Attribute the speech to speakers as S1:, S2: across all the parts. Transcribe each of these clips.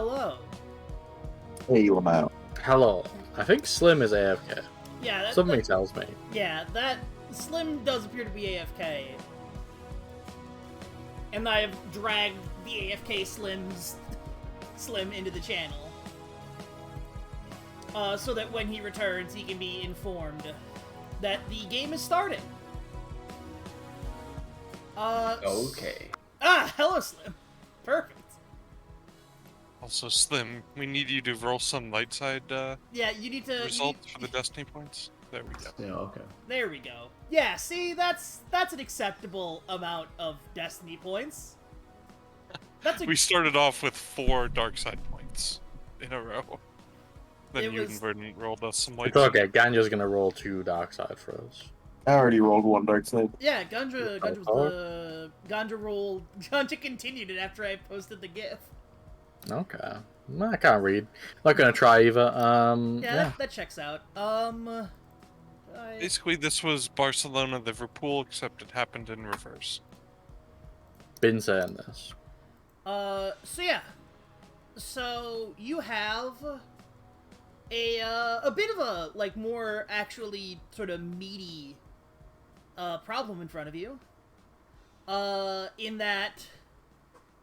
S1: hello.
S2: Hey, Lamau.
S3: Hello. I think Slim is AFK.
S1: Yeah,
S3: Something tells me.
S1: Yeah, that Slim does appear to be AFK. And I have dragged the AFK Slim into the channel. So that when he returns, he can be informed that the game is starting.
S4: Okay.
S1: Hello, Slim. Perfect.
S5: Also, Slim, we need you to roll some light side
S1: Yeah, you need to...
S5: results for the Destiny points. There we go.
S4: Yeah, okay.
S1: There we go. Yeah, see, that's an acceptable amount of Destiny points.
S5: We started off with 4 dark side points in a row. Then Udenverden rolled us some light
S3: It's okay, Ganya's gonna roll 2 dark side for us.
S2: I already rolled 1 dark side.
S1: Yeah, Ganja continued it after I posted the GIF.
S3: Okay. I can't read. Not gonna try either. Yeah.
S1: That checks out.
S5: Basically, this was Barcelona-Liverpool, except it happened in reverse.
S3: Been saying this.
S1: So yeah. So you have a bit of a, like, more actually sort of meaty problem in front of you. In that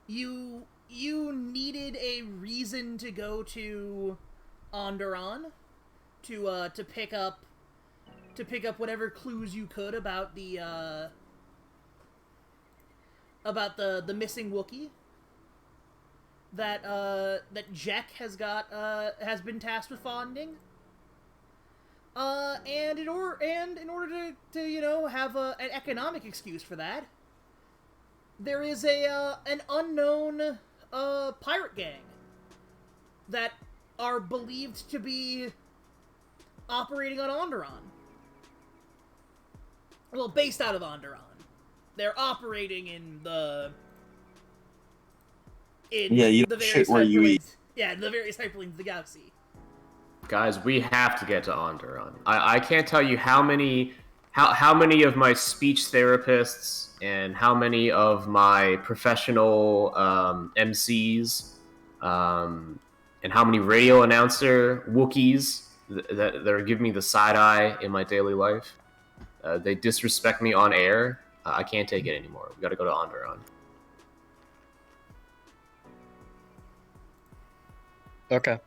S1: you needed a reason to go to Onderon to pick up whatever clues you could about the missing Wookiee that Jack has been tasked with finding. And in order to have an economic excuse for that, there is an unknown pirate gang that are believed to be operating on Onderon. Well, based out of Onderon. They're operating in the various
S2: where you eat.
S1: Yeah, in the various hyperlanes of the galaxy.
S4: Guys, we have to get to Onderon. I can't tell you how many of my speech therapists and how many of my professional MCs and how many radio announcer Wookiees that are giving me the side eye in my daily life. They disrespect me on air. I can't take it anymore. We got to go to Onderon.
S6: Okay.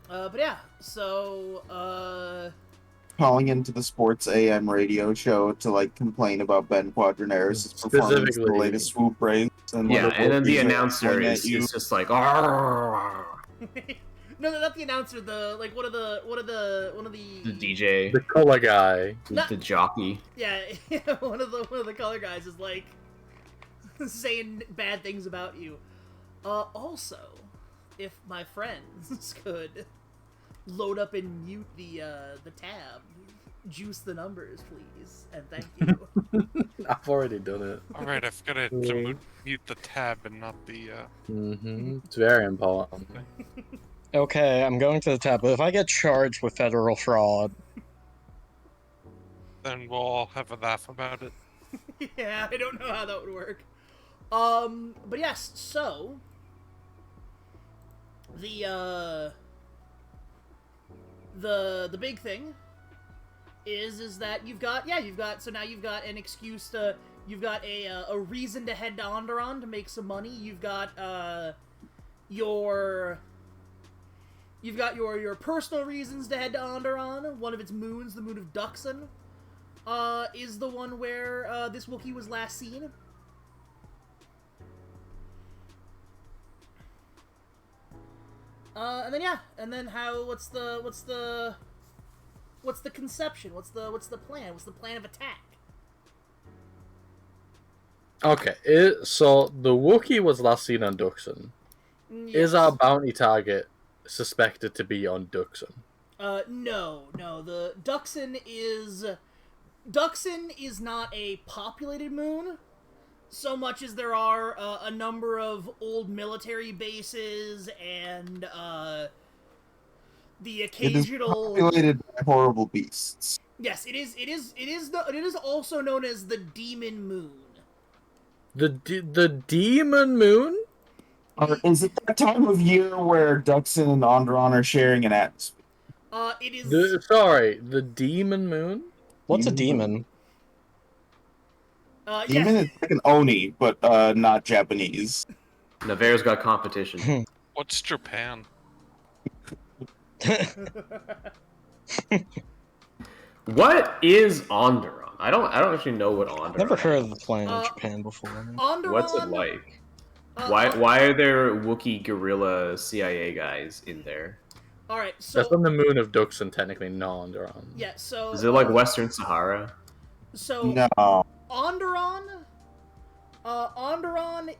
S1: But yeah, so,
S2: Calling into the Sports AM radio show to, like, complain about Ben Quadranaris' performance in the latest swoop race. And
S4: and then the announcer is just like,
S1: no, not the announcer. One of the
S4: DJ,
S3: the color guy,
S4: the jockey.
S1: Yeah, one of the color guys is like saying bad things about you. Also, if my friends could load up and mute the tab, juice the numbers, please, and thank you.
S3: I've already done it.
S5: Alright, I've got to mute the tab and not the...
S3: It's very important.
S6: Okay, I'm going to the tab, but if I get charged with federal fraud...
S5: Then we'll all have a laugh about it.
S1: Yeah, I don't know how that would work. But yes, so... The big thing is that you've got an excuse to, you've got a reason to head to Onderon to make some money. You've got your personal reasons to head to Onderon. One of its moons, the moon of Duxon, is the one where this Wookiee was last seen. And then what's the conception? What's the plan? What's the plan of attack?
S3: Okay, so the Wookiee was last seen on Duxon.
S1: Yes.
S3: Is our bounty target suspected to be on Duxon?
S1: No. The Duxon is not a populated moon, so much as there are a number of old military bases and the occasional.
S2: It is populated by horrible beasts.
S1: Yes, it is also known as the Demon Moon.
S3: The Demon Moon?
S2: Or is it that time of year where Duxon and Onderon are sharing an atmosphere?
S1: It is.
S3: The demon moon?
S6: What's a demon?
S2: Demon
S1: Yes.
S2: is like an Oni, but not Japanese.
S4: Navarre's got competition.
S5: What's Japan?
S4: What is Onderon? I don't actually know what Onderon.
S6: Never heard of the planet Japan before.
S1: Onderon,
S4: What's it like? Why are there Wookiee guerrilla CIA guys in there?
S1: All right, so
S3: That's on the moon of Duxon, technically, not Onderon.
S1: yeah. So
S4: Is it like Western Sahara?
S1: So
S2: No.
S1: Onderon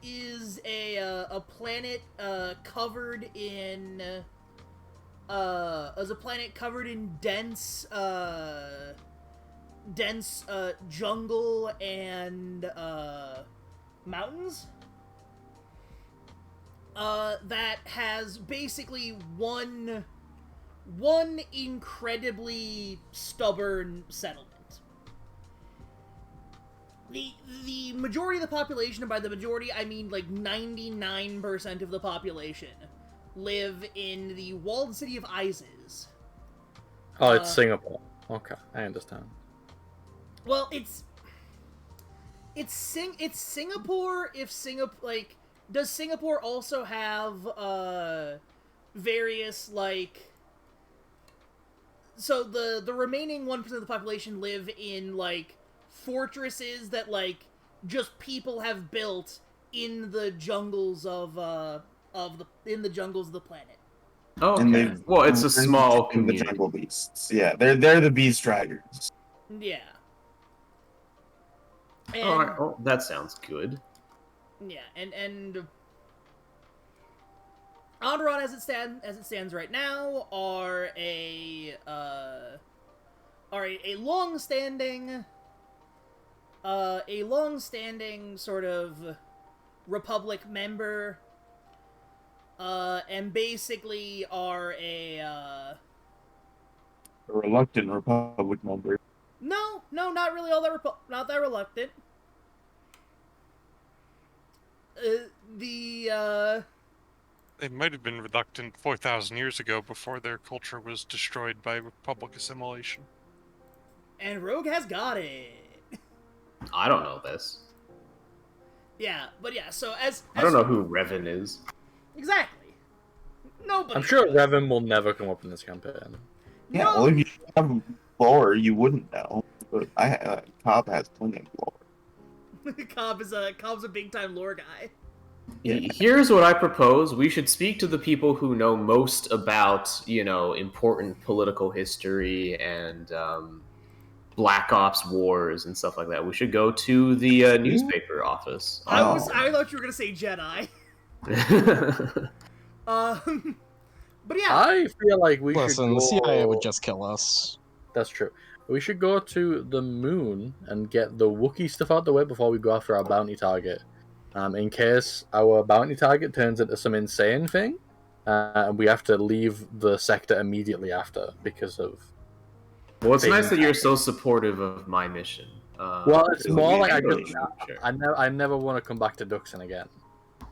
S1: is a planet covered in dense jungle and mountains. That has basically one incredibly stubborn settlement. The majority of the population, and by the majority I mean like 99% of the population, live in the walled city of Iziz.
S3: Oh, it's Singapore. Okay, I understand.
S1: Well, it's Singapore. If Singapore, like, does Singapore also have various like? So the remaining 1% of the population live in like fortresses that like just people have built in the jungles of the planet.
S4: Oh,
S2: And
S4: okay. Well, it's a small
S2: in the
S4: community.
S2: jungle beasts. Yeah, they're the beast dragons.
S1: Yeah. And,
S4: Alright, well, that sounds good.
S1: Yeah, and Onderon as it stands right now are a long-standing sort of Republic member, and basically are a
S2: reluctant Republic member.
S1: No, not really all that not that reluctant.
S5: They might have been reluctant 4,000 years ago before their culture was destroyed by Republic assimilation.
S1: And Rogue has got it.
S4: I don't know this.
S1: Yeah, but yeah, so
S4: I don't know who Revan is.
S1: Exactly. Nobody.
S3: I'm sure
S1: does.
S3: Revan will never come up in this campaign.
S2: Yeah,
S1: No.
S2: well, if you have lore, you wouldn't know. But Cobb has plenty of lore.
S1: Cobb's a big time lore guy.
S2: Yeah.
S4: Here's what I propose. We should speak to the people who know most about, important political history and Black Ops wars and stuff like that. We should go to the newspaper office.
S1: I thought you were gonna say Jedi. But yeah.
S3: I feel like we should
S6: Listen,
S3: go...
S6: the CIA would just kill us.
S3: That's true. We should go to the moon and get the Wookiee stuff out the way before we go after our bounty target. In case our bounty target turns into some insane thing, and we have to leave the sector immediately after because of...
S4: Well, it's nice that you're so supportive of my mission.
S3: Well, it's more like
S4: Sure.
S3: I never want to come back to Duxon again.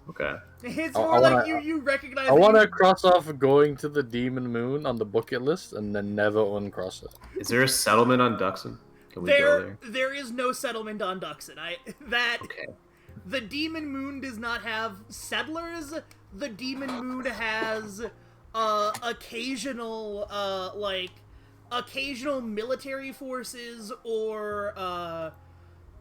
S4: Okay.
S1: It's
S3: I
S1: more
S3: wanna-
S1: like you recognize.
S3: I want to cross off going to the Demon Moon on the bucket list and then never uncross it.
S4: Is there a settlement on Duxon? Can we go there?
S1: There is no settlement on Duxon.
S4: Okay.
S1: The Demon Moon does not have settlers. The Demon Moon has occasional military forces or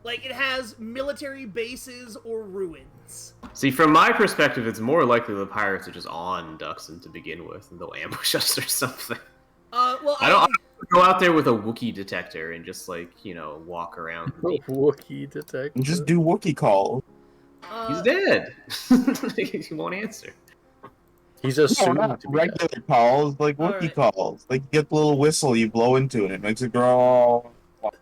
S1: it has military bases or ruins.
S4: See, from my perspective, it's more likely the pirates are just on Duxon to begin with, and they'll ambush us or something.
S1: Well,
S4: I don't go out there with a Wookiee detector and just walk around.
S3: Wookiee detector.
S2: And just do Wookiee calls.
S4: He's dead. He won't answer.
S3: He's assumed
S2: not
S3: to be
S2: regular calls, like Wookiee calls. Like you get the little whistle you blow into it, and it makes a growl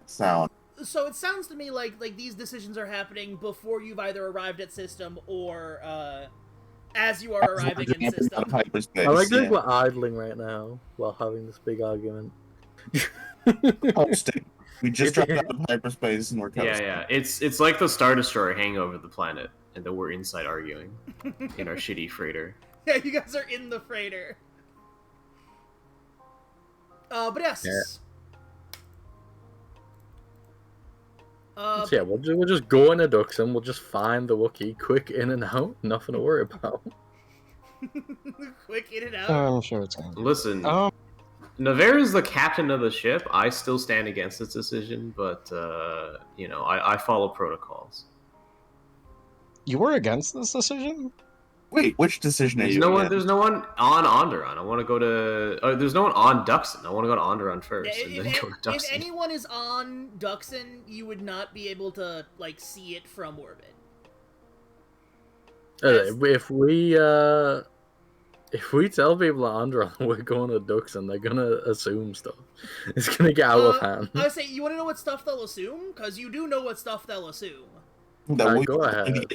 S2: sound.
S1: So it sounds to me like these decisions are happening before you've either arrived at system or as you are arriving in system.
S2: Hyperspace,
S3: I like that we're idling right now while having this big argument.
S2: Coasting. We just dropped out of hyperspace and we're coasting.
S4: Yeah. It's like the Star Destroyer hanging over the planet, and then we're inside arguing in our shitty freighter.
S1: Yeah, you guys are in the freighter. But yes.
S3: Yeah. So yeah, we'll just go in a Duxon, we'll just find the Wookiee, quick in and out, nothing to worry about.
S1: Quick in and out.
S6: I'm sure it's going to be.
S4: Listen, Navarre is the captain of the ship. I still stand against this decision, but, you know, I follow protocols.
S6: You were against this decision?
S2: Wait, which decision
S4: There's
S2: is
S4: no one. There's no one on Onderon. I want to go to. There's no one on Duxon. I want to go to Onderon first, and then go to Duxon.
S1: If anyone is on Duxon, you would not be able to like see it from orbit.
S3: If we tell people at Onderon we're going to Duxon, they're gonna assume stuff. It's gonna get out of hand.
S1: I would say, you want to know what stuff they'll assume? Because you do know what stuff they'll assume.
S3: Go ahead.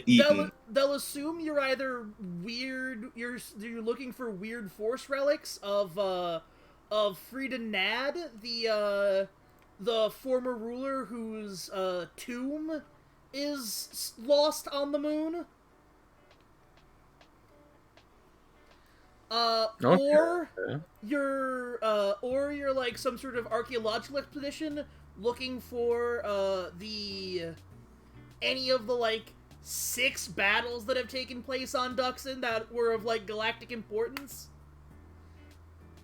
S1: They'll assume you're either weird. You're looking for weird force relics of Frida Nad, the former ruler whose tomb is lost on the moon. Or you're like some sort of archaeological expedition looking for any of the like 6 battles that have taken place on Duxon that were of like galactic importance,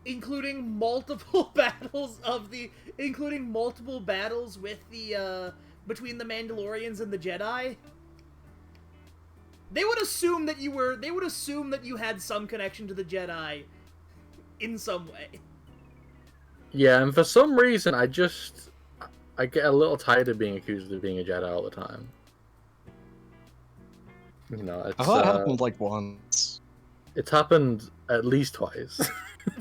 S1: including multiple battles with the between the Mandalorians and the Jedi. They would assume that you had some connection to the Jedi in some way.
S3: Yeah, and for some reason I get a little tired of being accused of being a Jedi all the time. You know, it's,
S6: I thought it happened like once.
S3: It's happened at least twice.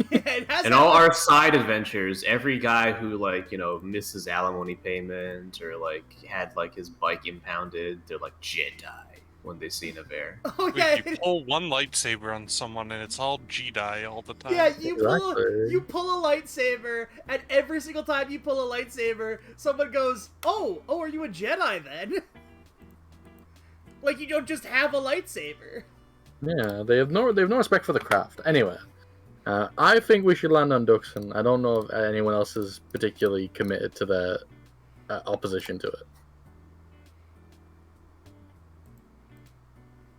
S1: Yeah,
S4: in all our side adventures, every guy who like, you know, misses alimony payment or like had like his bike impounded, they're like Jedi when they see Navarre.
S1: Oh yeah,
S5: you pull one lightsaber on someone and it's all Jedi all the time.
S1: Yeah, you pull a lightsaber, and every single time you pull a lightsaber, someone goes, "Oh, are you a Jedi then?" Like you don't just have a lightsaber.
S3: Yeah, they have no respect for the craft. Anyway, I think we should land on Duxon. I don't know if anyone else is particularly committed to their opposition to it.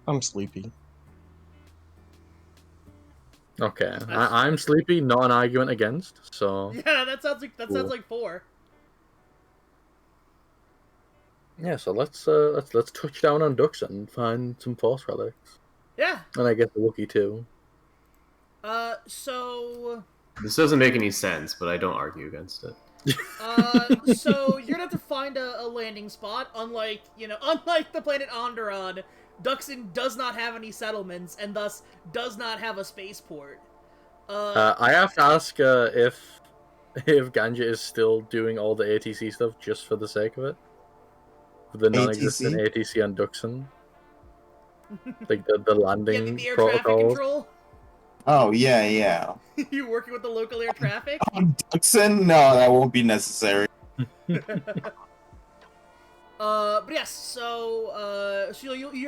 S6: I'm sleepy.
S3: Okay, I'm sleepy. Not an argument against. So
S1: yeah, that sounds like 4.
S3: Yeah, so let's touch down on Duxon and find some force relics.
S1: Yeah.
S3: And I guess the Wookiee too.
S1: So
S4: this doesn't make any sense, but I don't argue against it.
S1: So you're gonna have to find a landing spot. Unlike the planet Onderon, Duxon does not have any settlements and thus does not have a spaceport.
S3: I have to ask if Ganja is still doing all the ATC stuff just for the sake of it. The non-existent ATC on Duxon. Like the landing
S1: the air
S3: protocols.
S1: traffic control.
S2: Oh, yeah.
S1: You working with the local air traffic?
S2: On Duxon? No, that won't be necessary.
S1: But yes, so you'll be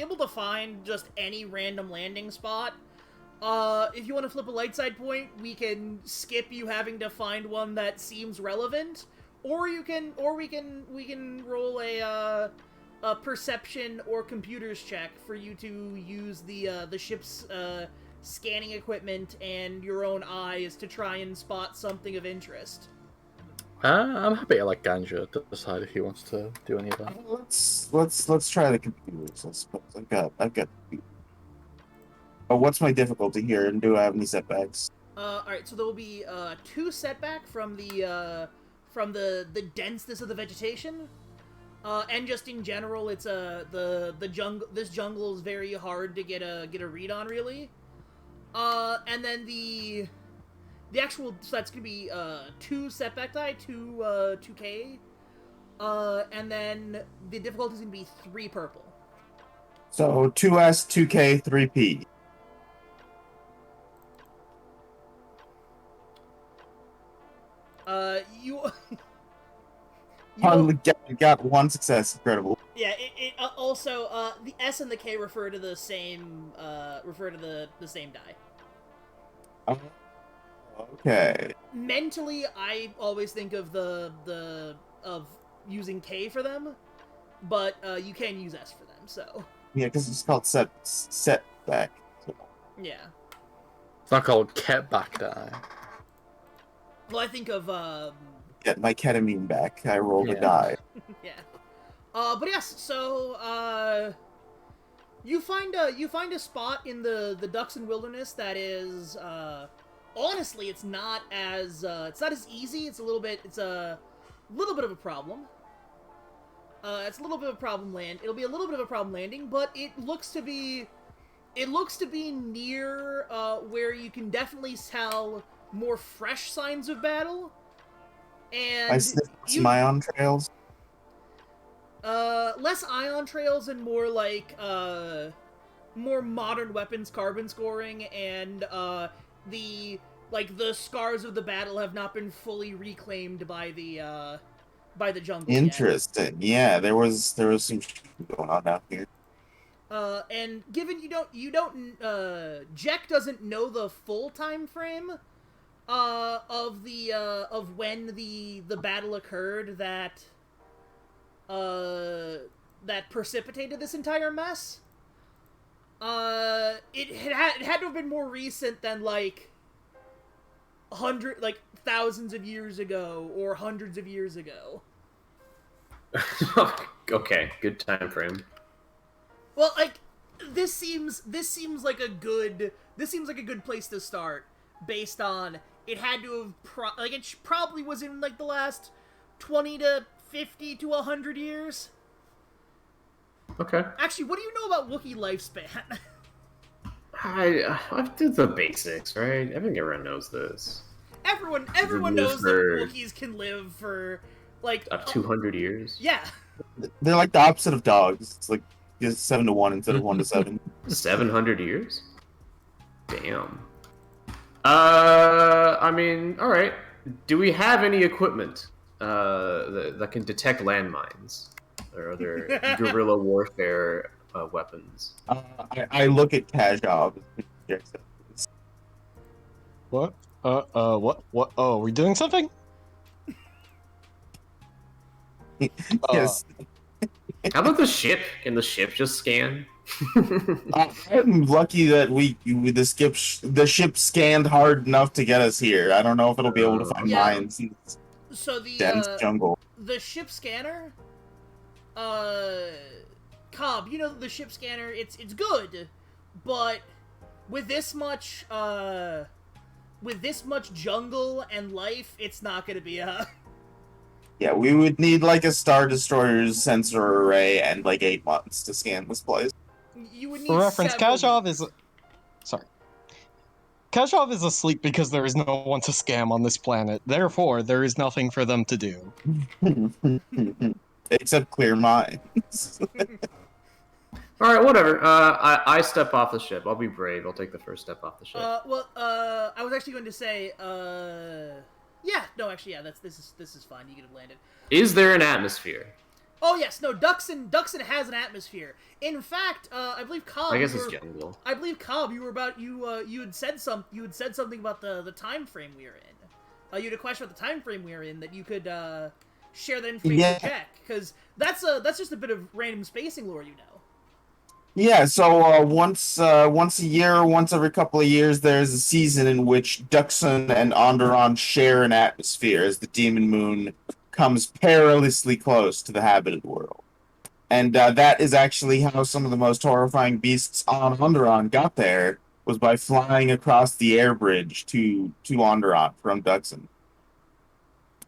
S1: able to find just any random landing spot. If you want to flip a light side point, we can skip you having to find one that seems relevant, or we can roll a perception or computers check for you to use the ship's scanning equipment and your own eyes to try and spot something of interest.
S3: I'm happy to let Ganja decide if he wants to do any of that.
S2: Let's try the computers. I suppose I've got. What's my difficulty here, and do I have any setbacks?
S1: All right. So there will be 2 setback from the denseness of the vegetation, and just in general, it's the jungle. This jungle is very hard to get a read on, really. And then the actual, so that's gonna be 2 setback die, 2K, and then the difficulty is gonna be 3 purple.
S2: So 2S, 2K, 3P. Got one success. Incredible.
S1: Yeah. It also the S and the K refer to the same the same die.
S2: Okay.
S1: Mentally, I always think of of using K for them, but you can use S for them. So.
S2: Yeah, because it's called setback. So.
S1: Yeah.
S3: It's not called ket back die.
S1: Well, I think of
S2: Get my ketamine back. I rolled a die.
S1: yeah. But yes. So you find a spot in the Duxon Wilderness that is honestly, it's not as easy. It's a little bit of a problem. It's a little bit of a problem land. It'll be a little bit of a problem landing, but it looks to be near where you can definitely tell more fresh signs of battle. And
S2: I sniffed some ion trails.
S1: Less ion trails and more like more modern weapons carbon scoring, and the scars of the battle have not been fully reclaimed by the jungle.
S2: Interesting. Yet. Yeah, there was some shit going on down here.
S1: And given Jack doesn't know the full time frame of when the battle occurred that precipitated this entire mess. It had to have been more recent than thousands of years ago or hundreds of years ago.
S4: Okay, good time frame.
S1: Well, this seems like a good place to start based on it had to have it probably was in the last 20 to 50 to 100 years.
S4: Okay.
S1: Actually, what do you know about Wookiee lifespan?
S4: I did the basics, right? I think everyone knows this.
S1: Everyone knows that Wookiees can live for
S4: up 200 years.
S1: Yeah.
S2: They're like the opposite of dogs. It's like just 7 to 1 instead of 1 to 7.
S4: 700 years? Damn. I mean, all right. Do we have any equipment that can detect landmines or other guerrilla warfare weapons?
S2: I look at Kajov.
S6: What? What? What? Oh, are we doing something?
S2: Yes.
S4: How about the ship? Can the ship just scan?
S2: I'm lucky that the ship scanned hard enough to get us here. I don't know if it'll be able to find mines in this dense jungle.
S1: The ship scanner, Cobb, you know the ship scanner. It's good, but with this much jungle and life, it's not going to be a.
S2: Yeah, we would need a Star Destroyer's sensor array and 8 months to scan this place.
S1: You would need
S6: For reference, Kajov is asleep because there is no one to scam on this planet. Therefore, there is nothing for them to do.
S2: Except clear mines.
S4: All right, whatever. I step off the ship. I'll be brave. I'll take the first step off the ship.
S1: I was actually going to say, this is fine. You could have landed.
S4: Is there an atmosphere?
S1: Oh yes, no. Duxon has an atmosphere. In fact, I believe Cobb.
S4: I guess it's jungle.
S1: I believe Cobb. You had said something about the time frame we were in. You had a question about the time frame we were in that you could share that information with Jack, because that's just a bit of random spacing lore, you know.
S2: Yeah, so once a year, once every couple of years, there's a season in which Duxon and Onderon share an atmosphere as the demon moon comes perilously close to the habited world. And that is actually how some of the most horrifying beasts on Onderon got there, was by flying across the air bridge to Onderon from Duxon.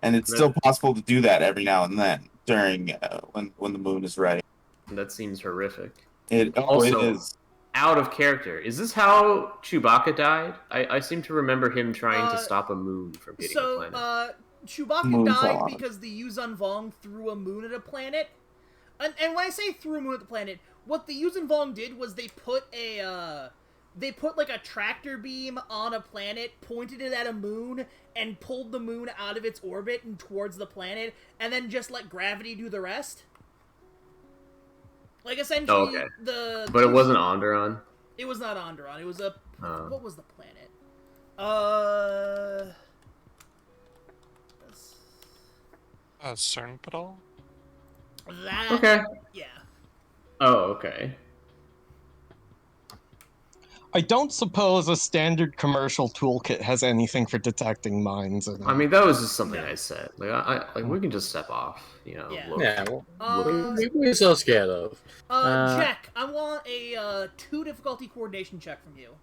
S2: And it's still possible to do that every now and then during when the moon is right.
S4: That seems horrific.
S2: It is.
S4: Out of character. Is this how Chewbacca died? I seem to remember him trying to stop a moon from hitting a planet.
S1: Chewbacca died because the Yuuzhan Vong threw a moon at a planet. And when I say threw a moon at the planet, what the Yuuzhan Vong did was they put they put like a tractor beam on a planet, pointed it at a moon, and pulled the moon out of its orbit and towards the planet, and then just let gravity do the rest. Like, essentially,
S4: But it wasn't Onderon?
S1: It was not Onderon. It was a... What was the planet?
S5: Cernpadal?
S1: That...
S4: Okay.
S1: Yeah.
S4: Oh, okay.
S6: I don't suppose a standard commercial toolkit has anything for detecting mines in it.
S4: I mean, that was just something I said. Like, we can just step off, you know.
S1: Yeah.
S4: Look.
S3: Yeah, what are we so scared of?
S1: Jack, I want a 2 difficulty coordination check from you.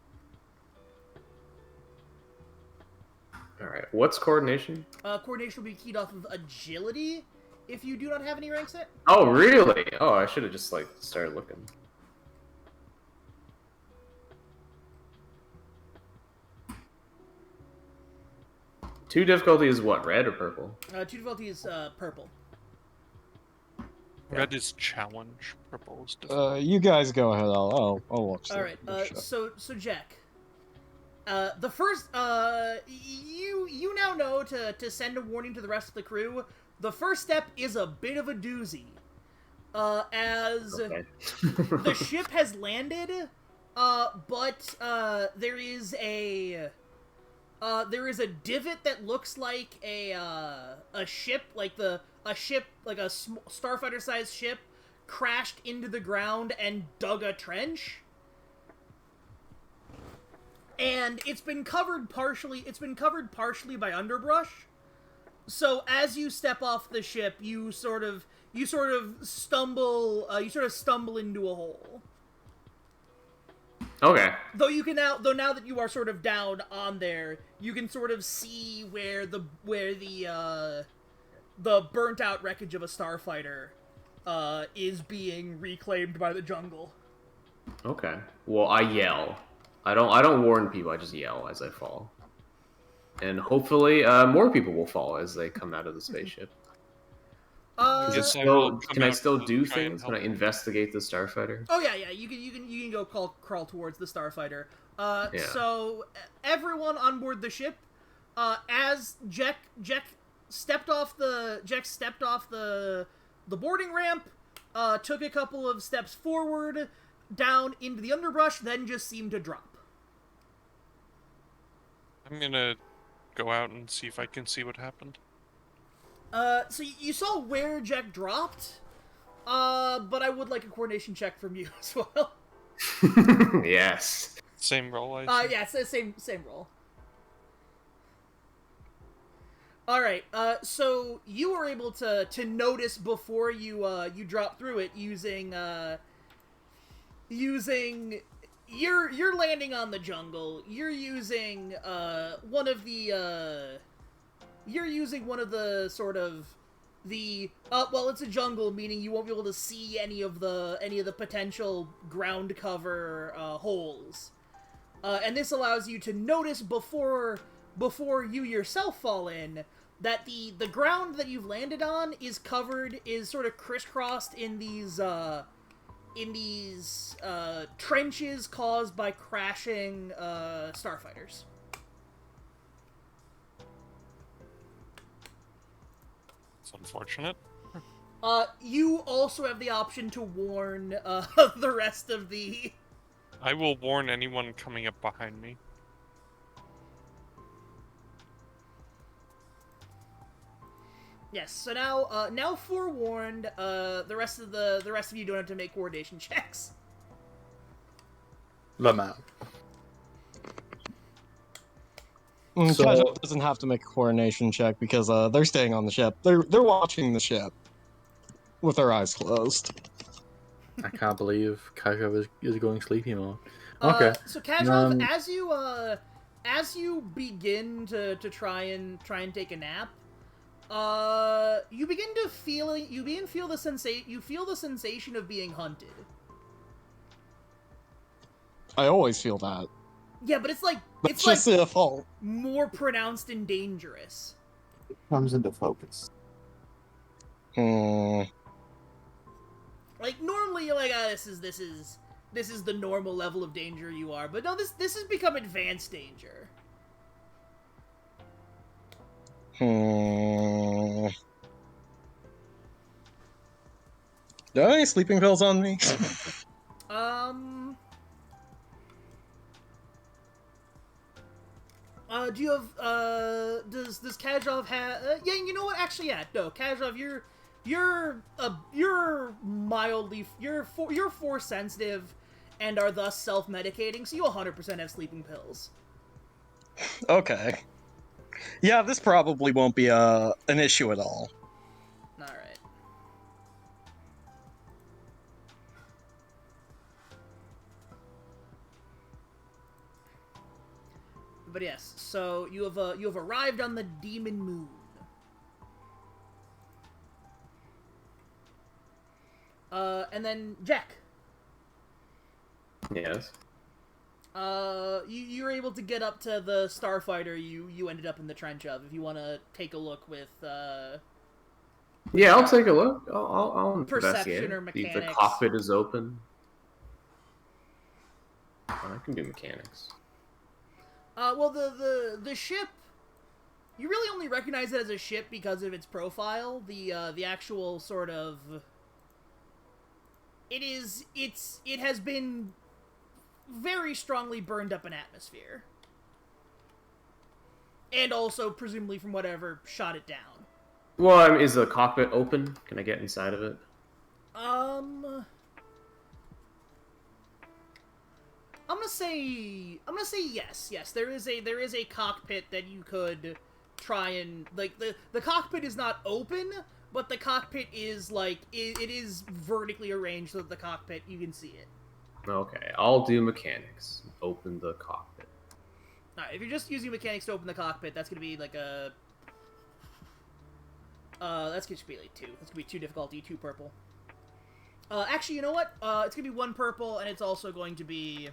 S4: Alright, what's coordination?
S1: Coordination will be keyed off of agility if you do not have any ranks set.
S4: Oh, really? Oh, I should have just, like, started looking. Two difficulty is what, red or purple?
S1: 2 difficulty is purple.
S5: Red is challenge. Purple is difficult.
S6: You guys go ahead. I'll watch.
S1: Alright, so Jack. The first, you now know to send a warning to the rest of the crew. The first step is a bit of a doozy. As the ship has landed, but there is a divot that looks like a ship, like a starfighter-sized ship, crashed into the ground and dug a trench. And it's been covered partially by underbrush. So as you step off the ship, you sort of stumble into a hole.
S4: Okay.
S1: Though now that you are sort of down on there, you can sort of see where the burnt out wreckage of a starfighter is being reclaimed by the jungle.
S4: Okay. Well, I yell. I don't warn people, I just yell as I fall. And hopefully more people will fall as they come out of the spaceship. Can I still do things? Can I investigate the starfighter?
S1: Oh yeah, you can go crawl towards the starfighter. So everyone on board the ship, as Jack stepped off the boarding ramp, took a couple of steps forward, down into the underbrush, then just seemed to drop.
S5: I'm gonna go out and see if I can see what happened.
S1: So you saw where Jack dropped, but I would like a coordination check from you as well.
S4: Yes.
S5: Same roll, I see.
S1: Yeah, it's the same roll. Alright, so you were able to notice before you drop through it using you're landing on the jungle. You're using one of the sort of the well, it's a jungle, meaning you won't be able to see any of the potential ground cover holes. And this allows you to notice before you yourself fall in that the ground that you've landed on is sort of crisscrossed in these trenches caused by crashing starfighters.
S5: It's unfortunate.
S1: You also have the option to warn the rest of the...
S5: I will warn anyone coming up behind me.
S1: Yes. So now forewarned, the rest of you don't have to make coordination checks.
S3: Lamau.
S6: Casual doesn't have to make a coordination check because they're staying on the ship. They're watching the ship with their eyes closed.
S3: I can't believe Casual is going sleepy mode. Okay.
S1: So Casual, as you begin to try and take a nap, you feel the sensation of being hunted.
S6: I always feel that.
S1: Yeah, but it's
S6: just their fault.
S1: More pronounced and dangerous.
S2: It comes into focus.
S1: Like normally you're like, this is this is the normal level of danger you are. But no, this has become advanced danger.
S6: Do I have any sleeping pills on me?
S1: Do you have, does Kazhov have, yeah, you know what, actually, yeah, no, Kazhov, you're mildly, you're force sensitive, and are thus self-medicating, so you 100% have sleeping pills.
S6: Okay. Yeah, this probably won't be, an issue at all.
S1: Alright. But yes, so you have arrived on the Demon Moon. And then Jack.
S4: Yes.
S1: You're able to get up to the starfighter you ended up in the trench of. If you want to take a look with
S4: yeah, I'll take a look. I'll
S1: perception or
S4: investigate.
S1: mechanics.
S4: The cockpit is open. Oh, I can do mechanics.
S1: Well, the ship, you really only recognize it as a ship because of its profile. The actual sort of, it has been very strongly burned up in atmosphere. And also, presumably from whatever shot it down.
S4: Well, I mean, is the cockpit open? Can I get inside of it?
S1: I'm gonna say yes. Yes, there is a cockpit that you could try and, like, the cockpit is not open, but the cockpit is like it is vertically arranged so that the cockpit you can see it.
S4: Okay, I'll do mechanics. Open the cockpit.
S1: Alright, if you're just using mechanics to open the cockpit, that's gonna be like a that's gonna be like 2. That's gonna be 2 difficulty, 2 purple. Actually, you know what? It's gonna be 1 purple, and it's also going to be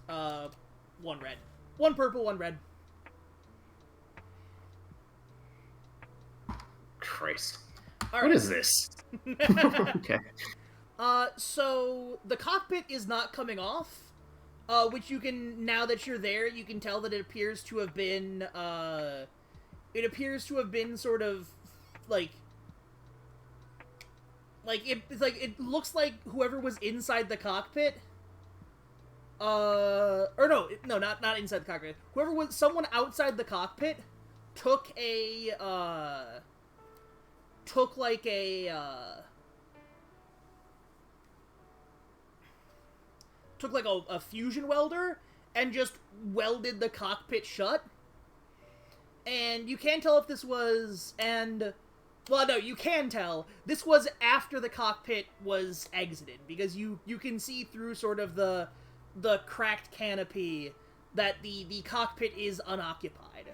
S1: 1 red. 1 purple, 1 red.
S4: Christ.
S1: All
S4: what
S1: right.
S4: is this? Okay.
S1: So the cockpit is not coming off, which you can, now that you're there, you can tell that it appears to have been, sort of, it looks like whoever was inside the cockpit, or no, not inside the cockpit. Someone outside the cockpit took a fusion welder and just welded the cockpit shut. And you can't tell if this was, well, no, you can tell. This was after the cockpit was exited, because you can see through sort of the cracked canopy that the cockpit is unoccupied.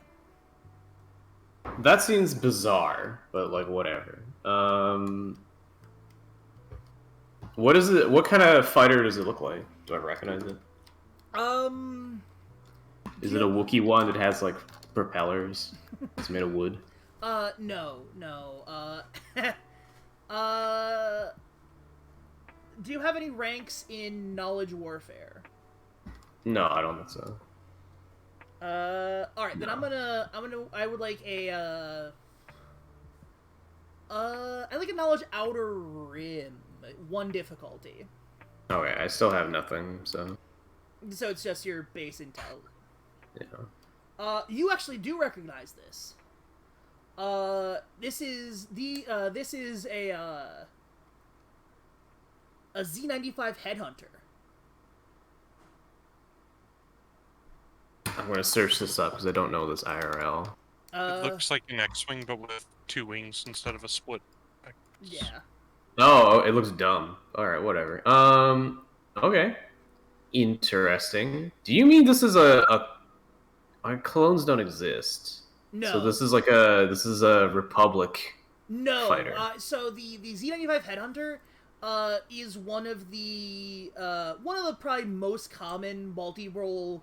S4: That seems bizarre, but, like, whatever. What is it? What kind of fighter does it look like? Do I recognize it? Is it a Wookiee one that has, like, propellers? It's made of wood?
S1: No. Do you have any ranks in knowledge warfare?
S4: No, I don't think so.
S1: Alright, then
S4: No.
S1: I would like a, I like a knowledge outer rim, 1 difficulty.
S4: Okay, I still have nothing, so.
S1: So it's just your base intel.
S4: Yeah.
S1: You actually do recognize this. This is a Z-95 Headhunter.
S4: I'm gonna search this up because I don't know this IRL.
S5: It looks like an X-wing, but with 2 wings instead of a split.
S1: Yeah.
S4: Oh, it looks dumb. Alright, whatever. Okay. Interesting. Do you mean this is our clones don't exist?
S1: No.
S4: So this is like a Republic fighter.
S1: So the Z-95 Headhunter is one of the probably most common multi-role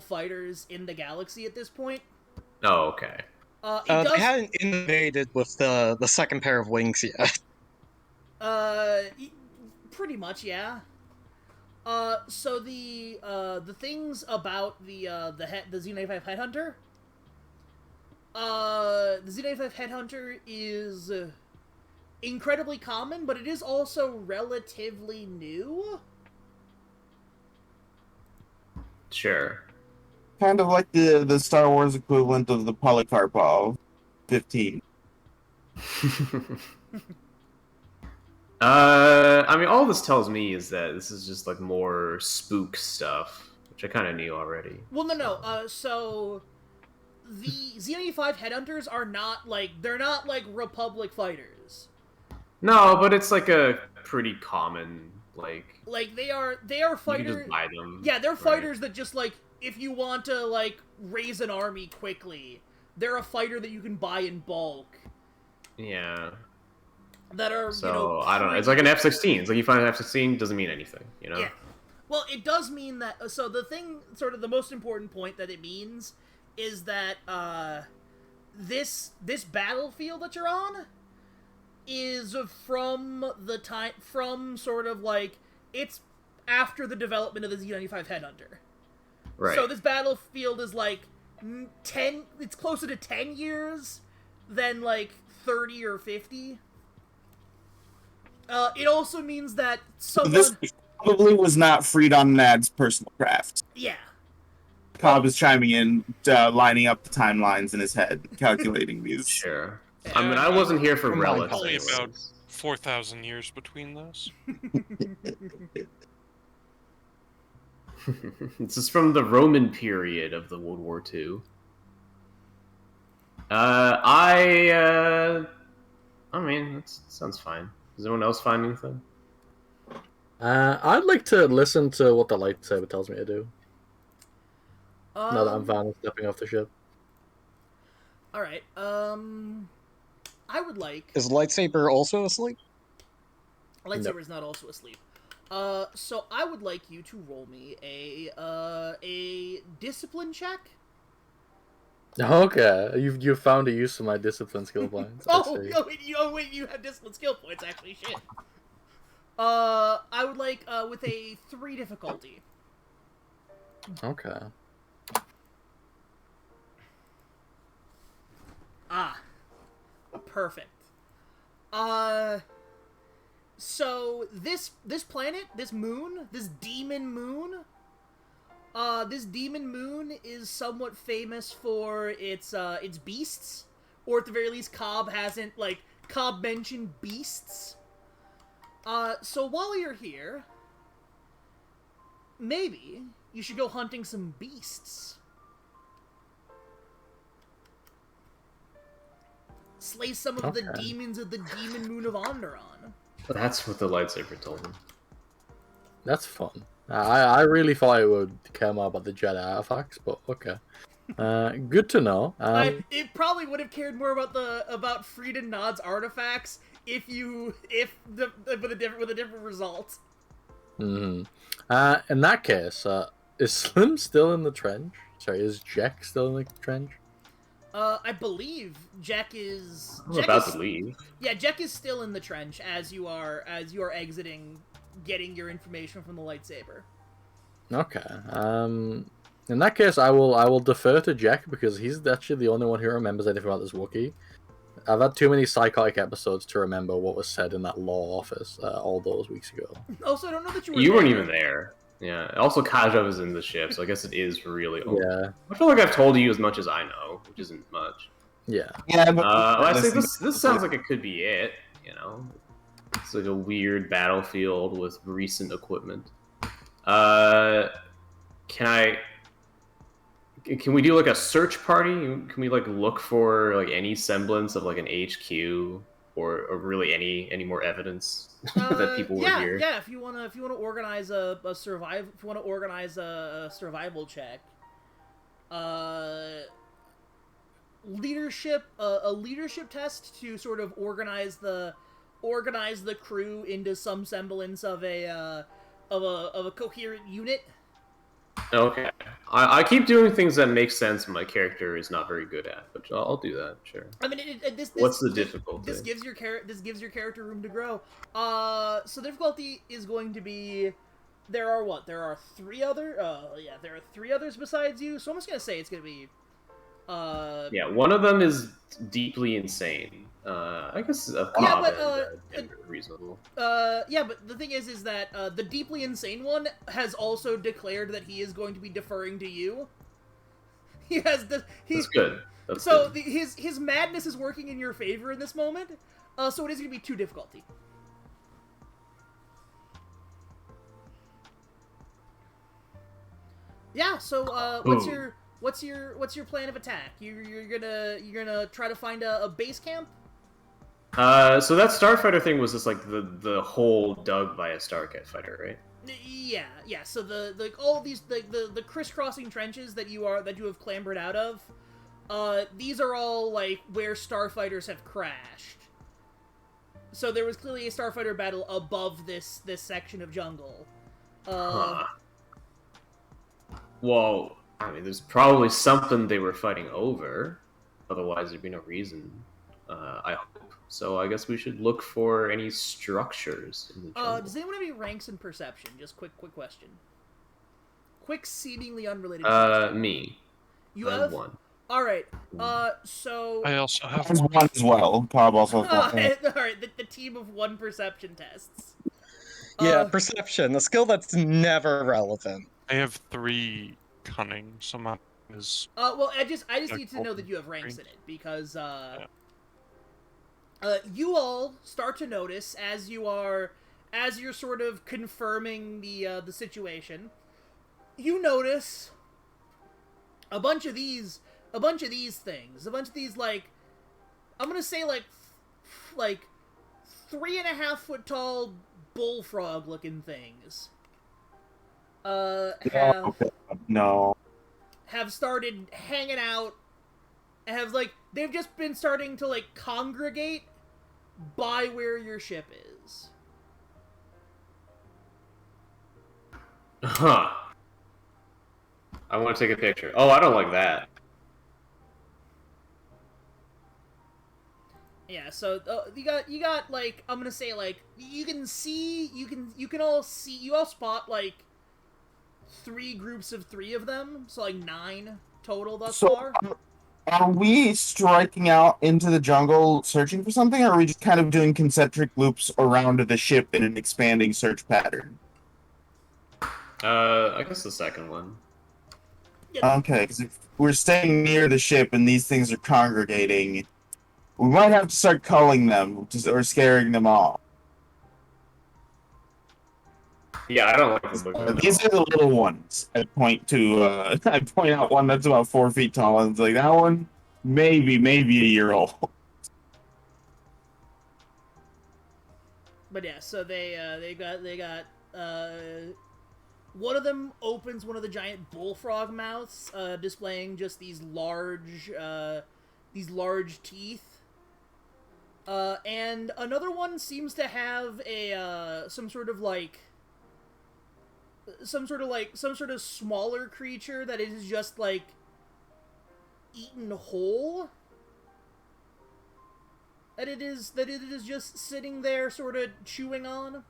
S1: fighters in the galaxy at this point.
S4: Oh, okay.
S6: They hadn't innovated with the second pair of wings yet.
S1: Pretty much, yeah. So the things about the Z95 Headhunter. The Z95 Headhunter is incredibly common, but it is also relatively new.
S4: Sure.
S2: Kind of like the Star Wars equivalent of the Polycarpov 15.
S4: I mean, all this tells me is that this is just like more spook stuff, which I kind of knew already.
S1: Well, no. So the Z95 Headhunters are not they're not like Republic fighters.
S4: No, but it's like a pretty common like
S1: they are fighters.
S4: You can just buy them.
S1: Yeah, they're fighters that just if you want to raise an army quickly, they're a fighter that you can buy in bulk.
S4: Yeah.
S1: That are
S4: I don't know. It's like an F-16. It's like you find an F-16 doesn't mean anything, Yeah.
S1: Well, it does mean that. So the thing, sort of the most important point that it means, is that this battlefield that you're on is from sort of it's after the development of the Z95 Headhunter.
S4: Right.
S1: So this battlefield is 10. It's closer to 10 years than 30 or 50. It also means that someone...
S2: This probably was not Freedon Nad's personal craft.
S1: Yeah.
S2: Cobb is chiming in, lining up the timelines in his head, calculating these.
S4: Sure. I mean, I wasn't here for relics.
S5: Probably about 4,000 years between those.
S4: This is from the Roman period of the World War II. I mean, that sounds fine. Does anyone else find anything?
S3: I'd like to listen to what the lightsaber tells me to do. Now that I'm finally stepping off the ship.
S1: Alright, I would like...
S6: Is lightsaber also asleep?
S1: Lightsaber is not also asleep. So I would like you to roll me a discipline check.
S3: Okay, you've found a use for my discipline skill points.
S1: Wait, you have discipline skill points, actually, shit. I would like, with a 3 difficulty.
S3: Okay.
S1: Ah. Perfect. So, this planet, this moon, this demon moon is somewhat famous for its beasts, or at the very least, Cobb mentioned beasts. So while you're here, maybe you should go hunting some beasts. Slay some of the demons of the demon moon of Onderon.
S4: That's what the lightsaber told him.
S3: That's fun. I really thought it would care more about the Jedi artifacts, but okay. Good to know.
S1: It probably would have cared more about Freedon Nod's artifacts with a different result.
S3: In that case, is Slim still in the trench? Sorry, is Jack still in the trench?
S1: I believe Jack is...
S4: about to leave.
S1: Yeah, Jack is still in the trench as you are exiting, getting your information from the lightsaber.
S3: Okay. In that case, I will defer to Jack because he's actually the only one who remembers anything about this Wookiee. I've had too many psychotic episodes to remember what was said in that law office all those weeks ago.
S1: Also, I don't know that
S4: you weren't even there. Yeah. Also, Kaja was in the ship, so I guess it is really old. Yeah. I feel like I've told you as much as I know, which isn't much.
S3: Yeah.
S2: Yeah, but
S4: I say this sounds like it could be it. It's like a weird battlefield with recent equipment. Can we do a search party? Can we look for any semblance of an HQ or really any more evidence that people were here?
S1: Yeah, if you wanna organize a survival check, leadership a leadership test to sort of organize the crew into some semblance of a coherent unit.
S4: Okay. I keep doing things that make sense my character is not very good at, but I'll do that, sure.
S1: I mean,
S4: What's the difficulty?
S1: This gives your character room to grow. So the difficulty is going to be, there are three others besides you. So I'm just gonna say it's gonna be.
S4: Yeah, one of them is deeply insane. I guess reasonable.
S1: Yeah, but the thing is that the deeply insane one has also declared that he is going to be deferring to you. He has the.
S4: That's good. That's
S1: so
S4: good.
S1: His madness is working in your favor in this moment. So it is going to be 2 difficulty. Yeah. So what's your plan of attack? You're gonna try to find a base camp.
S4: So that Starfighter thing was just like the hole dug by a Starfighter, right?
S1: Yeah. So all these the crisscrossing trenches that you have clambered out of, these are all like where Starfighters have crashed. So there was clearly a Starfighter battle above this section of jungle.
S4: Well, I mean, there's probably something they were fighting over. Otherwise, there'd be no reason. I hope. So I guess we should look for any structures in the jungle.
S1: Does anyone have any ranks in perception? Just quick question. Quick, seemingly unrelated.
S4: Me.
S1: You
S4: I
S1: have
S4: 1.
S1: All right. So
S5: I also have
S2: Has one as well. Cobb also has one.
S1: all right. The team of 1 perception tests.
S6: Yeah, perception, a skill that's never relevant.
S5: I have 3 cunning, so mine is.
S1: Well, I just need to know that you have ranks in it because you all start to notice as you're sort of confirming the situation. You notice a bunch of these things, like I'm gonna say like 3.5 foot tall bullfrog looking things. Have started hanging out. They've just been starting to congregate by where your ship is.
S4: Huh. I want to take a picture. Oh, I don't like that.
S1: Yeah, so you got I'm gonna say you all spot 3 groups of 3 of them, so 9 total thus far.
S2: Are we striking out into the jungle searching for something, or are we just kind of doing concentric loops around the ship in an expanding search pattern?
S4: I guess the second one.
S1: Yeah.
S2: Okay, because if we're staying near the ship and these things are congregating, we might have to start culling them or scaring them off.
S4: Yeah, I don't like them.
S2: These are the little ones. I point out one that's about 4 feet tall, and it's like that one, maybe a year old.
S1: But yeah, so they got one of them opens one of the giant bullfrog mouths, displaying just these large teeth. And another one seems to have some sort of smaller creature that is just eaten whole. That it is just sitting there, sort of chewing on.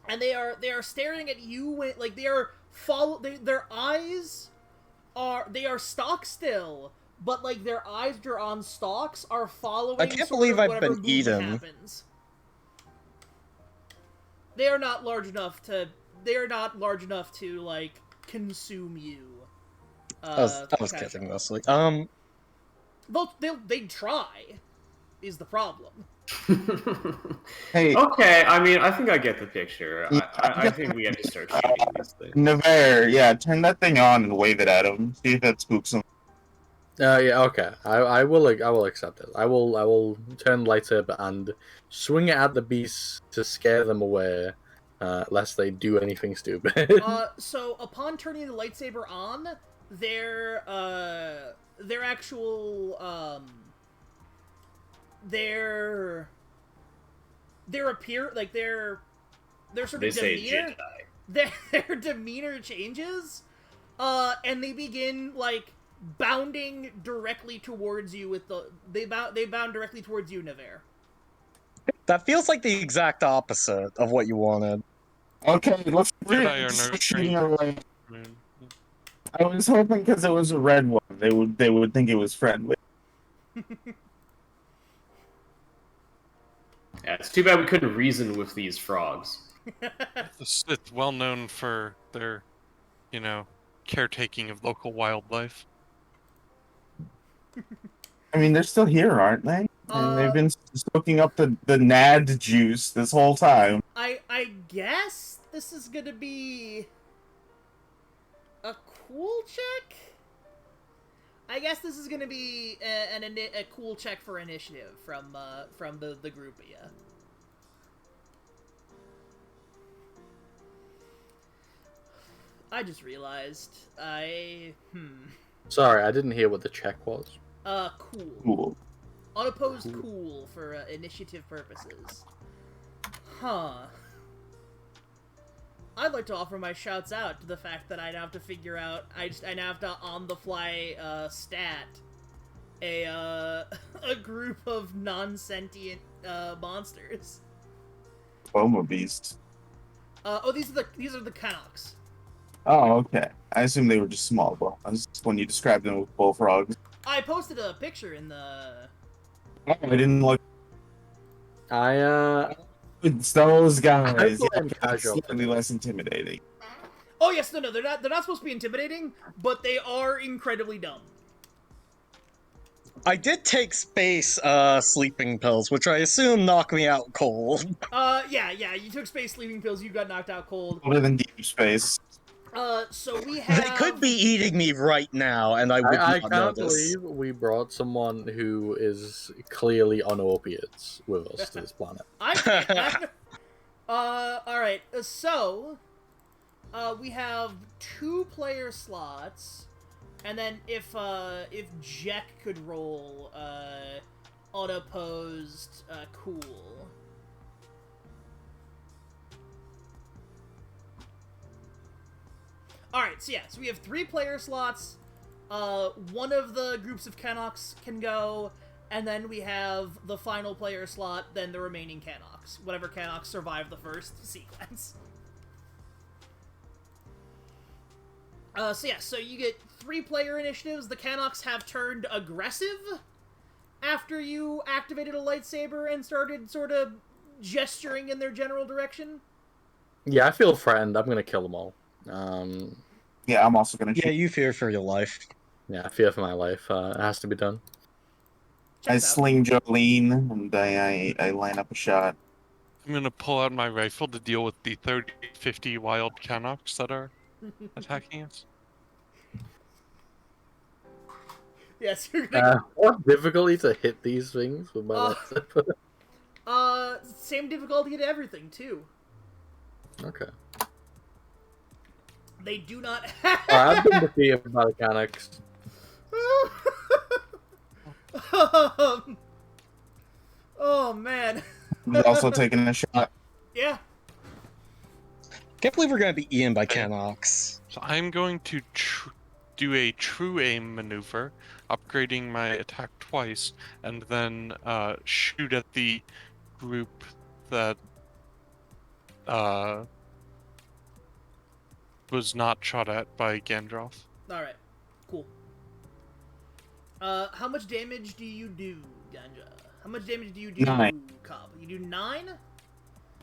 S1: And they are staring at you their eyes are stock still, but their eyes that are on stalks are following.
S6: I can't believe I've been eaten.
S1: Happens. They are not large enough to consume you.
S6: I was kidding mostly.
S1: They'd try, is the problem.
S2: Hey.
S4: Okay, I mean, I think I get the picture. I think we have to start shooting these things.
S2: Navarre, yeah, turn that thing on and wave it at him. See if that spooks him.
S3: Yeah, okay. I will accept it. I will turn lightsaber and swing it at the beasts to scare them away, lest they do anything stupid.
S1: So upon turning the lightsaber on, their actual their sort of
S4: they say
S1: demeanor.
S4: Jedi.
S1: their demeanor changes, and they begin like bounding directly towards you with they bound directly towards you, Nevere.
S6: That feels like the exact opposite of what you wanted.
S2: Okay, let's
S5: Jedi are
S2: start
S5: no
S2: shooting
S5: strangers.
S2: away. I was hoping because it was a red one, they would think it was friendly.
S4: Yeah, it's too bad we couldn't reason with these frogs.
S5: The Sith, well known for their, caretaking of local wildlife.
S2: I mean, they're still here, aren't they? And they've been soaking up the NAD juice this whole time.
S1: I guess this is gonna be a cool check. I guess this is gonna be a cool check for initiative from the group, yeah. I just realized
S3: Sorry, I didn't hear what the check was.
S1: Cool.
S2: Cool.
S1: Unopposed cool for initiative purposes. Huh. I'd like to offer my shouts out to the fact that I now have to figure out. I now have to on the fly stat a group of non-sentient monsters.
S2: Boma Beast.
S1: These are the Canucks.
S2: Oh, okay. I assume they were just small bomas when you described them with bullfrogs.
S1: I posted a picture in the.
S2: Oh, I didn't look.
S3: It's
S2: those guys.
S3: Yeah,
S2: slightly less intimidating.
S1: Oh yes, no, they're not supposed to be intimidating, but they are incredibly dumb.
S6: I did take space sleeping pills, which I assume knock me out cold.
S1: Yeah, you took space sleeping pills, you got knocked out cold.
S2: Other than deep space.
S1: So we have.
S6: They could be eating me right now, and I would
S3: I
S6: not
S3: can't
S6: notice.
S3: believe we brought someone who is clearly on opiates with us to this planet.
S1: I can. Alright, so we have 2 player slots, and then if Jack could roll unopposed cool. Alright, so we have 3 player slots. One of the groups of Canucks can go, and then we have the final player slot, then the remaining Canucks. Whatever Canucks survive the first sequence. So you get 3 player initiatives. The Canucks have turned aggressive after you activated a lightsaber and started sort of gesturing in their general direction.
S3: Yeah, I feel threatened. I'm gonna kill them all.
S2: Yeah, I'm also gonna.
S6: Yeah, you fear for your life.
S3: Yeah, I fear for my life. It has to be done.
S2: I sling Jolene and I line up a shot.
S5: I'm gonna pull out my rifle to deal with the 30-50 wild Canucks that are attacking us.
S1: Yes, you're gonna.
S3: What difficulty to hit these things with my lightsaber?
S1: Same difficulty to everything too.
S3: Okay.
S1: They do not.
S3: I've been defeated by the Canucks.
S1: Oh man.
S2: He's also taking a shot.
S1: Yeah.
S6: Can't believe we're gonna be eaten by Canucks.
S5: So I'm going to do a true aim maneuver, upgrading my attack twice, and then shoot at the group that was not shot at by Gandalf.
S1: Alright. Cool. How much damage do you do, Ganja? How much damage do you do,
S2: 9.
S1: Cobb? You do 9?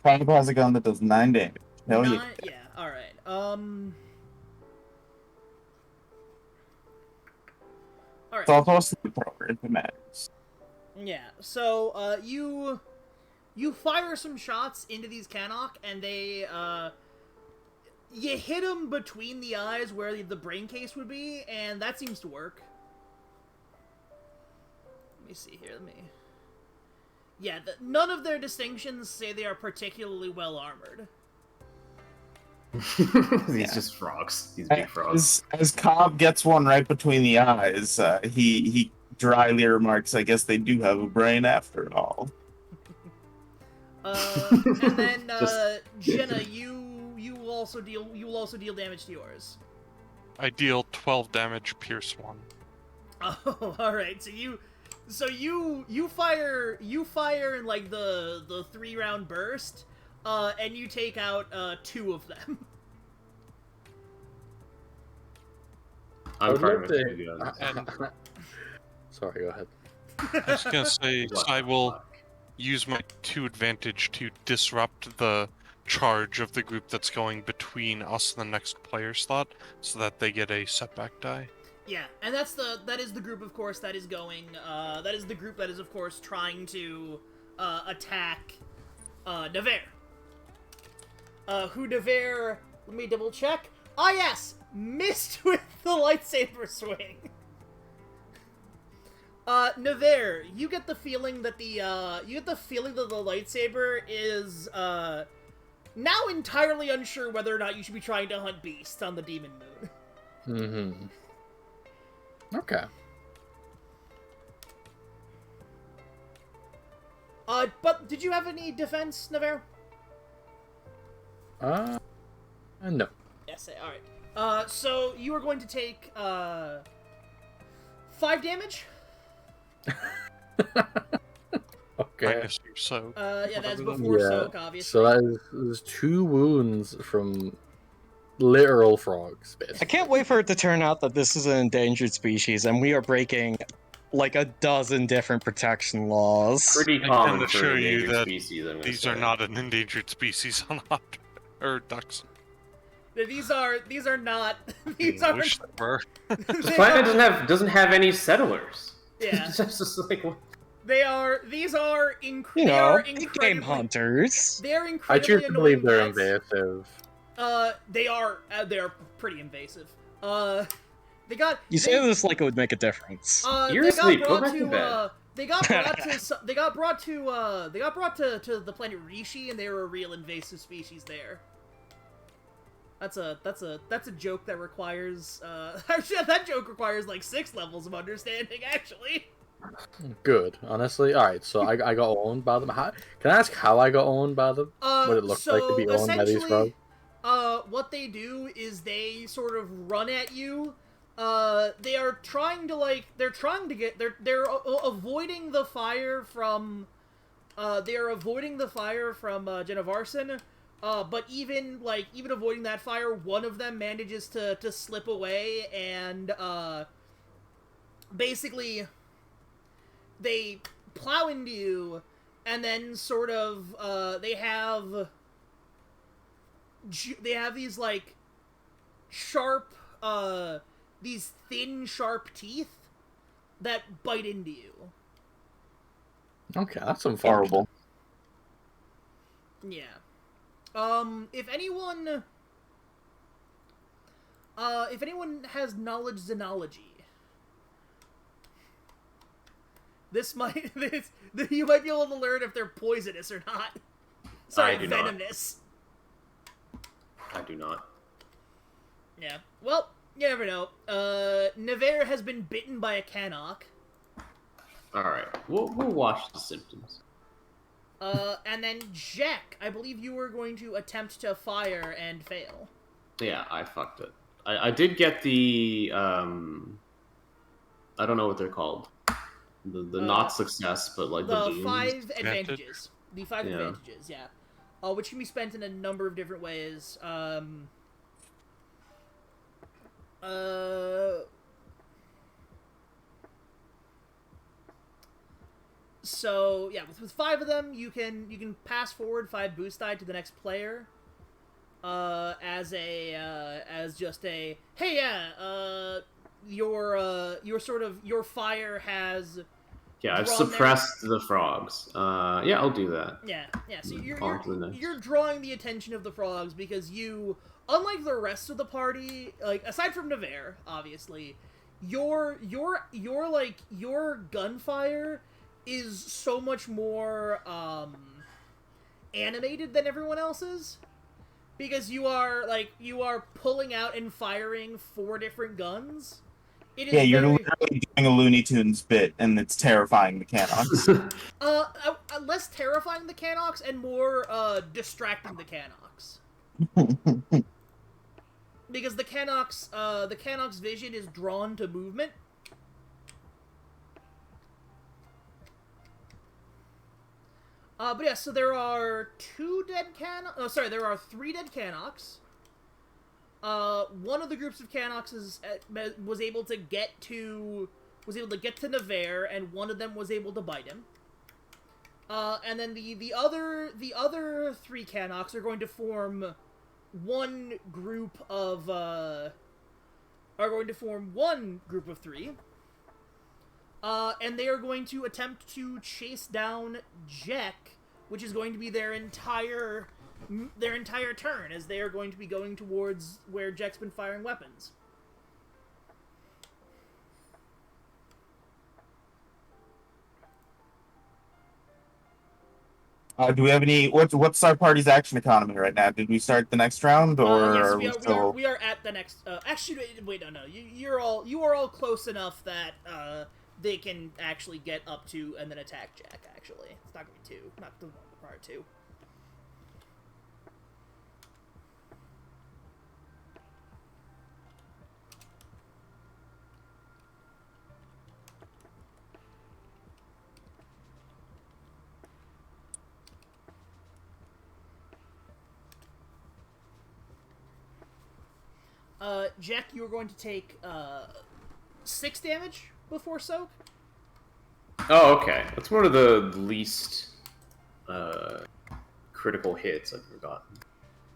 S2: Probably has a gun that does 9 damage. Hell
S1: 9?
S2: yeah.
S1: Yeah, alright. Alright.
S2: It's all close to the program if it matters.
S1: Yeah, so, you fire some shots into these Canuck, and they, you hit them between the eyes where the brain case would be, and that seems to work. Let me see here, Yeah, none of their distinctions say they are particularly well armored.
S4: These just frogs. These big frogs.
S2: As Cobb gets one right between the eyes, he dryly remarks, I guess they do have a brain after all.
S1: And then, Jenna, you will also deal damage to yours.
S5: I deal 12 damage, pierce 1.
S1: Oh, all right. So you fire in like the 3-round burst, and you take out 2 of them.
S4: I'm
S3: I would
S4: firing
S3: like
S4: with two guns.
S5: And
S3: Sorry, go ahead.
S5: I was gonna say,
S4: What
S5: I
S4: the
S5: will
S4: fuck?
S5: use my 2 advantage to disrupt the charge of the group that's going between us and the next player slot, so that they get a setback die.
S1: Yeah, and that is the group, of course, that is going. That is the group that is, of course, trying to attack Nevere. Who Nevere? Let me double check. Ah, yes, missed with the lightsaber swing. Nevere, you get the feeling that the lightsaber is now entirely unsure whether or not you should be trying to hunt beasts on the Demon Moon.
S3: Mm-hmm. Okay.
S1: But did you have any defense, Nevere?
S3: No.
S1: Yes, alright. So you are going to take, 5 damage?
S3: Okay.
S5: Minus your soak.
S1: Yeah, that's
S5: Whatever
S1: before
S3: Yeah,
S1: soak, obviously.
S3: So that is 2 wounds from literal frogs,
S6: I
S3: basically.
S6: can't wait for it to turn out that this is an endangered species and we are breaking like a dozen different protection laws.
S4: Pretty
S5: I
S4: common
S5: can
S4: for
S5: assure
S4: an
S5: you
S4: endangered
S5: that
S4: species. I'm gonna
S5: These
S4: say.
S5: are not an endangered species on Opt or ducks.
S1: These are not, these
S5: I
S1: are,
S5: wish they were.
S4: This planet doesn't have any settlers.
S1: yeah,
S4: It's just like what?
S1: these are
S6: You
S1: they
S6: know,
S1: are
S6: big game
S1: incredibly,
S6: hunters.
S1: they are
S3: I
S1: incredibly
S3: choose to believe
S1: annoying
S3: they're
S1: pets.
S3: invasive.
S1: They're pretty invasive. They got,
S6: You say this like it would make a difference.
S4: You're
S1: they
S4: asleep.
S1: got
S4: Go
S1: brought
S4: back to
S1: to,
S4: bed.
S1: they got brought to the planet Rishi, and they were a real invasive species there. That's a joke that requires, actually, that joke requires like 6 levels of understanding, actually.
S3: Good, honestly. Alright, so I got owned by them. Can I ask how I got owned by them? What it looked like to be owned by these frogs?
S1: What they do is they sort of run at you. They are trying to they're avoiding the fire from, Jenna Varson. But even avoiding that fire, one of them manages to slip away, and, basically, they plow into you, and then sort of, they have these, like, sharp, these thin, sharp teeth that bite into you.
S3: Okay, that's some fun.
S2: Horrible.
S1: Yeah. If anyone has knowledge xenology, you might be able to learn if they're poisonous or not. Sorry,
S4: I do not.
S1: venomous.
S4: I do not.
S1: Yeah. Well, you never know. Nevere has been bitten by a Caine.
S4: All right, we'll watch the symptoms.
S1: And then Jack, I believe you were going to attempt to fire and fail.
S4: Yeah, I fucked it. I did get the I don't know what they're called. The not success, but like the boons.
S1: 5 advantages. The 5
S4: Yeah.
S1: advantages, yeah. Which can be spent in a number of different ways. So yeah, with 5 of them, you can pass forward 5 boost die to the next player. As just a hey, yeah, your fire has.
S4: Yeah, I've
S1: drawn
S4: suppressed the frogs. Yeah, I'll do that.
S1: Yeah. So
S4: On to the next.
S1: you're drawing the attention of the frogs because you, unlike the rest of the party, like aside from Nevere, obviously, your gunfire is so much more animated than everyone else's, because you are pulling out and firing 4 different guns. It is
S2: Yeah, you're
S1: very,
S2: literally doing a Looney Tunes bit, and it's terrifying the Canox.
S1: less terrifying the Canox and more distracting the Canox. Because the Canuck's vision is drawn to movement. But yeah, so there are there are 3 dead Canucks. One of the groups of Canucks was able to get to Navarre, and one of them was able to bite him. And then the other 3 Canucks are going to form one group of 3. And they are going to attempt to chase down Jack, which is going to be their entire turn, as they are going to be going towards where Jack's been firing weapons.
S2: Do we have any? What's our party's action economy right now? Did we start the next round, or
S1: Yes,
S2: are we still?
S1: we are at the next. Actually, wait, no. You are all close enough that they can actually get up to and then attack Jack. Actually, it's not gonna be 2, not the part 2. Jack, you are going to take 6 damage before soak.
S4: Oh, okay. That's one of the least critical hits I've ever gotten.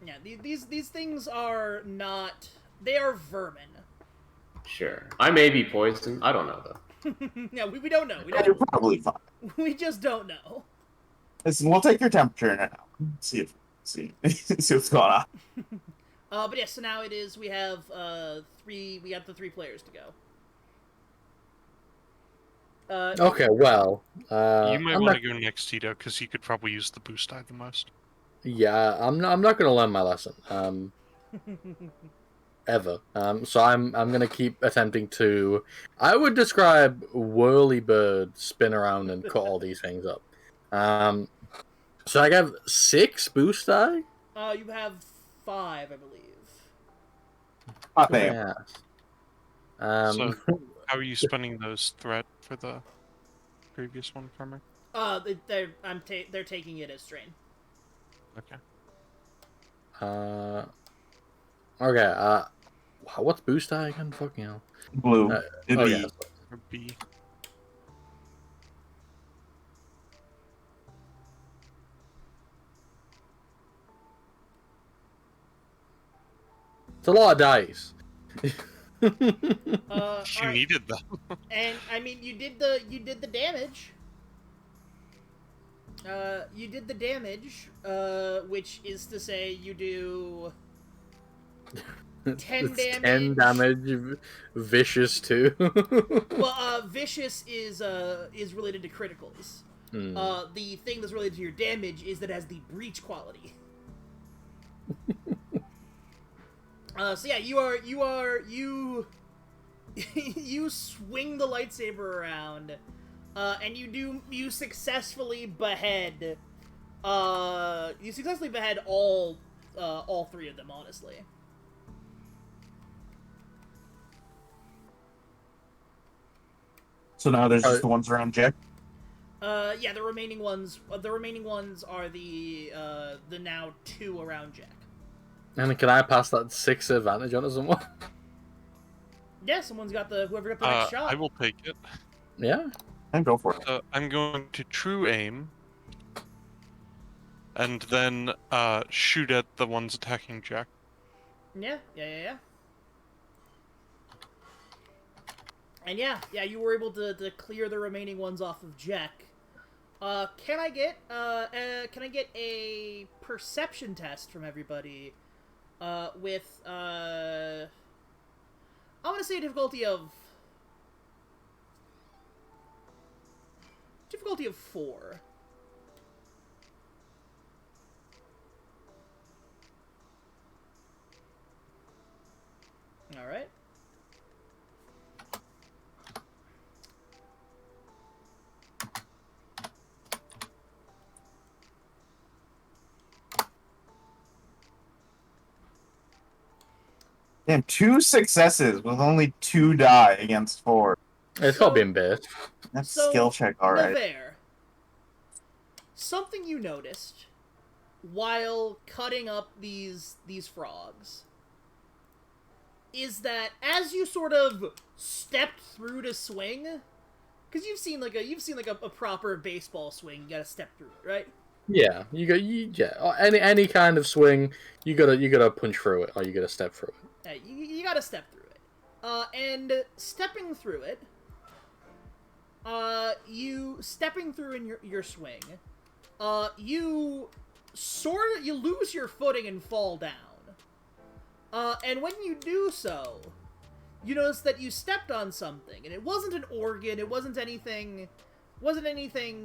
S1: Yeah, these things are not. They are vermin.
S4: Sure. I may be poisoned. I don't know, though.
S1: Yeah, we don't know.
S2: You're probably fine.
S1: We just don't know.
S2: Listen, we'll take your temperature in an hour. See what's going on.
S1: But yeah, so now it is. We have 3. We got the 3 players to go.
S3: Okay, well,
S5: You might
S3: I'm
S5: want
S3: not,
S5: to go next, Tito, because you could probably use the boost die the most.
S3: yeah, I'm not gonna learn my lesson. Ever. So I'm gonna keep attempting to. I would describe whirlybird, spin around and cut all these things up. So I have 6 boost die.
S1: You have 5, I believe.
S2: Hot damn.
S3: Yeah.
S5: So, how are you spending those threat for the previous one, Farmer?
S1: They're taking it as strain.
S5: Okay.
S3: Okay. What's boost die again? Fucking hell.
S2: Blue. It'd be
S3: yeah.
S5: Or B.
S3: It's a lot of dice.
S5: You
S1: Alright.
S5: needed them.
S1: And I mean, you did the damage. You did the damage, which is to say, you do 10
S3: It's
S1: damage.
S3: 10 damage. Vicious too.
S1: Well, vicious is related to criticals. The thing that's related to your damage is that it has the breach quality. So yeah, you swing the lightsaber around, and you successfully behead. You successfully behead all 3 of them, honestly.
S2: so now there's just the ones around Jack.
S1: Yeah, the remaining ones are the now 2 around Jack.
S3: And can I pass that 6 advantage on to someone?
S1: Yeah, whoever got the next shot.
S5: I will take it.
S3: Yeah.
S2: And go for it.
S5: I'm going to true aim, and then shoot at the ones attacking Jack.
S1: Yeah. And yeah, you were able to clear the remaining ones off of Jack. Can I get a perception test from everybody? With I want to say a difficulty of 4. All right.
S2: Damn, 2 successes with only 2 die against 4.
S3: It's got to be in base.
S2: That's
S1: So,
S2: skill check, alright.
S1: Navarre, something you noticed while cutting up these frogs is that as you sort of stepped through to swing, because you've seen like a proper baseball swing, you gotta step through it, right?
S3: Yeah, any kind of swing, you gotta punch through it, or you gotta step through it.
S1: Yeah, you gotta step through it. And stepping through it, you stepping through in your swing, you lose your footing and fall down. And when you do so, you notice that you stepped on something, and it wasn't an organ, it wasn't anything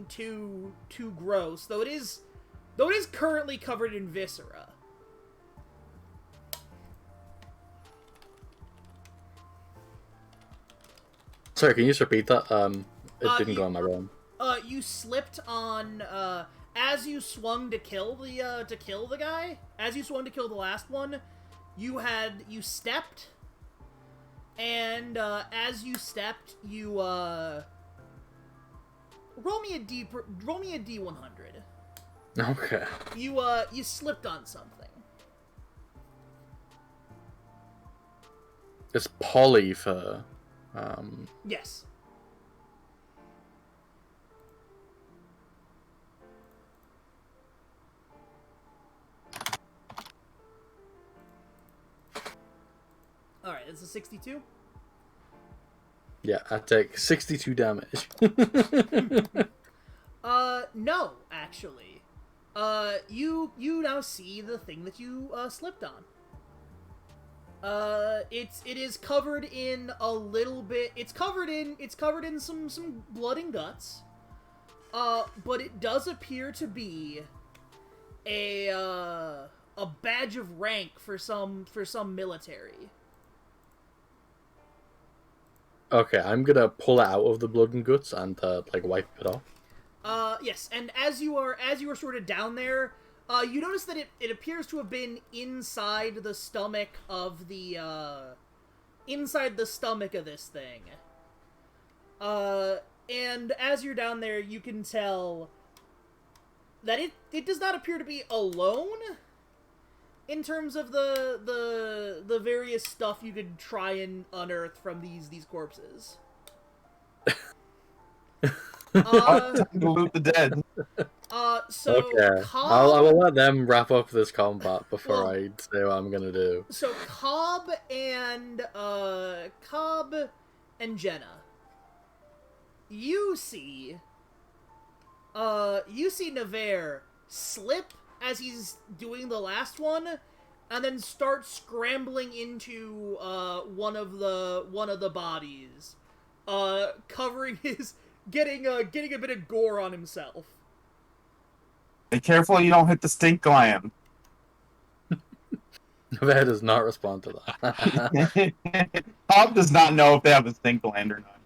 S1: too gross, though it is currently covered in viscera.
S3: Sorry, can you just repeat that? It didn't go on my roll.
S1: You slipped on, as you swung to kill the guy, as you swung to kill the last one, you stepped, and, as you stepped, you, roll me a D100.
S3: Okay.
S1: You slipped on something.
S3: It's polyfur.
S1: Yes. Alright, it's a 62?
S3: Yeah, I take 62 damage.
S1: No, actually. You now see the thing that you, slipped on. It is covered in a little bit, it's covered in some blood and guts. But it does appear to be a badge of rank for some military.
S3: Okay, I'm gonna pull it out of the blood and guts and like wipe it off.
S1: Yes, and as you are sort of down there, you notice that it appears to have been inside the stomach of the this thing. And as you're down there, you can tell that it does not appear to be alone in terms of the various stuff you could try and unearth from these corpses.
S2: Time to loot the dead.
S1: So
S3: Okay,
S1: Cobb,
S3: I will let them wrap up this combat before I say what I'm gonna do.
S1: So Cobb and Jenna, you see Navarre slip as he's doing the last one, and then start scrambling into one of the bodies, covering his getting a bit of gore on himself.
S2: Be careful you don't hit the stink gland.
S3: Navarre does not respond to that.
S2: Bob does not know if they have a stink gland or not.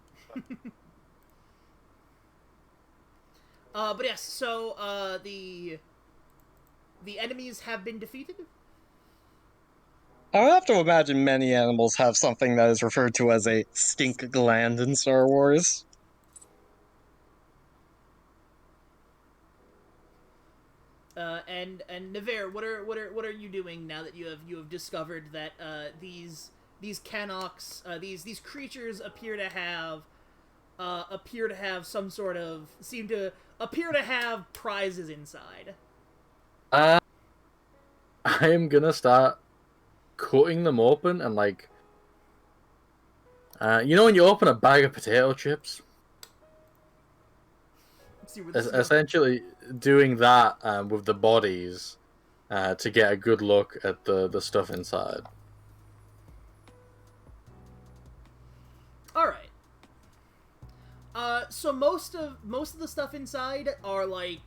S1: But yes, so the enemies have been defeated.
S6: I would have to imagine many animals have something that is referred to as a stink gland in Star Wars.
S1: And Navarre, what are you doing now that you have discovered that these Canox, these creatures appear to have some sort of appear to have prizes inside?
S3: I am gonna start cutting them open and like, you know when you open a bag of potato chips? Essentially doing that with the bodies to get a good look at the stuff inside.
S1: All right. So most of the stuff inside are like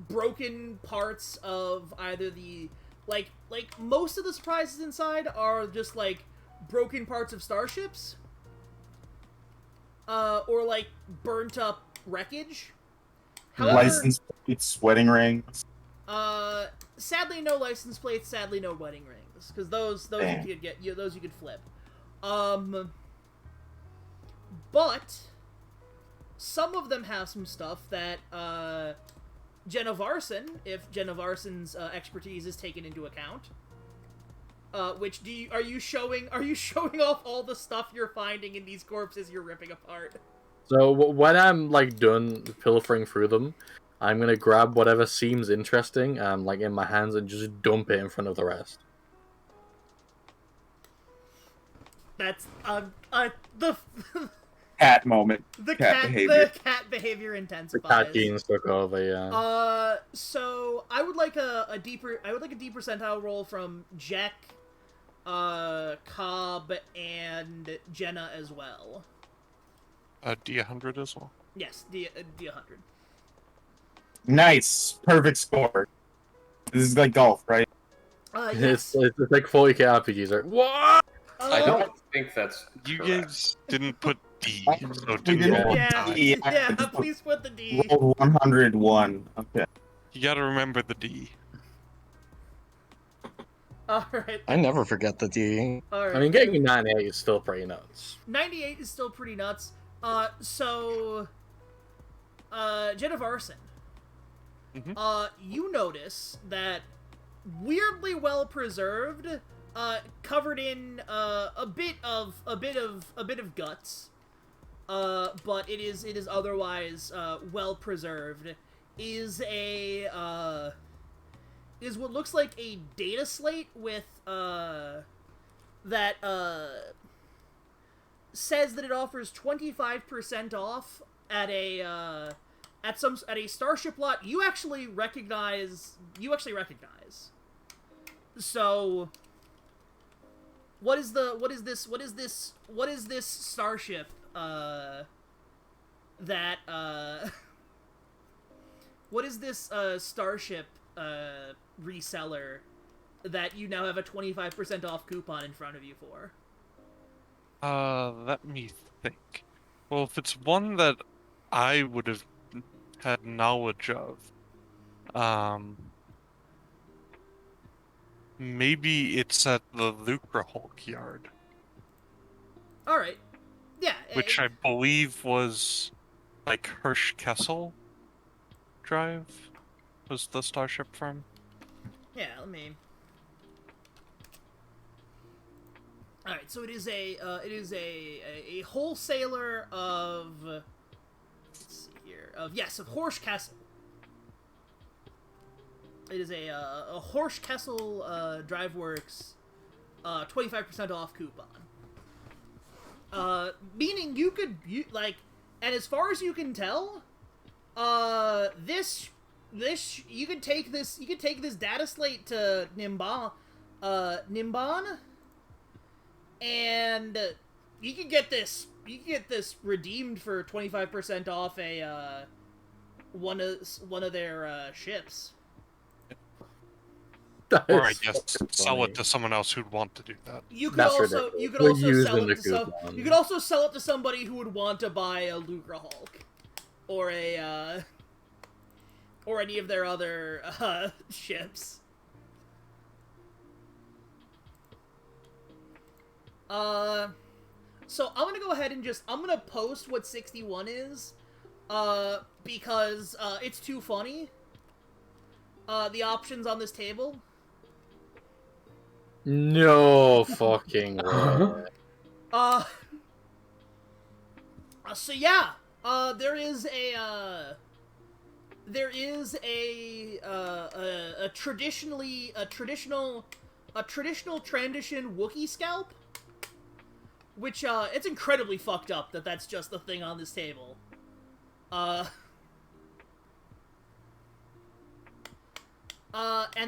S1: broken parts of either the like most of the surprises inside are just like broken parts of starships. Or like burnt up wreckage. However,
S2: License plates, wedding rings.
S1: Sadly, no license plates. Sadly, no wedding rings, because those
S2: Damn.
S1: you could get. Those you could flip. But some of them have some stuff that Jenna Varson, if Jenna Varson's expertise is taken into account. Which are you showing off all the stuff you're finding in these corpses you're ripping apart?
S3: So when I'm like done pilfering through them, I'm gonna grab whatever seems interesting, like in my hands, and just dump it in front of the rest.
S1: That's the
S2: Cat moment.
S1: the
S2: Cat behavior.
S1: the cat behavior
S3: The
S1: intensifies.
S3: cat genes took over, yeah.
S1: So I would like a deeper percentile roll from Jack, Cobb, and Jenna as well.
S5: D100 as well.
S1: Yes, D100.
S2: Nice. Perfect score. This is like golf, right?
S1: Yes.
S3: It's like 40k RPGs, right? What?
S4: I don't think that's
S5: You
S4: correct.
S5: guys didn't put D, so
S2: We
S5: didn't
S2: didn't
S5: roll
S1: Yeah,
S5: die.
S1: yeah. Please put the D.
S2: Rolled 101. Okay.
S5: You gotta remember the D.
S1: All right.
S6: I never forget the D.
S1: All right.
S3: I mean, getting a 98 is still pretty nuts.
S1: 98 is still pretty nuts. So, Jenna Varson, you notice that weirdly well preserved, covered in a bit of guts, but it is otherwise well preserved. Is what looks like a data slate with that says that it offers 25% off at a Starship lot you actually recognize. So what is this starship that what is this starship reseller that you now have a 25% off coupon in front of you for?
S5: Let me think. Well, if it's one that I would have had knowledge of, maybe it's at the Lucra Hulk yard,
S1: All right. Yeah.
S5: which I believe was like Hirsch Kessel Drive was the starship from.
S1: Yeah, let me. All right, so it is a wholesaler of. Let's see here. Of Horsch Kessel. It is a Horsch Kessel DriveWorks 25% off coupon. Meaning you could and as far as you can tell, this you could take this data slate to Nimban, and you can get this redeemed for 25% off a one of their ships.
S5: Or I guess sell it to someone else who'd want to do that.
S1: You could
S3: That's
S1: also
S3: ridiculous.
S1: sell it to
S3: coupon.
S1: you could also sell it to somebody who would want to buy a Lucra Hulk or a or any of their other ships. So I'm gonna go ahead and I'm gonna post what 61 is, because it's too funny. The options on this table.
S3: No fucking way.
S1: So yeah, there is a traditional Trandition Wookiee scalp, which it's incredibly fucked up that that's just the thing on this table. And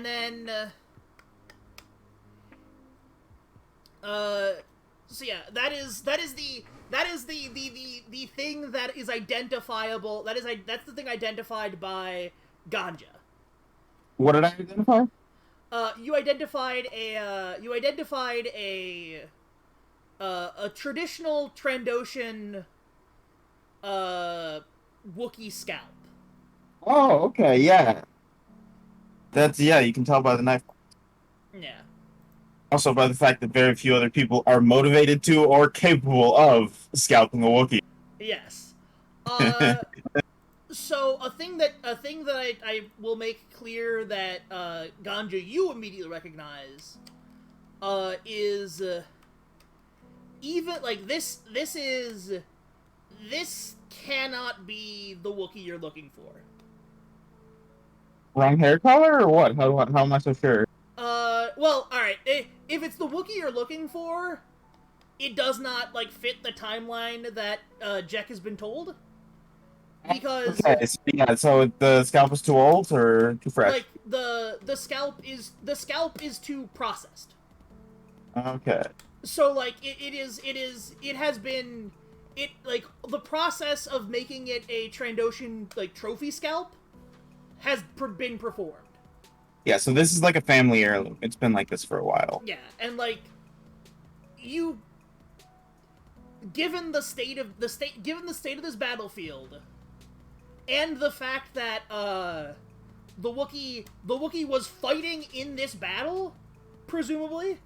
S1: then so yeah, that is the thing that is identifiable. That's the thing identified by Ganja.
S2: What did I identify?
S1: You identified a traditional Trandoshan Wookiee scalp.
S2: Oh, okay, yeah. That's you can tell by the knife.
S1: Yeah.
S2: Also by the fact that very few other people are motivated to or capable of scalping a Wookiee.
S1: Yes. So a thing that I will make clear that Ganja you immediately recognize is even like this cannot be the Wookiee you're looking for.
S2: Wrong hair color or what? How am I so sure?
S1: Well, all right. If it's the Wookiee you're looking for, it does not like fit the timeline that Jack has been told. Because
S2: okay, so the scalp is too old or too fresh?
S1: like the scalp is too processed.
S2: Okay.
S1: So like it has been like the process of making it a Trandoshan like trophy scalp has been performed.
S2: Yeah, so this is like a family heirloom. It's been like this for a while.
S1: Yeah, and like given the state of this battlefield, and the fact that the Wookiee was fighting in this battle, presumably.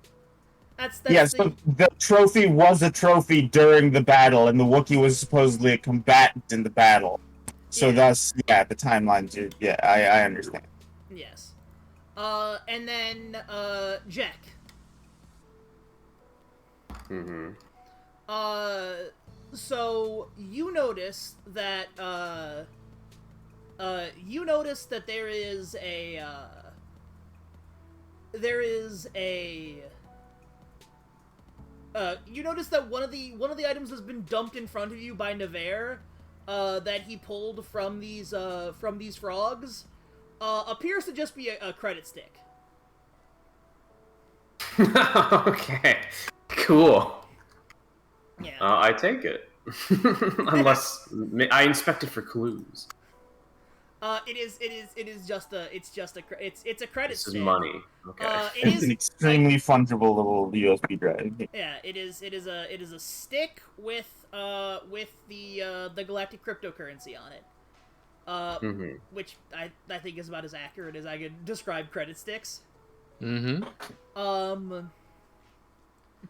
S2: So the trophy was a trophy during the battle, and the Wookiee was supposedly a combatant in the battle. So thus, the timelines are, I understand.
S1: Yes. And then, Jack.
S4: Mm-hmm.
S1: So you notice that, you notice that one of the items has been dumped in front of you by Nevere, that he pulled from these frogs, appears to just be a credit stick.
S4: Okay. Cool.
S1: Yeah.
S4: I take it. Unless I inspect it for clues.
S1: It's a credit
S4: This
S1: stick.
S4: is money. Okay.
S2: It's an extremely fungible little USB drive.
S1: Yeah, it is a stick with the galactic cryptocurrency on it. Which I think is about as accurate as I could describe credit sticks.
S3: Mm-hmm.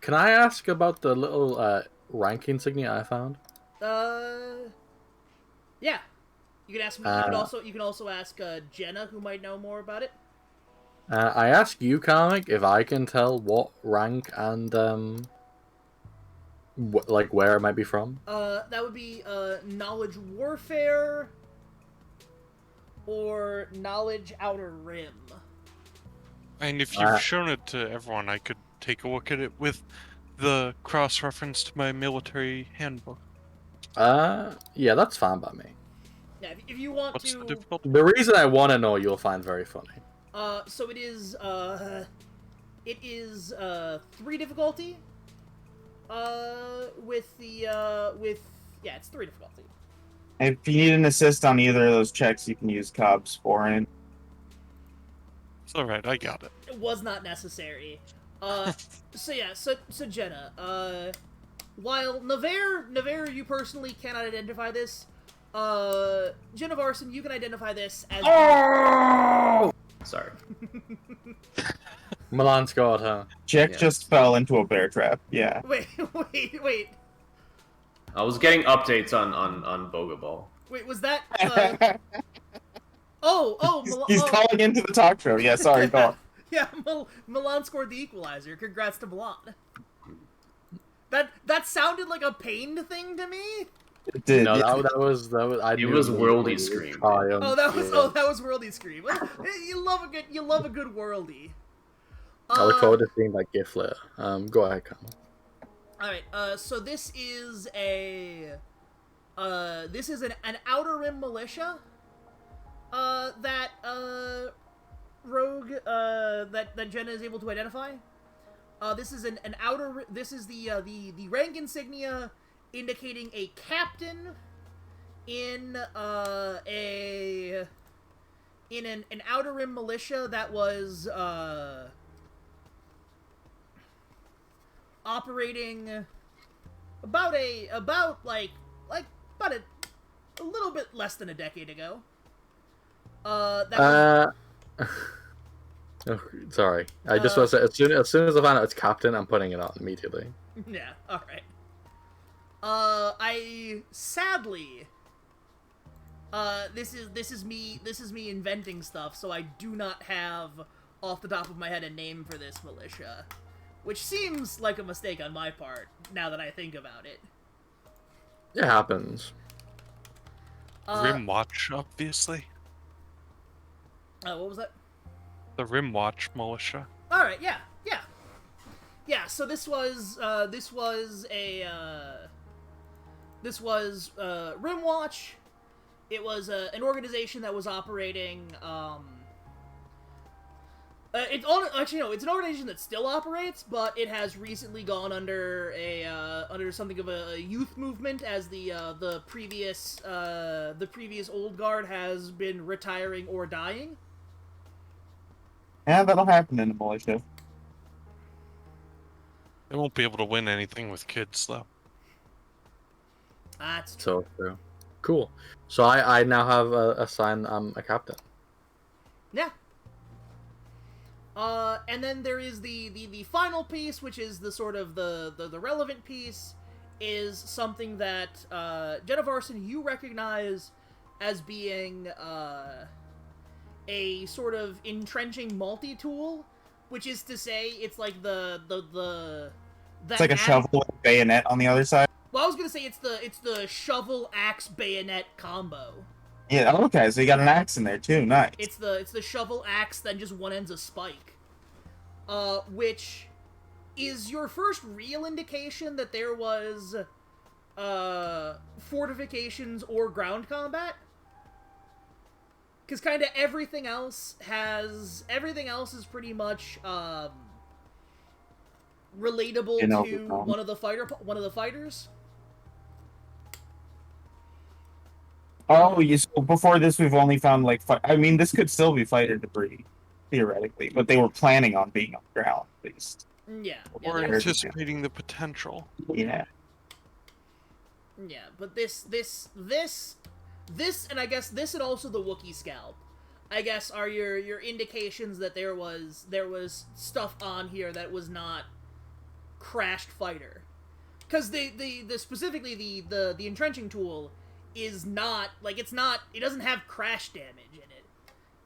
S3: Can I ask about the little rank insignia I found?
S1: Yeah. You can ask me. You can also ask Jenna, who might know more about it.
S3: I ask you, Karmic, if I can tell what rank and like where it might be from.
S1: That would be knowledge warfare or knowledge outer rim.
S5: And if you've shown it to everyone, I could take a look at it with the cross-reference to my military handbook.
S3: Yeah, that's fine by me.
S1: Yeah, if you want
S5: What's
S1: to.
S5: the difficulty?
S3: The reason I want to know, you'll find very funny.
S1: So it is 3 difficulty. It's 3 difficulty.
S2: If you need an assist on either of those checks, you can use Cobb's foreign.
S5: It's alright, I got it.
S1: It was not necessary. So Jenna, while Nevere, you personally cannot identify this. Jenna Varson, you can identify this as.
S4: Oh! Sorry.
S3: Milan scored, huh?
S2: Jack just fell into a bear trap. Yeah.
S1: Wait.
S4: I was getting updates on Bogaball.
S1: Wait, was that?
S2: He's calling into the talk show. Yeah, sorry, go on.
S1: Yeah, Milan scored the equalizer. Congrats to Milan. That sounded like a pained thing to me.
S2: It did.
S3: No, that was.
S4: It was Worldy Scream.
S1: That was Worldy Scream. You love a good Worldy.
S3: I look forward to seeing that GIF later. Go ahead, Cam.
S1: All right. So this is an Outer Rim militia. That rogue that Jenna is able to identify. This is This is the rank insignia indicating a captain in an Outer Rim militia that was operating about a little bit less than a decade ago.
S3: Oh, sorry. I just want to say, as soon as I find out it's captain, I'm putting it on immediately.
S1: Yeah, alright. I sadly this is me inventing stuff, so I do not have off the top of my head a name for this militia, which seems like a mistake on my part now that I think about it.
S3: It happens.
S5: Rim Watch, obviously.
S1: What was that?
S5: The Rim Watch militia.
S1: All right, yeah. So this was Rimwatch. It was an organization that was operating. It's an organization that still operates, but it has recently gone under under something of a youth movement, as the previous old guard has been retiring or dying.
S2: Yeah, that'll happen in a militia.
S5: They won't be able to win anything with kids, though.
S1: That's
S3: So true. Cool. So I now have assigned a captain.
S1: yeah. And then there is the final piece, which is the sort of the relevant piece, is something that Jenniferson, you recognize as being a sort of entrenching multi-tool, which is to say, it's like
S2: It's like a shovel with a bayonet on the other side.
S1: Well, I was gonna say it's the shovel axe bayonet combo.
S2: Yeah. Okay. So you got an axe in there too. Nice.
S1: It's the shovel axe, then just one end's a spike. Which is your first real indication that there was fortifications or ground combat. Because kind of everything else is pretty much relatable to one of the fighters.
S2: Oh, so before this, we've only found like I mean, this could still be fighter debris, theoretically, but they were planning on being on the ground at least.
S1: Yeah.
S5: Or anticipating the potential.
S2: Yeah.
S1: Yeah, but this, and I guess this and also the Wookiee scalp, I guess, are your indications that there was stuff on here that was not crashed fighter, because the specifically the entrenching tool is not like it doesn't have crash damage in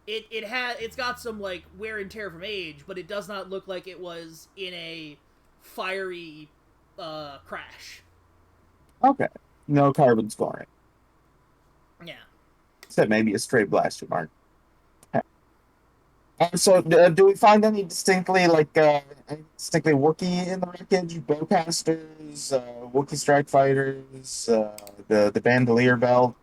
S1: it. It's got some like wear and tear from age, but it does not look like it was in a fiery crash.
S2: Okay. No carbon scoring.
S1: Yeah.
S2: Except maybe a stray blaster mark. Okay. So, do we find any distinctly Wookiee in the wreckage? Bowcasters, Wookiee strike fighters, the bandolier belt.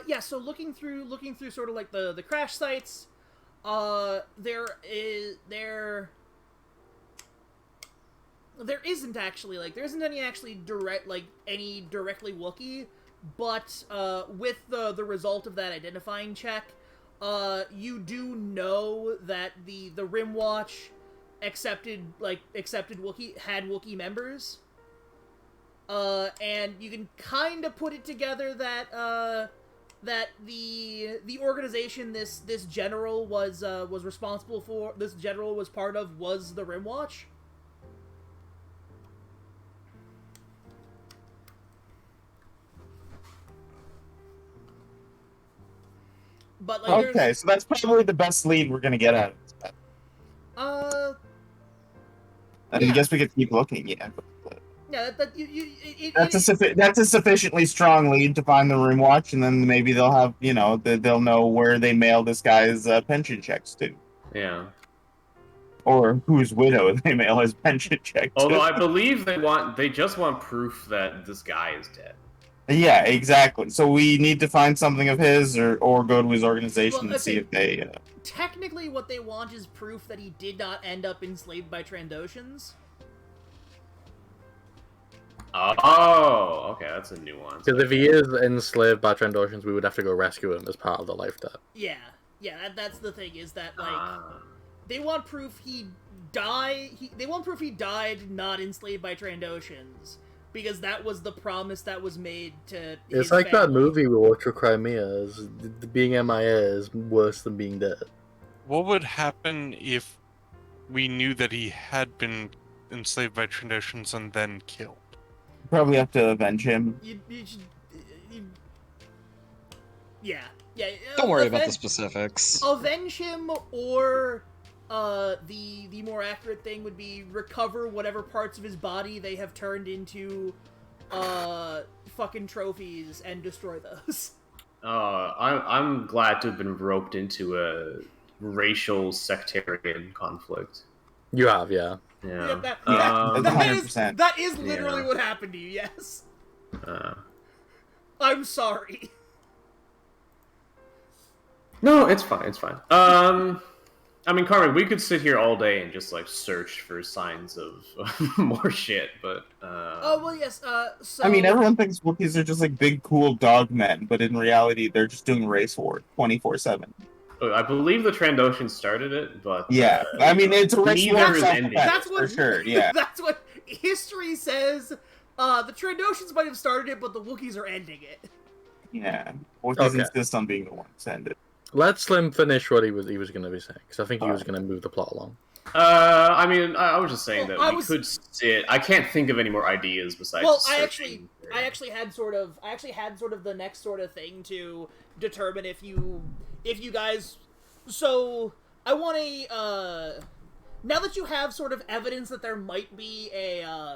S1: Yeah. So looking through sort of like the crash sites, there isn't actually there isn't any actually directly Wookiee, but with the result of that identifying check, you do know that the Rimwatch accepted Wookiee had Wookiee members, and you can kind of put it together that that the organization this general was responsible for, this general was part of, was the Rimwatch. But
S2: okay, so that's probably the best lead we're gonna get out of it. I guess we could keep looking, yeah.
S1: Yeah,
S2: That's a sufficiently strong lead to find the Rimwatch, and then maybe they'll have they'll know where they mail this guy's pension checks to.
S4: Yeah.
S2: Or whose widow they mail his pension check to.
S4: Although I believe they just want proof that this guy is dead.
S2: Yeah, exactly. So we need to find something of his, or go to his organization and see if they...
S1: Technically, what they want is proof that he did not end up enslaved by Trandoshans.
S4: Oh, okay, that's a nuance.
S3: Because if he is enslaved by Trandoshans, we would have to go rescue him as part of the life debt.
S1: Yeah, that's the thing, is that, they want proof he died... They want proof he died not enslaved by Trandoshans, because that was the promise that was made to his
S3: It's like
S1: family.
S3: that movie we watched for Crimea. Being MIA is worse than being dead.
S5: What would happen if we knew that he had been enslaved by Trandoshan's and then killed?
S2: Probably have to avenge him.
S1: You should, yeah.
S6: Don't worry about the specifics.
S1: Avenge him, or the more accurate thing would be recover whatever parts of his body they have turned into fucking trophies and destroy those.
S4: I'm glad to have been roped into a racial sectarian conflict.
S3: You have, yeah.
S4: Yeah.
S2: That's
S1: That is
S2: 100%.
S1: literally what happened to you. Yes. I'm sorry.
S4: No, it's fine. It's fine. I mean, Carmen, we could sit here all day and just like search for signs of more shit, but.
S1: Oh well, yes. So
S2: I mean, everyone thinks Wookiees are just like big, cool dog men, but in reality, they're just doing race war 24/7.
S4: I believe the Trandoshan started it, but
S2: Yeah, I mean, it's a race war
S4: neither is
S2: itself,
S4: ending.
S1: That's what
S2: for sure. Yeah,
S1: That's what history says. The Trandoshans might have started it, but the Wookiees are ending it.
S2: yeah. Wookiees
S3: Okay.
S2: insist on being the ones to end it.
S3: Let Slim finish what he was going to be saying, because I think he was going to move the plot along.
S4: I mean, I was just saying
S1: Well,
S4: that
S1: I
S4: we
S1: was-
S4: could sit. I can't think of any more ideas besides.
S1: Well,
S4: just
S1: I
S4: searching for-
S1: actually had sort of the next sort of thing to determine if you guys. So I want a now that you have sort of evidence that there might be a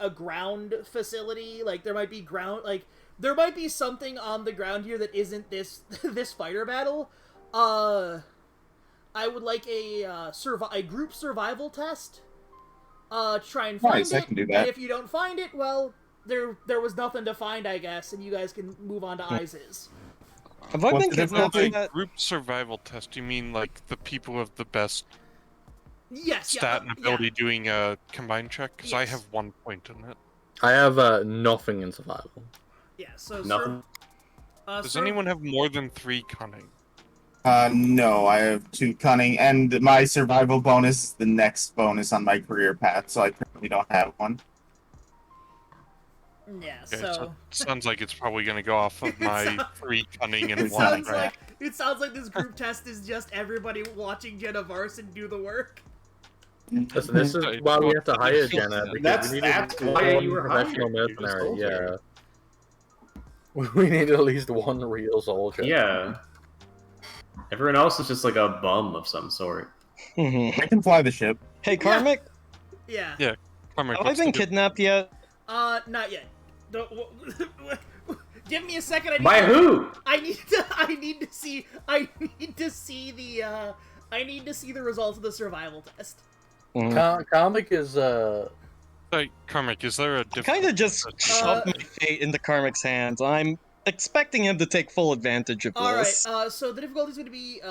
S1: ground facility, like there might be something on the ground here that isn't this this fighter battle. I would like a group survival test. Try and find
S2: Nice, I
S1: it.
S2: can do
S1: And
S2: that.
S1: if you don't find it, well, there was nothing to find, I guess, and you guys can move on to Iziz.
S6: Have I
S2: What's
S6: been
S2: the
S6: kidnapped
S2: difficulty?
S6: yet?
S5: Group survival test, you mean like the people with the best
S1: Yes,
S5: stat and ability
S1: yeah.
S5: doing a combined check? Because I
S1: Yes.
S5: have 1 point in it.
S3: I have nothing in survival.
S1: Yeah, so
S4: Nothing.
S5: Does anyone have more than 3 cunning?
S2: No, I have 2 cunning, and my survival bonus is the next bonus on my career path, so I currently don't have one.
S1: Yeah,
S5: Okay,
S1: so
S5: sounds like it's probably going to go off of my
S1: sounds-
S5: 3 cunning and
S1: it
S5: 1
S1: sounds
S5: rank.
S1: like this group test is just everybody watching Jenna Varson do the work.
S3: Listen, this is why we have to hire Jenna, because
S4: That's-
S3: we need
S4: that's
S3: one
S4: why you were
S3: professional
S4: hired. You just
S3: mercenary.
S4: told
S3: Yeah. We need at least one real soldier.
S4: Yeah. Everyone else is just like a bum of some sort.
S6: Mhm.
S2: I can fly the ship.
S6: Hey, Karmic,
S1: Yeah.
S5: Yeah. Carmen,
S6: have I
S5: what's the
S6: been
S5: di-
S6: kidnapped yet?
S1: Not yet. Give me a second.
S4: By who?
S1: I need to see the results of the survival test.
S3: Karmic is
S5: Sorry, Carmick, is there a difference?
S6: Kind of just shoved my fate into Karmic's hands. I'm expecting him to take full advantage of
S1: All right.
S6: this.
S1: So the difficulty is going to be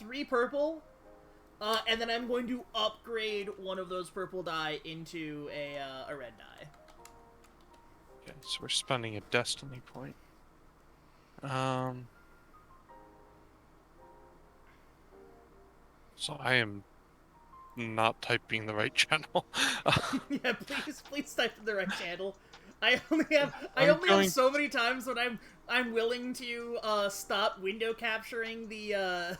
S1: 3 purple, and then I'm going to upgrade one of those purple die into a red die.
S5: Okay, so we're spending a destiny point. So I am not typing the right channel.
S1: Yeah, please type in the right channel. I only have
S5: going-
S1: so many times when I'm willing to stop window capturing the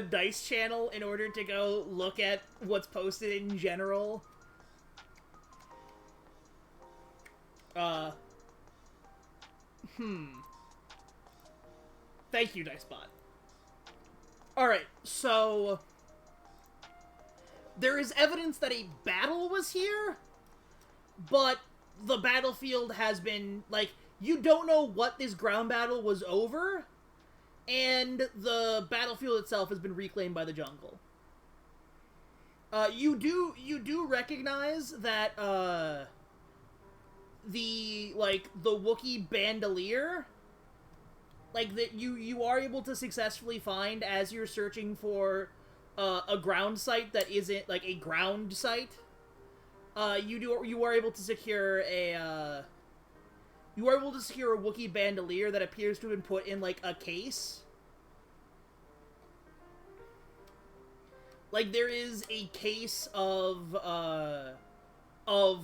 S1: dice channel in order to go look at what's posted in general. Thank you, Dicebot. Alright, so there is evidence that a battle was here, but the battlefield has been, like, you don't know what this ground battle was over, and the battlefield itself has been reclaimed by the jungle. You do recognize that, the Wookiee bandolier, like, that you are able to successfully find as you're searching for a ground site that isn't, like, a ground site. You are able to secure a Wookiee bandolier that appears to have been put in, like, a case. Like, there is a case of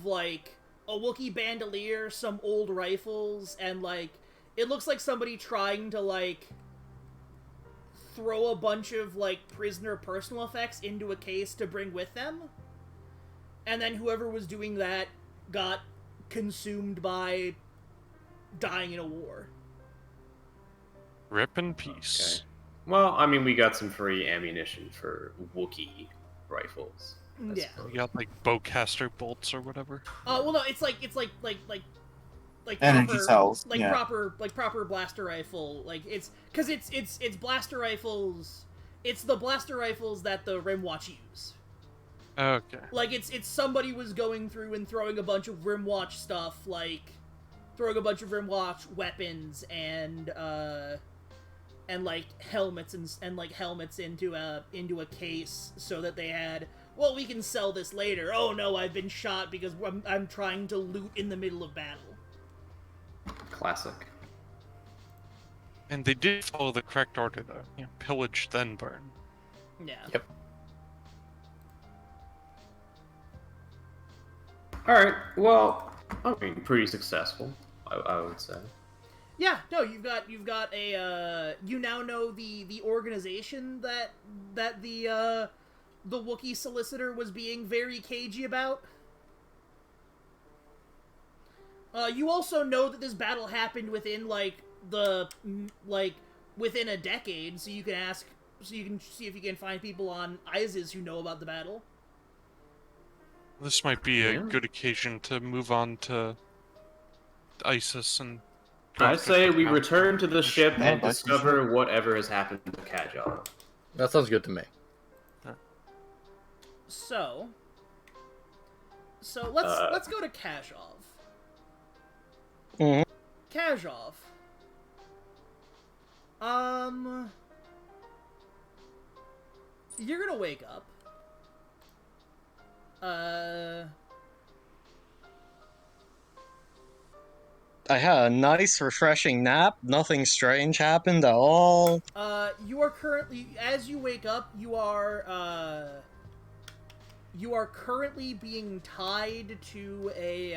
S1: like, a Wookiee bandolier, some old rifles, and, like, It looks like somebody trying to, like, throw a bunch of, like, prisoner personal effects into a case to bring with them. And then whoever was doing that got consumed by dying in a war.
S5: Rip in peace.
S4: Okay. Well, I mean, we got some free ammunition for Wookiee rifles. I
S1: Yeah.
S4: suppose.
S5: We got like bowcaster bolts or whatever.
S1: Well, no, it's like
S2: Energy
S1: proper,
S2: cells,
S1: like
S2: yeah.
S1: proper blaster rifle. Like it's blaster rifles. It's the blaster rifles that the Rimwatch use.
S5: Okay.
S1: Like it's somebody was going through and throwing a bunch of Rimwatch stuff, like throwing a bunch of Rimwatch weapons and like helmets and like helmets into a case so that they had. Well, we can sell this later. Oh no, I've been shot because I'm trying to loot in the middle of battle.
S4: Classic.
S5: And they did follow the correct order, though. You know, pillage, then burn.
S1: Yeah.
S4: Yep. Alright, well, I mean, pretty successful, I would say.
S1: Yeah, no, you've got a you now know the organization that the Wookiee solicitor was being very cagey about. You also know that this battle happened within within a decade, so you can see if you can find people on Iziz who know about the battle.
S5: This might be a good occasion to move on to ISIS and...
S4: I say we
S5: Out-
S4: return to the ship and
S2: that's for
S4: discover whatever has happened to Kajal.
S3: That sounds good to me.
S1: So let's go to Kajov.
S6: Mhm.
S1: Kajov. You're gonna wake up.
S6: I had a nice, refreshing nap. Nothing strange happened at all.
S1: You are currently, as you wake up, you are currently being tied to a,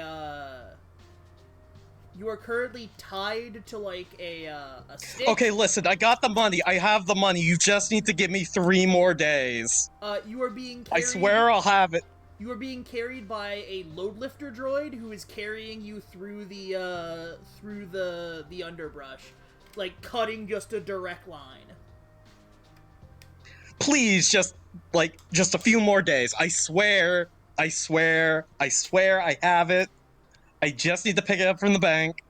S1: you are currently tied to, like, a stick.
S6: Okay, listen, I got the money. I have the money. You just need to give me 3 more days.
S1: You are being
S6: I
S1: carried...
S6: swear I'll have it.
S1: You are being carried by a load lifter droid who is carrying you through the underbrush, like cutting just a direct line.
S6: Please, just a few more days. I swear I have it. I just need to pick it up from the bank.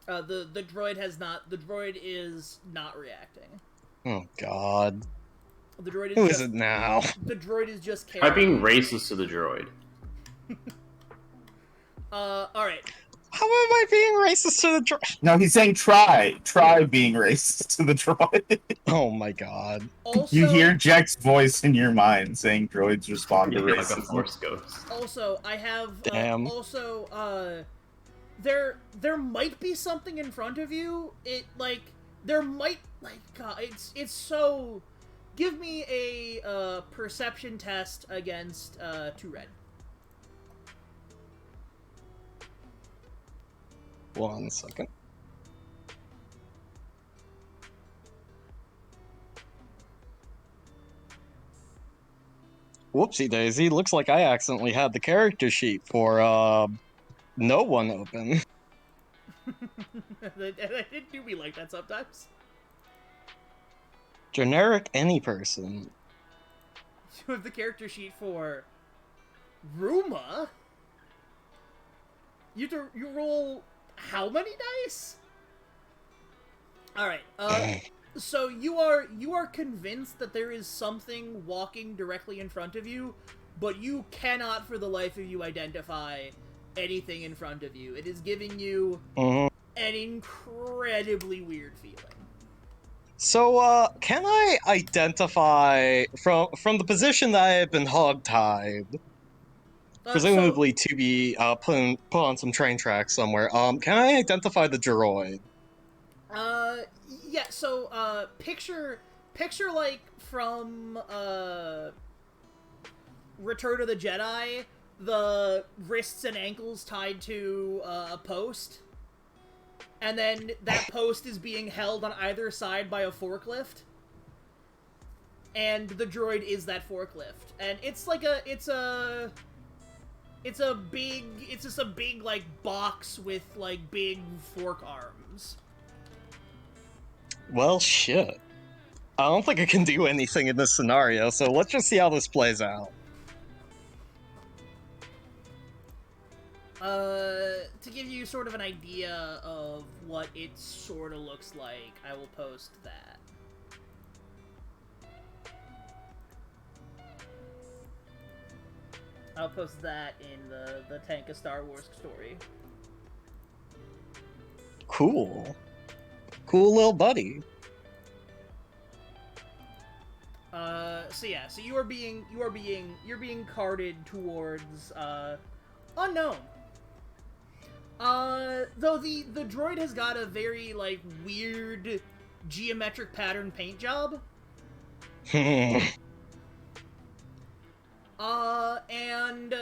S1: The droid is not reacting.
S6: Oh God.
S1: The droid is
S6: Who
S1: just,
S6: is it now?
S1: The droid is just
S4: I'm
S1: carrying.
S4: being racist to the droid.
S1: Alright.
S6: How am I being racist to the droid?
S2: No, he's saying try being racist to the droid.
S6: Oh my God.
S1: Also,
S2: You hear Jack's voice in your mind saying droids respond to
S4: Like a
S2: racism.
S4: force ghost.
S1: Also, I have
S6: Damn.
S1: there might be something in front of you. God, it's so. Give me a perception test against 2 red.
S6: 1 second. Whoopsie daisy, looks like I accidentally had the character sheet for no one open.
S1: It do be like that sometimes.
S6: Generic any person.
S1: You have the character sheet for Ruma. You roll how many dice? All right. So you are convinced that there is something walking directly in front of you, but you cannot for the life of you identify anything in front of you. It is giving you an incredibly weird feeling.
S6: So, can I identify from the position that I have been hog-tied, presumably to be put on some train tracks somewhere? Can I identify the droid?
S1: Yeah. So, picture like from Return of the Jedi, the wrists and ankles tied to a post. and then that post is being held on either side by a forklift. And the droid is that forklift. And it's like it's just a big, like, box with, like, big fork arms.
S6: Well, shit. I don't think I can do anything in this scenario, so let's just see how this plays out.
S1: To give you sort of an idea of what it sort of looks like, I will post that. I'll post that in the Tank of Star Wars story.
S6: Cool. Cool little buddy.
S1: So you're being carted towards, unknown. Though the droid has got a very, like, weird geometric pattern paint job. And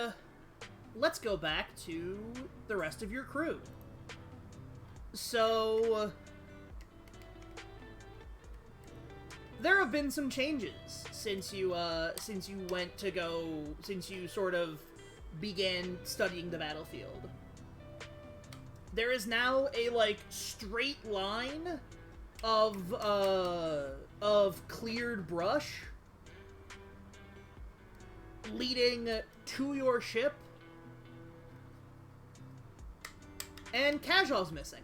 S1: let's go back to the rest of your crew. So, there have been some changes since you sort of began studying the battlefield. There is now a, like, straight line of cleared brush leading to your ship, and Casual's missing.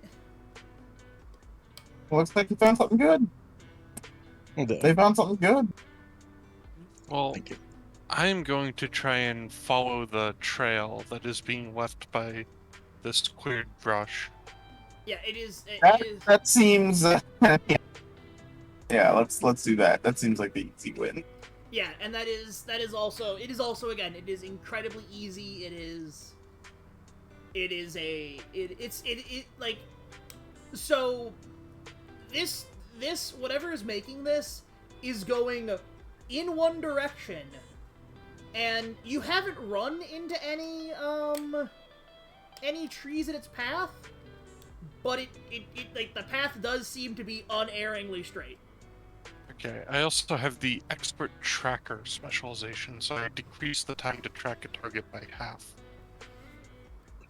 S2: Looks like you found something good. They found something good.
S5: Well, I'm going to try and follow the trail that is being left by this cleared brush.
S1: Yeah, it is.
S2: That seems. Yeah, let's do that. That seems like the easy win.
S1: Yeah, and it is also again, it is incredibly easy. So this whatever is making this is going in one direction, and you haven't run into any trees in its path, but it like the path does seem to be unerringly straight.
S5: Okay, I also have the expert tracker specialization, so I decrease the time to track a target by half.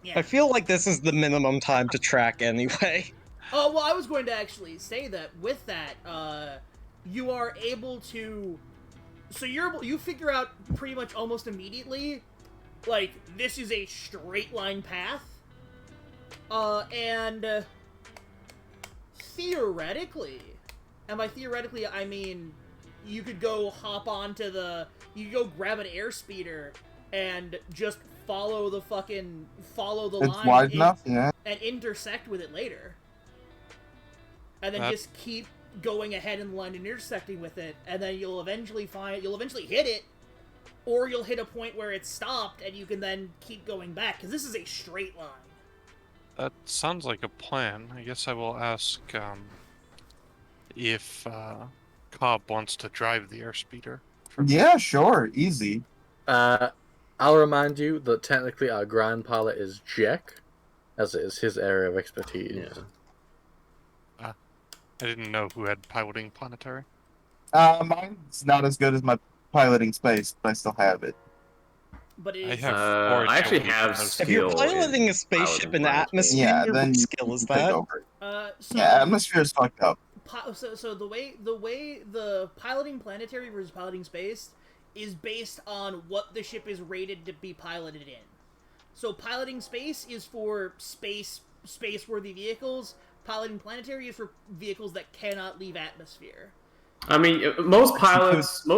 S1: Yeah.
S6: I feel like this is the minimum time to track anyway.
S1: Oh, well, I was going to actually say that with that, you are able to... So you figure out pretty much almost immediately, like, this is a straight line path. And theoretically, and by theoretically, I mean, you could go you could go grab an airspeeder and just follow the line.
S2: It's wide enough, yeah.
S1: And intersect with it later. And then just keep going ahead in the line and intersecting with it, and then you'll eventually hit it, or you'll hit a point where it's stopped, and you can then keep going back, because this is a straight line.
S5: That sounds like a plan. I guess I will ask if Cobb wants to drive the airspeeder.
S2: Yeah, sure, easy.
S3: I'll remind you that technically our ground pilot is Jack, as it is his area of expertise.
S4: Yeah.
S5: I didn't know who had piloting planetary.
S2: Mine's not as good as my piloting space, but I still have it.
S1: But it
S5: I
S1: is...
S5: have
S4: I actually
S5: skill
S4: have
S5: in
S6: If you're
S4: skill
S6: piloting
S4: in
S6: a spaceship in
S4: piloting
S6: atmosphere,
S2: Yeah, then
S6: what
S2: you
S6: skill is
S2: can take
S6: that?
S2: over it.
S1: So,
S2: Yeah, atmosphere's fucked up.
S1: So the way the piloting planetary versus piloting space is based on what the ship is rated to be piloted in. So piloting space is for space-worthy vehicles. Piloting planetary is for vehicles that cannot leave atmosphere.
S4: I mean, most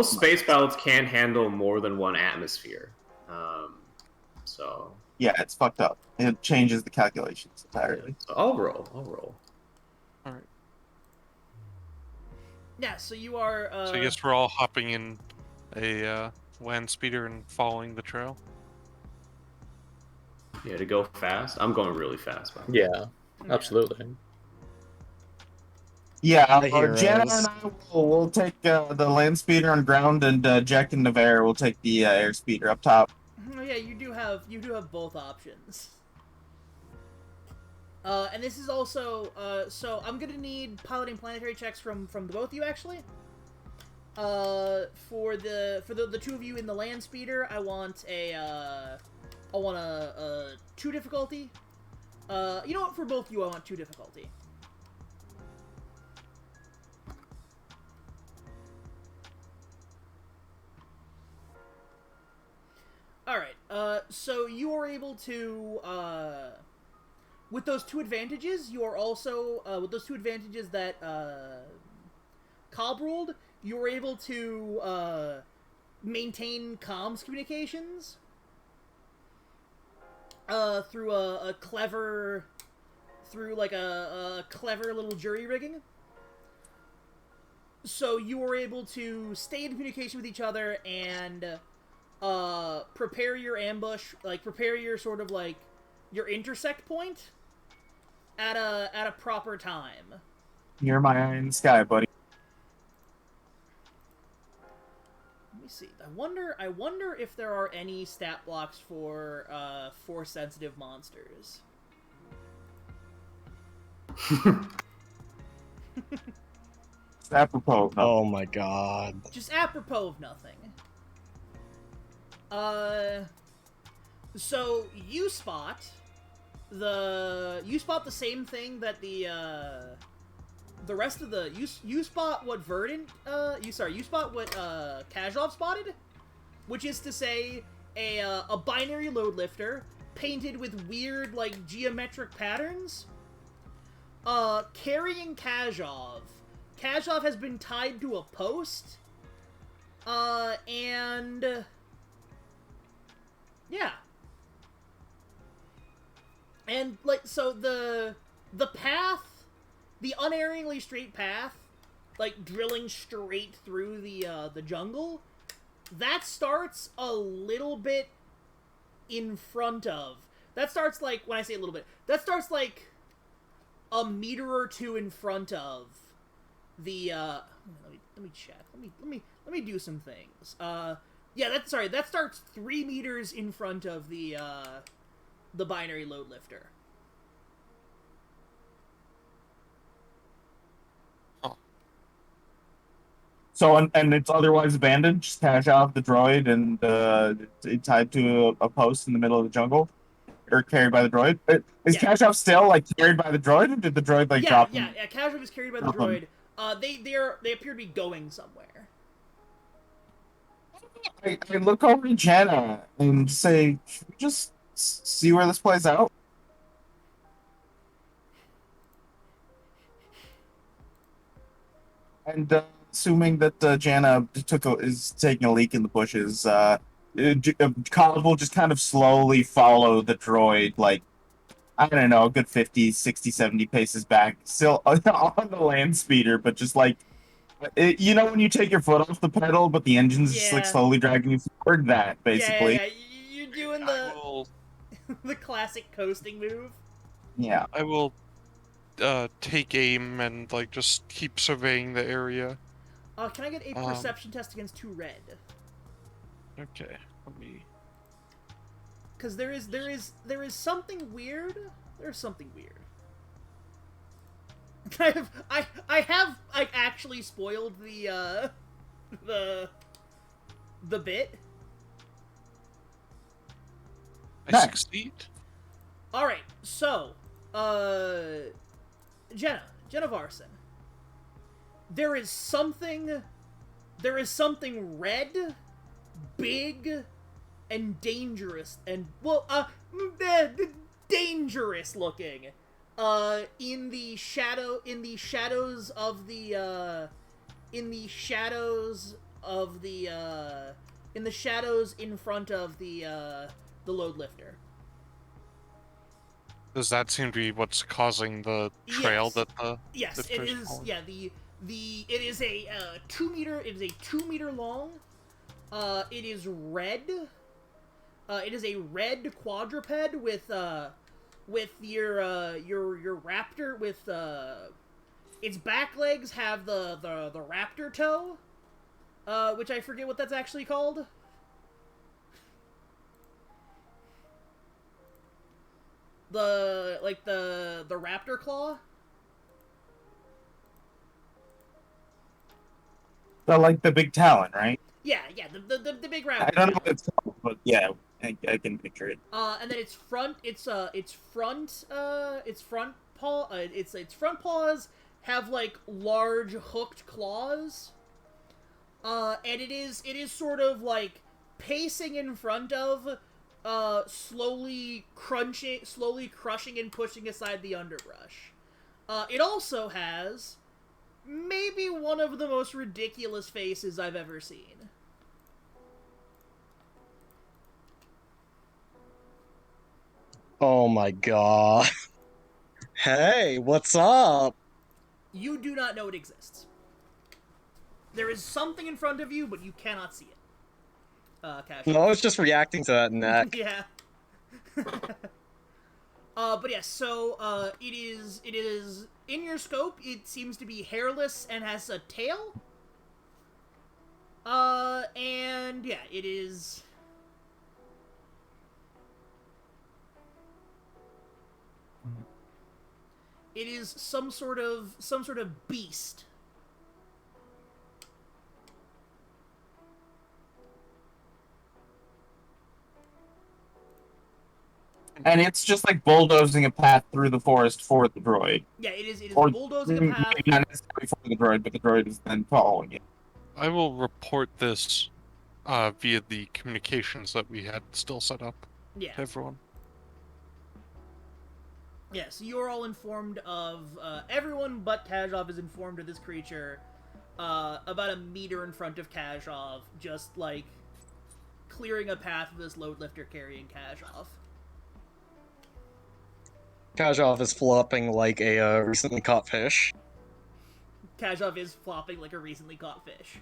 S4: space pilots can handle more than one atmosphere. So
S2: Yeah, it's fucked up. It changes the calculations entirely.
S4: so I'll roll.
S5: All right.
S1: Yeah, so you are...
S5: So I guess we're all hopping in a land speeder and following the trail.
S4: Yeah, to go fast. I'm going really fast. By the way.
S3: Yeah, absolutely.
S2: Yeah,
S6: The heroes.
S2: Jenna and I will take the land speeder on ground, and Jack and Navarre will take the air speeder up top.
S1: Oh, yeah, you do have both options. And this is also, so I'm gonna need piloting planetary checks from the both of you, actually. For the two of you in the land speeder, I want a 2 difficulty. You know what, for both of you, I want 2 difficulty. Alright, so you are able to, with those 2 advantages, you are also, with those 2 advantages that, Cobb ruled, you were able to, maintain comms communications, through a clever, through, like, a clever little jury rigging. So you were able to stay in communication with each other and, prepare your ambush, like, prepare your sort of, like, your intersect point at a proper time.
S2: You're my eye in the sky, buddy.
S1: Let me see. I wonder if there are any stat blocks for sensitive monsters.
S2: It's apropos. No.
S6: Oh my god.
S1: Just apropos of nothing. So you spot the same thing that the rest of the you spot what Verdant you spot what Kazhov spotted, which is to say a binary load lifter painted with weird, like, geometric patterns, carrying Kazhov. Kazhov has been tied to a post, and yeah. And, like, so the path, the unerringly straight path, like, drilling straight through the jungle, that starts a little bit in front of. That starts, like, when I say a little bit, that starts, like, a meter or 2 in front of the, let me check. Let me do some things. Yeah, that starts 3 meters in front of the binary load lifter.
S2: So, and it's otherwise abandoned? Just Kazhov, the droid, and tied to a post in the middle of the jungle? Or carried by the droid? Is
S1: Yeah.
S2: Kazhov still, like, carried by the droid, or did the droid, like, drop him?
S1: Yeah, Kazhov is carried by the
S2: Drop him.
S1: droid. They appear to be going somewhere.
S2: I look over to Jenna and say, should we just see where this plays out? And assuming that Jana is taking a leak in the bushes, Cobb will just kind of slowly follow the droid, like, I don't know, a good 50, 60, 70 paces back, still on the land speeder, but just like, you know when you take your foot off the pedal, but the engine's just like
S1: Yeah.
S2: slowly dragging you forward, that, basically.
S1: Yeah. You're doing
S5: I will
S1: the classic coasting move.
S2: Yeah.
S5: I will take aim and like just keep surveying the area.
S1: Can I get a perception test against 2 red?
S5: Okay, let me.
S1: Because there is something weird. There's something weird. I have actually spoiled the bit.
S5: I
S2: Nice.
S5: succeed.
S1: All right, so Jenna Varson. There is something red, big, and dangerous, and dangerous looking, in the shadows of the shadows in front of the load lifter.
S5: Does that seem to be what's causing the trail
S1: Yes.
S5: that the
S1: Yes, it
S5: lifter's
S1: is.
S5: following?
S1: Yeah, it is a 2 meter. It is a 2 meter long. It is red. It is a red quadruped with your raptor with its back legs have the raptor toe, which I forget what that's actually called. the raptor claw.
S2: Like the big talon, right?
S1: Yeah, the big raptor.
S2: I don't know
S1: claw.
S2: what it's called, but yeah, I can picture it.
S1: And then its front paw, its front paws have like large hooked claws. And it is sort of like pacing in front of, slowly crushing and pushing aside the underbrush. It also has maybe one of the most ridiculous faces I've ever seen.
S6: Oh my god. Hey, what's up?
S1: You do not know it exists. There is something in front of you, but you cannot see it. Casual.
S6: No, I was just reacting to that neck.
S1: Yeah. But yeah, so, it is in your scope. It seems to be hairless and has a tail. And yeah, it is. It is some sort of beast.
S2: And it's just like bulldozing a path through the forest for the droid.
S1: Yeah, it is
S2: Or
S1: bulldozing a path.
S2: maybe not necessarily for the droid, but the droid is then following it.
S5: I will report this via the communications that we had still set up
S1: Yeah.
S5: to everyone.
S1: Yeah, so you're all informed of, everyone but Kazhov is informed of this creature, about a meter in front of Kazhov, just, like, clearing a path of this load lifter carrying Kazhov.
S6: Kazhov is flopping like a recently caught fish.
S1: Kazhov is flopping like a recently caught fish.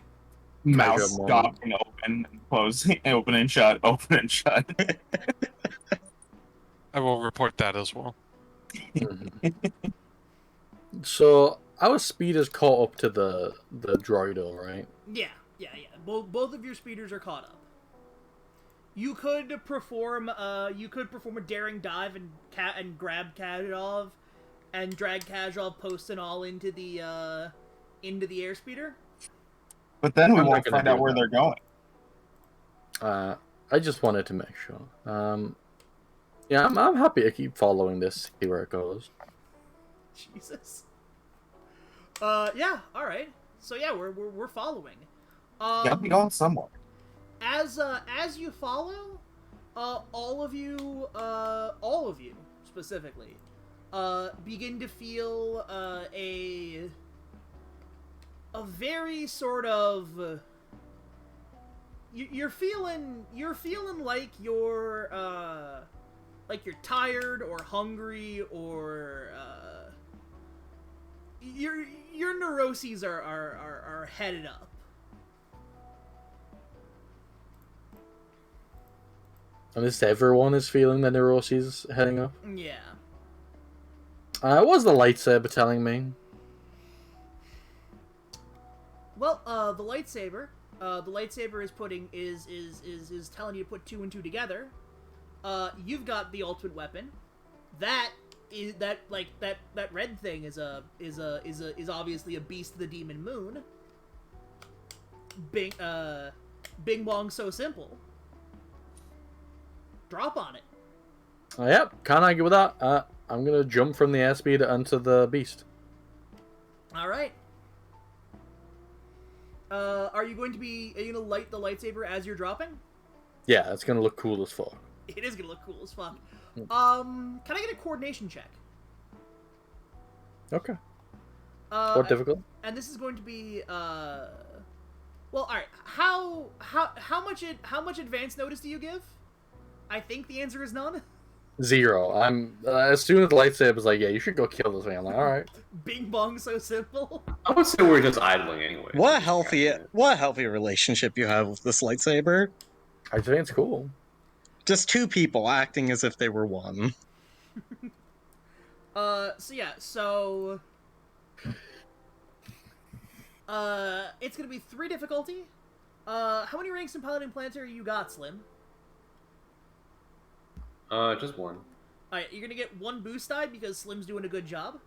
S2: Mouth
S3: Pleasure moment.
S2: stopping, open and closing, open and shut, open and shut.
S5: I will report that as well.
S3: So our speed is caught up to the droido, right?
S1: Yeah. Both of your speeders are caught up. You could perform a daring dive and grab Kazhov and drag Kazhov post and all into the airspeeder.
S2: But then we
S3: I'm not
S2: won't
S3: gonna
S2: find
S3: do
S2: out where
S3: that.
S2: they're going.
S3: I just wanted to make sure. Yeah, I'm happy to keep following this, see where it goes.
S1: Jesus. Yeah. All right. So yeah, we're following.
S2: Gotta be going somewhere.
S1: As you follow, all of you specifically, begin to feel a very sort of. You're feeling like you're tired or hungry or your neuroses are headed up.
S3: And this everyone is feeling the neuroses heading up.
S1: Yeah.
S3: What was the lightsaber telling me?
S1: Well, the lightsaber is telling you to put two and two together. You've got the ultimate weapon. That red thing is obviously a beast of the demon moon. Bing bong, so simple. Drop on it.
S3: Yep, can't argue with that. I'm gonna jump from the airspeed onto the beast.
S1: All right. Are you going to light the lightsaber as you're dropping?
S3: Yeah, it's gonna look cool as fuck.
S1: It is gonna look cool as fuck. Can I get a coordination check?
S3: Okay. What difficult?
S1: And this is going to be well, all right. How much advance notice do you give? I think the answer is none.
S3: 0. I'm as soon as the lightsaber's like, yeah, you should go kill this man. I'm like, all right.
S1: Bing bong, so simple.
S4: I would say we're just idling anyway.
S6: What a healthy relationship you have with this lightsaber.
S3: I think it's cool.
S6: Just two people acting as if they were one.
S1: So it's gonna be 3 difficulty. How many ranks in Paladin Planetary you got, Slim?
S4: Just one.
S1: Alright, you're gonna get 1 boost die because Slim's doing a good job.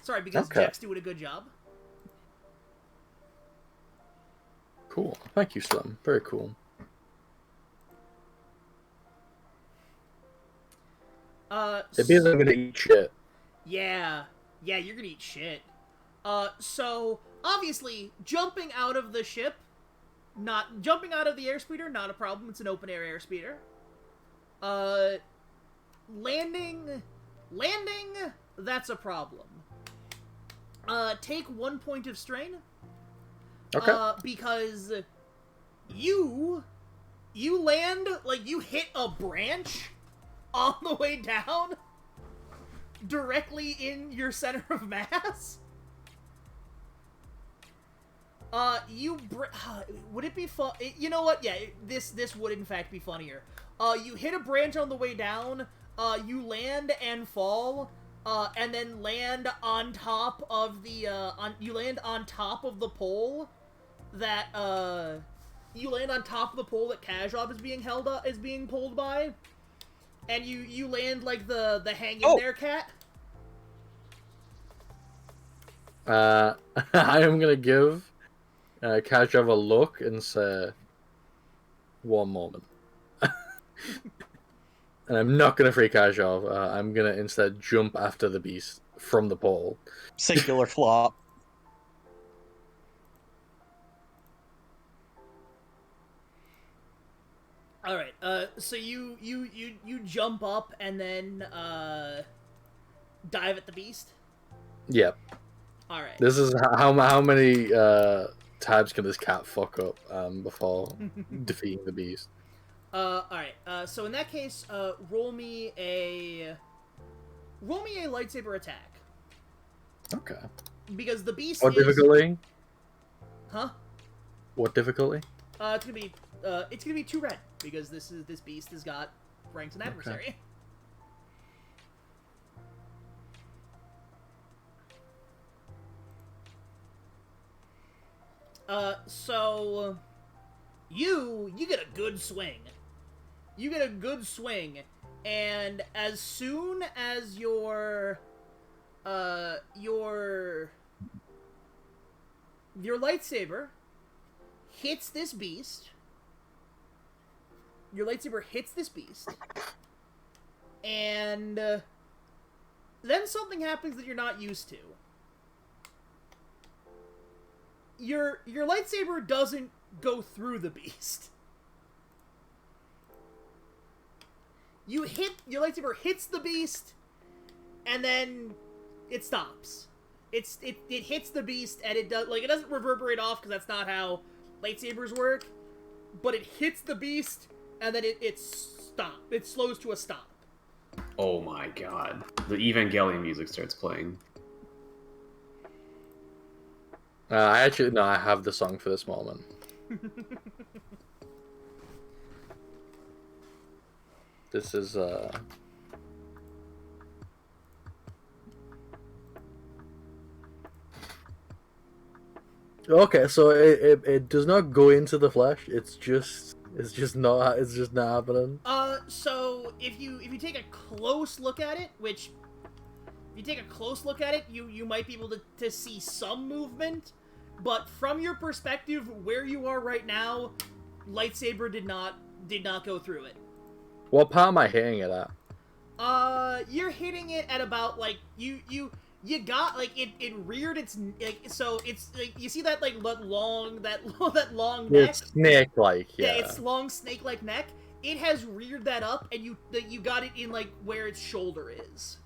S1: Sorry, because
S3: Okay.
S1: Jack's doing a good job.
S3: Cool. Thank you, Slim. Very cool. It means I'm gonna eat shit.
S1: Yeah. Yeah, you're gonna eat shit. So, obviously, jumping out of the ship, jumping out of the airspeeder, not a problem. It's an open air airspeeder. Landing, that's a problem. Take 1 point of strain.
S3: Okay.
S1: Because you land, like, you hit a branch on the way down directly in your center of mass. Would it be fun? You know what? Yeah, this would in fact be funnier. You hit a branch on the way down, you land and fall, and then land on top of the, you land on top of the pole that, you land on top of the pole that Kazhov is being pulled by, and you land like the hang in there cat.
S3: I am gonna give Kazhov a look and say, one moment. And I'm not gonna free Kazhov. I'm gonna instead jump after the beast from the pole.
S6: Singular flop.
S1: All right. So you jump up and then dive at the beast.
S3: Yep.
S1: All right.
S3: This is how many times can this cat fuck up before defeating the beast?
S1: All right. So in that case, roll me a lightsaber attack.
S3: Okay.
S1: Because the beast
S3: What
S1: is...
S3: difficulty?
S1: Huh?
S3: What difficulty?
S1: It's gonna be 2 red because this beast has got ranked an adversary. So you get a good swing. You get a good swing, and as soon as your lightsaber hits this beast, and then something happens that you're not used to. Your lightsaber doesn't go through the beast. Your lightsaber hits the beast, and then it stops. It hits the beast, and it doesn't reverberate off because that's not how lightsabers work. But it hits the beast, and then it stops. It slows to a stop.
S4: Oh my god. The Evangelion music starts playing.
S3: I have the song for this moment. This is okay. So it does not go into the flesh. It's just not happening.
S1: So if you take a close look at it, you might be able to see some movement, but from your perspective, where you are right now, lightsaber did not go through it.
S3: What part am I hitting it at?
S1: You're hitting it at about like you got like it reared its like, so it's like you see that like long neck.
S3: It's snake-like, yeah.
S1: Its long snake-like neck. It has reared that up, and you got it in like where its shoulder is.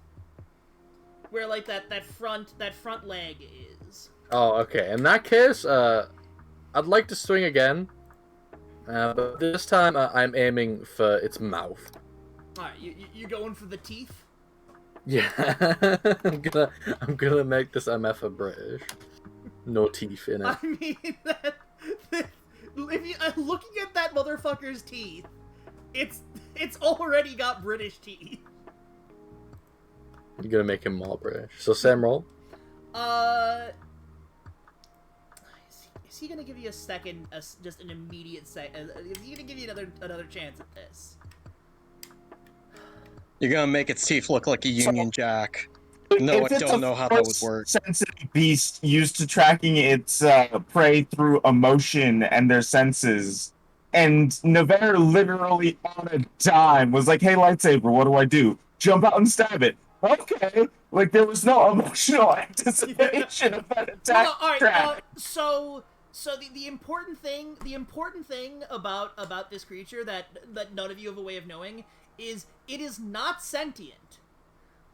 S1: Where like that front leg is.
S3: Oh, okay. In that case, I'd like to swing again, but this time I'm aiming for its mouth.
S1: All right, you going for the teeth?
S3: Yeah, I'm gonna make this MF a British. No teeth in it.
S1: I mean that if you looking at that motherfucker's teeth, it's already got British teeth.
S3: You're gonna make him more British. So same roll.
S1: Is he gonna give you a second, just an immediate second? Is he gonna give you another chance at this?
S6: You're gonna make its teeth look like a Union Jack. No,
S2: If
S6: I
S2: it's
S6: don't
S2: a
S6: know how that would work.
S2: force-sensitive beast used to tracking its prey through emotion and their senses, and Nevera literally on a dime was like, "Hey, lightsaber, what do I do? Jump out and stab it." Okay, like there was no emotional anticipation of that attack.
S1: Well, no, all right.
S2: track.
S1: So the important thing about this creature that none of you have a way of knowing is it is not sentient,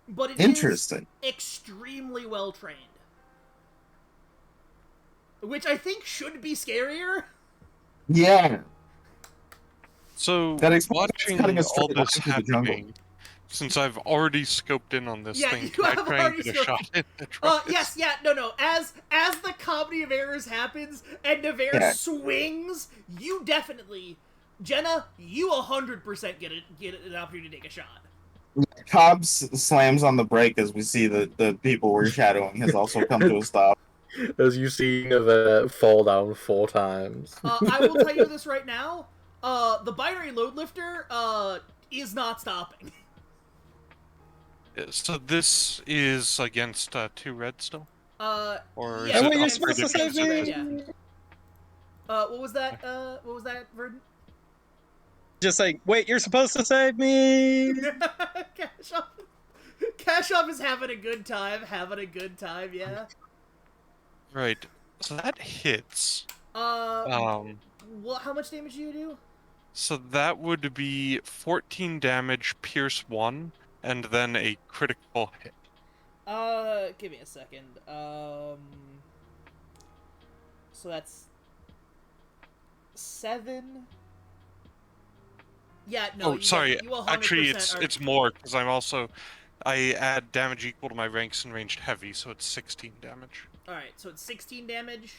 S1: but it is
S2: Interesting.
S1: extremely well trained, which I think should be scarier.
S2: Yeah,
S5: So,
S2: that explains
S5: watching
S2: cutting a
S5: all
S2: straight line
S5: this
S2: through the jungle.
S5: happening, since I've already scoped in on this
S1: Yeah,
S5: thing,
S1: you
S5: can I
S1: have
S5: try and
S1: already
S5: get a
S1: scoped-
S5: shot at the tries?
S1: Yes, yeah, no. As the comedy of errors happens and Nevera
S2: Yeah.
S1: swings, you definitely, Jenna, you 100% get an opportunity to take a shot.
S2: Cobbs slams on the brake as we see that the people we're shadowing has also come to a stop.
S3: As you see Nevera fall down 4 times.
S1: I will tell you this right now. The binary load lifter is not stopping.
S5: So this is against 2 red still? Or
S1: yeah,
S5: is
S6: Oh,
S5: it
S6: wait, you're
S5: upgraded
S6: supposed to
S5: against
S6: save
S5: red?
S6: me?
S1: Yeah. What was that? What was that, Verdant?
S6: Just like, wait, you're supposed to save me!
S1: Cash-Off is having a good time, yeah.
S5: Right. So that hits.
S1: How much damage do you do?
S5: So that would be 14 damage, pierce 1, and then a critical hit.
S1: Give me a second. So that's 7. Yeah, no.
S5: Oh, sorry.
S1: You 100%
S5: Actually,
S1: are...
S5: it's more because I add damage equal to my ranks and ranged heavy, so it's 16 damage.
S1: All right, so it's 16 damage.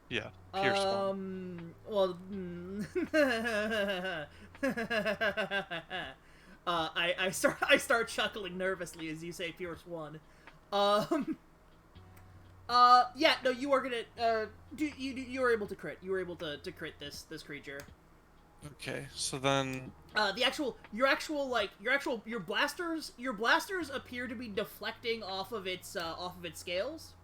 S5: Yeah, pierce 1.
S1: Well, I start chuckling nervously as you say pierce 1. Yeah, no, you are gonna you were able to crit. You were able to crit this creature.
S5: Okay, so then
S1: Your blasters appear to be deflecting off of its scales.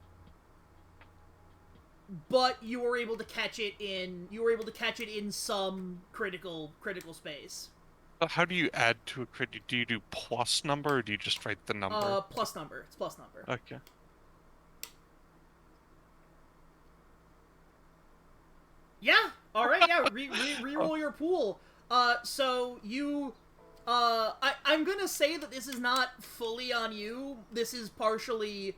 S1: But you were able to catch it in some critical space.
S5: how do you add to a crit? Do you do plus number or do you just write the number?
S1: Plus number. It's plus number.
S5: Okay.
S1: Yeah. All right. Yeah. Reroll your pool. So you, I'm gonna say that this is not fully on you. This is partially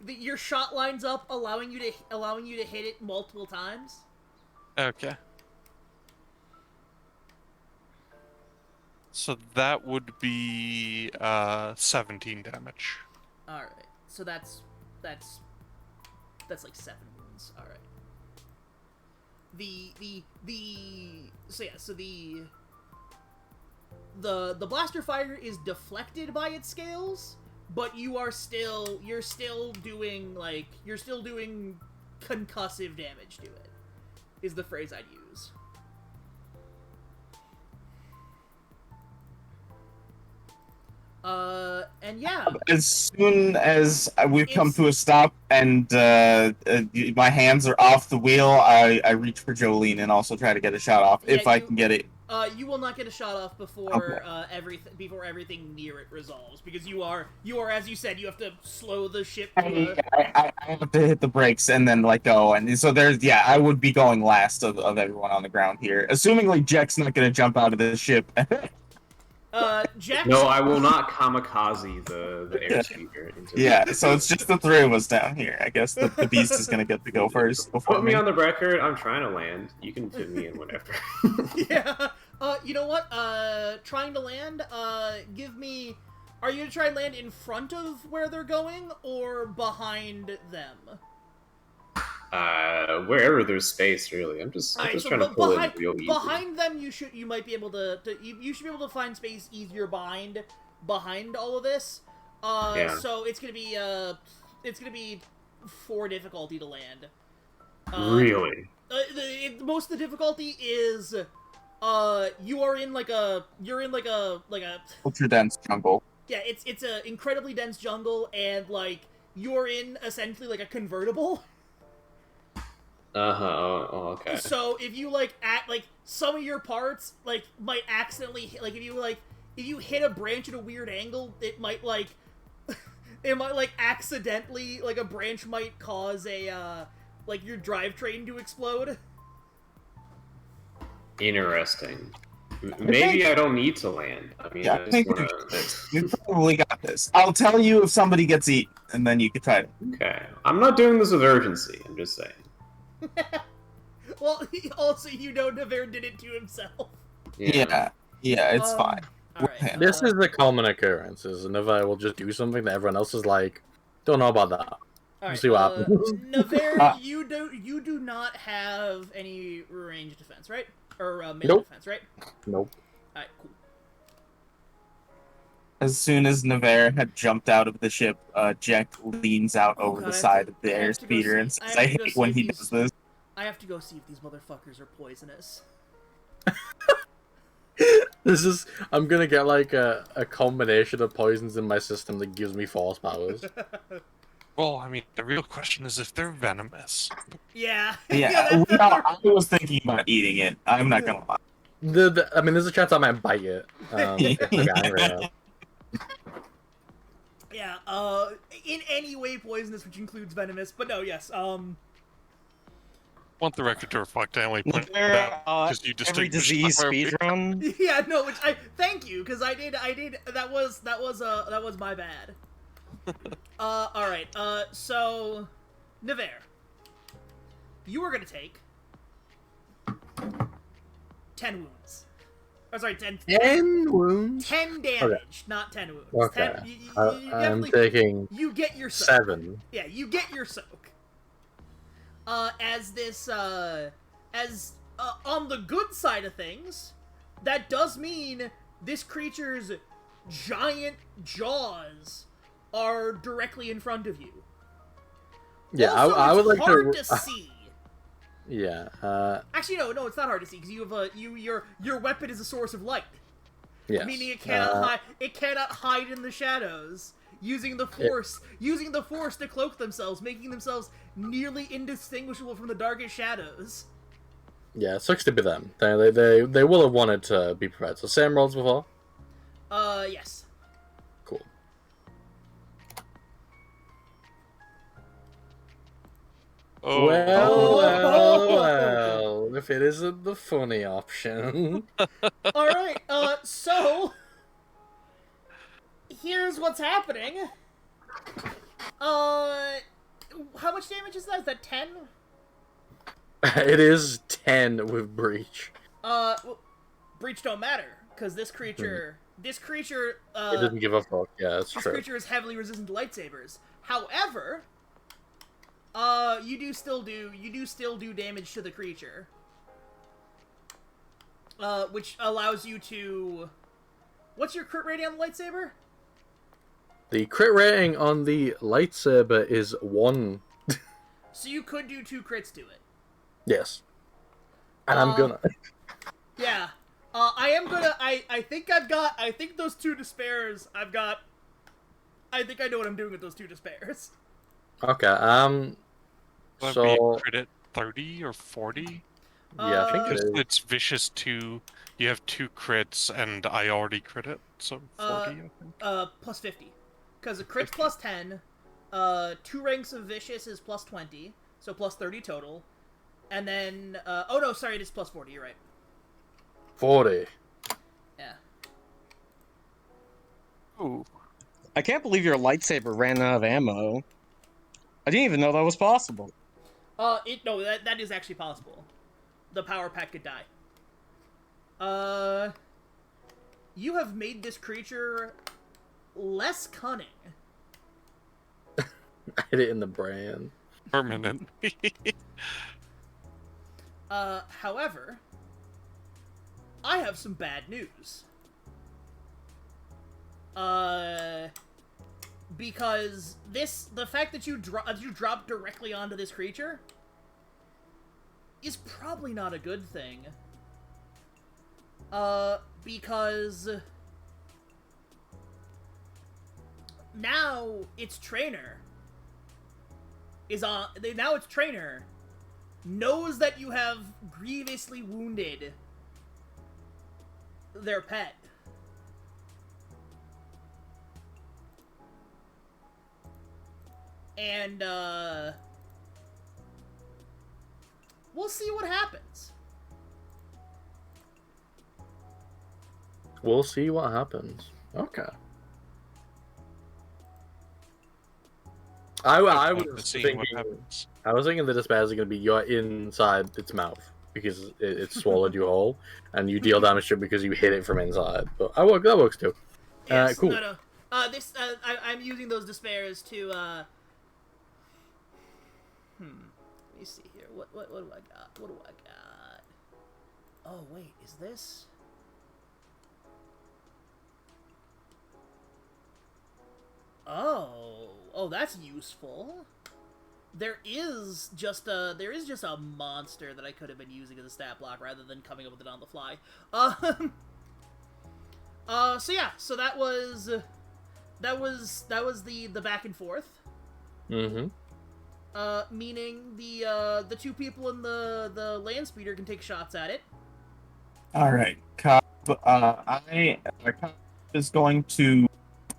S1: your shot lines up, allowing you to hit it multiple times.
S5: Okay. So that would be 17 damage.
S1: All right. So that's like 7 wounds. All right. The blaster fire is deflected by its scales, but you're still doing concussive damage to it. Is the phrase I'd use. And yeah.
S2: As soon as we've come to a stop and my hands are off the wheel, I reach for Jolene and also try to get a shot off if I can get it.
S1: You will not get a shot off before everything near it resolves, because you are as you said, you have to slow the ship.
S2: I have to hit the brakes and then let go, and so I would be going last of everyone on the ground here, assuming like Jack's not gonna jump out of the ship.
S1: Jack.
S4: No, I will not kamikaze the airspeeder.
S2: Yeah, so it's just the 3 of us down here. I guess the beast is gonna get to go first before
S4: Put me on the record. I'm trying to land. You can fit me in whenever.
S1: Yeah. You know what? Trying to land. Give me. Are you gonna try and land in front of where they're going or behind them?
S4: Wherever there's space, really. I'm just trying to pull it real easy.
S1: Behind them, you might be able to you should be able to find space easier behind all of this.
S4: Yeah.
S1: So it's gonna be 4 difficulty to land.
S4: Really?
S1: Most of the difficulty is you are in like a
S2: Ultra dense jungle.
S1: yeah, it's a incredibly dense jungle, and like you're in essentially like a convertible.
S4: Okay.
S1: So if you like some of your parts like might accidentally hit, like if you hit a branch at a weird angle, it might like accidentally, like a branch might cause a like your drivetrain to explode.
S4: Interesting. Maybe I don't need to land. I mean,
S2: Yeah,
S4: I
S2: I think
S4: just wanna...
S2: you probably got this. I'll tell you if somebody gets eaten, and then you can try to.
S4: Okay. I'm not doing this with urgency. I'm just saying.
S1: Well, also you know Navarre did it to himself.
S2: Yeah, it's fine.
S1: Alright.
S3: This is a common occurrence. Is Navarre will just do something that everyone else is like, don't know about that.
S1: Alright,
S3: see what happens.
S1: Navarre, you do not have any ranged defense, right? Or melee
S3: Nope.
S1: defense, right?
S3: Nope.
S1: Alright, cool.
S2: As soon as Navarre had jumped out of the ship, Jack leans out over
S1: God,
S2: the
S1: I
S2: side
S1: have to-
S2: of the
S1: I have to go
S2: airspeeder
S1: see-
S2: and says,
S1: I have
S2: "I
S1: to go
S2: hate
S1: see
S2: when
S1: if
S2: he
S1: these-
S2: does this."
S1: I have to go see if these motherfuckers are poisonous.
S3: I'm gonna get like a combination of poisons in my system that gives me force powers.
S5: Well, I mean, the real question is if they're venomous.
S1: Yeah.
S2: Yeah, I was thinking about eating it. I'm not gonna lie.
S3: I mean, there's a chance I might bite it. If I get angry enough.
S1: Yeah, in any way poisonous, which includes venomous, but no, yes,
S5: Want the record to reflect I only pointed
S6: Navarre,
S5: that out because you
S6: every
S5: distinguished
S6: disease
S5: my-
S6: speedrun.
S1: yeah, no, which thank you, because I did, that was my bad. Alright, so, Navarre, you are gonna take 10 wounds. Oh, sorry, 10
S3: wounds?
S1: 10 damage, not 10 wounds.
S3: Okay.
S1: 10, you
S3: I'm
S1: definitely,
S3: taking
S1: you get your soak.
S3: 7.
S1: Yeah, you get your soak. As this, on the good side of things, that does mean this creature's giant jaws are directly in front of you.
S3: Yeah,
S1: Also,
S3: I would
S1: it's
S3: like
S1: hard
S3: to.
S1: to see.
S3: Yeah.
S1: Actually, no, it's not hard to see because you have your weapon is a source of light,
S3: Yes.
S1: meaning it cannot hide in the shadows. Using the force to cloak themselves, making themselves nearly indistinguishable from the darkest shadows.
S3: Yeah, it sucks to be them. They will have wanted to be prepared. So same rolls before.
S1: Yes.
S3: Cool.
S5: Oh,
S3: Well. If it isn't the funny option.
S1: Alright, so here's what's happening. How much damage is that? Is that 10?
S3: It is 10 with breach.
S1: Well, breach don't matter, because this creature,
S3: It doesn't give a fuck. Yeah, that's
S1: this
S3: true.
S1: creature is heavily resistant to lightsabers. However, you do still do damage to the creature. Which allows you to... What's your crit rating on the lightsaber?
S3: The crit rating on the lightsaber is 1.
S1: So you could do 2 crits to it.
S3: Yes. And I'm gonna.
S1: Yeah. I am gonna... I think those 2 despairs, I think I know what I'm doing with those 2 despairs.
S3: Okay,
S5: That'd be
S3: so...
S5: a crit at 30 or 40?
S3: Yeah, I think it
S5: Because
S3: is.
S5: it's vicious 2. You have 2 crits, and I already crit it, so 40, I think.
S1: Plus 50. Because a crit's plus 10, 2 ranks of vicious is plus 20, so plus 30 total. And then, oh no, sorry, it is plus 40, you're right.
S3: 40.
S1: Yeah.
S5: Ooh.
S6: I can't believe your lightsaber ran out of ammo. I didn't even know that was possible.
S1: No, that is actually possible. The power pack could die. You have made this creature less cunning.
S3: I hit it in the brain.
S5: Permanently.
S1: However, I have some bad news. Because the fact that you drop directly onto this creature is probably not a good thing. Because now its trainer knows that you have grievously wounded their pet. And, we'll see what happens.
S3: We'll see what happens. Okay. I was
S5: Seeing what
S3: thinking
S5: happens.
S3: the despair is going to be you're inside its mouth because it swallowed you whole, and you deal damage to it because you hit it from inside. But that works too.
S1: Yes,
S3: Cool.
S1: no. I'm using those despairs to, let me see here. What do I got? What do I got? Oh, wait, is this? Oh, that's useful. There is just a monster that I could have been using as a stat block rather than coming up with it on the fly. So that was the back and forth.
S3: Mm-hmm.
S1: Meaning the two people in the land speeder can take shots at it.
S2: All right, Cobb. Cobb is going to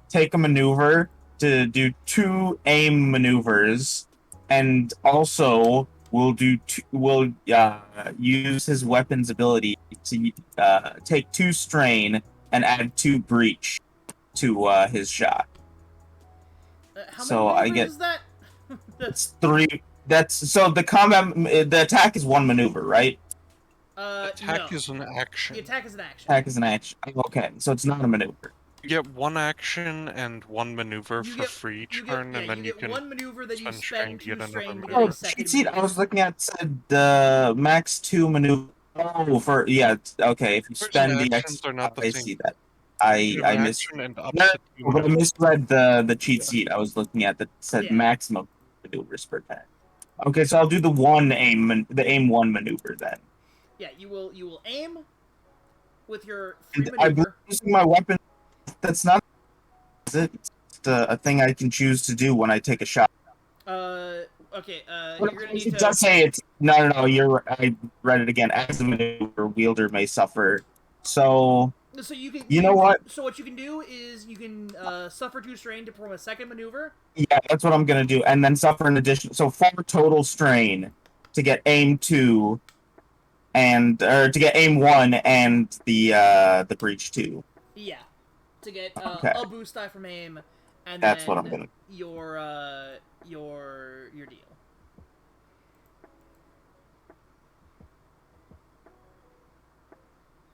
S2: take a maneuver to do 2 aim maneuvers, and also will use his weapon's ability to take 2 strain and add 2 breach to his shot.
S1: How
S2: So
S1: many
S2: I
S1: maneuvers
S2: get
S1: is that?
S2: that's 3. That's so the attack is 1 maneuver, right?
S5: Attack
S1: No.
S5: is an action.
S1: The attack is an action.
S2: Attack is an action. Okay, so it's not a maneuver.
S5: You get 1 action and 1 maneuver
S1: You
S5: for
S1: get-
S5: free each
S1: you get,
S5: turn,
S1: yeah,
S5: and then you
S1: get
S5: can.
S1: one maneuver that you
S5: spend strain
S1: spend
S5: to
S1: 2
S5: get another
S1: strain to get
S5: maneuver.
S1: a second
S2: Cheat sheet I
S1: maneuver.
S2: was looking at said the max 2 maneuver. Oh, okay. If you
S5: First
S2: spend the
S5: actions
S2: extra,
S5: are not the
S2: I
S5: same.
S2: see that.
S5: You have
S2: I
S5: an
S2: missed.
S5: action and up
S2: No,
S5: to 2
S2: but I
S5: maneuvers.
S2: misread the cheat
S5: Yeah.
S2: sheet I was looking at that said
S1: Yeah.
S2: maximum maneuvers per turn. Okay, so I'll do the aim 1 maneuver then.
S1: Yeah, you will aim with your free
S2: And I believe
S1: maneuver.
S2: using my weapon. That's not. Is it? It's a thing I can choose to do when I take a shot.
S1: Okay, you're gonna need
S2: It
S1: to.
S2: does say it's no. I read it again. As a maneuver, wielder may suffer. So
S1: So you can.
S2: you know what?
S1: So what you can do is you can suffer 2 strain to perform a second maneuver.
S2: Yeah, that's what I'm gonna do, and then suffer an additional. So 4 total strain to get aim 2, or to get aim 1 and the breach 2.
S1: Yeah, to get
S2: Okay.
S1: a boost die from aim, and
S2: That's
S1: then
S2: what I'm gonna.
S1: your deal.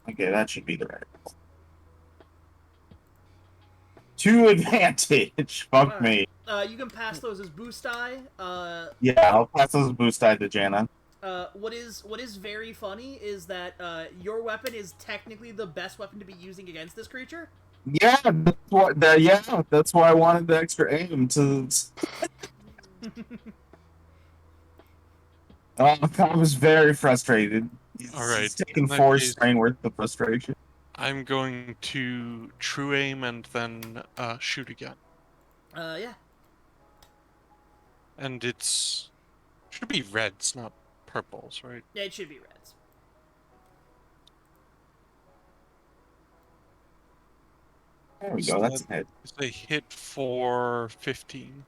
S2: Okay, that should be the right. 2 advantage. Fuck me.
S1: You can pass those as boost die.
S2: Yeah, I'll pass those boost die to Jana.
S1: What is very funny is that your weapon is technically the best weapon to be using against this creature.
S2: Yeah, that's why I wanted the extra aim to. I was very frustrated.
S5: Alright,
S2: He's taking
S5: in that
S2: 4
S5: case-
S2: strain worth of frustration.
S5: I'm going to true aim and then shoot again.
S1: Yeah.
S5: And it's should be reds, not purples, right?
S1: Yeah, it should be reds.
S2: There we go. That's a hit.
S5: It's a hit for 15.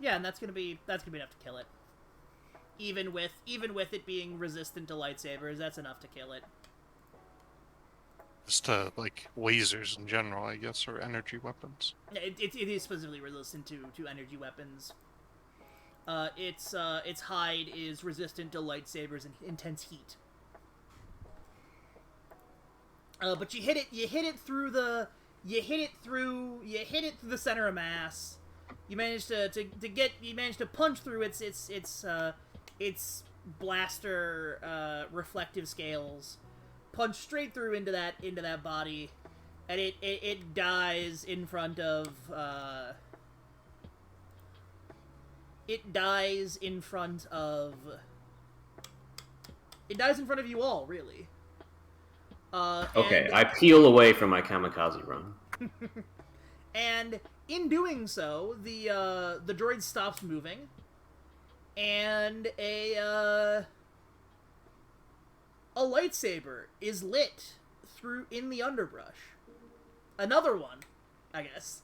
S1: Yeah, and that's gonna be enough to kill it. Even with it being resistant to lightsabers, that's enough to kill it.
S5: Just like lasers in general, I guess, or energy weapons.
S1: Yeah, it is specifically resistant to energy weapons. Its hide is resistant to lightsabers and intense heat. But you hit it through the center of mass. You managed to punch through its blaster reflective scales, punch straight through into that body, and it dies in front of It dies in front of you all, really.
S4: Okay,
S1: and-
S4: I peel away from my kamikaze run.
S1: And in doing so, the droid stops moving, and a lightsaber is lit in the underbrush. Another one, I guess.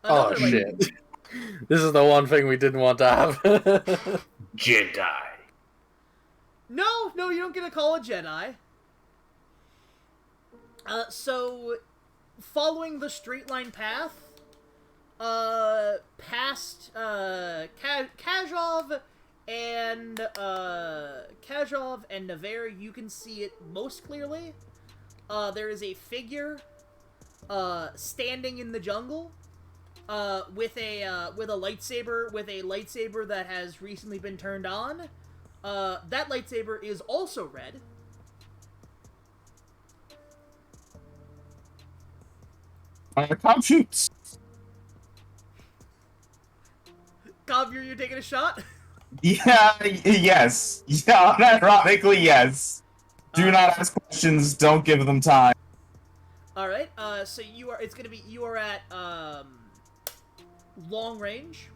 S3: Oh shit! This is the one thing we didn't want to have.
S4: Jedi.
S1: No, you don't get to call a Jedi. So, following the straight line path, past Kajov and Navarre, you can see it most clearly. There is a figure standing in the jungle with a lightsaber that has recently been turned on. That lightsaber is also red.
S2: Cobb shoots.
S1: Cobb, you're taking a shot?
S2: Yeah, yes. Yeah, unironically, yes. Do not ask questions, don't give them time.
S1: Alright, so you are at, long range.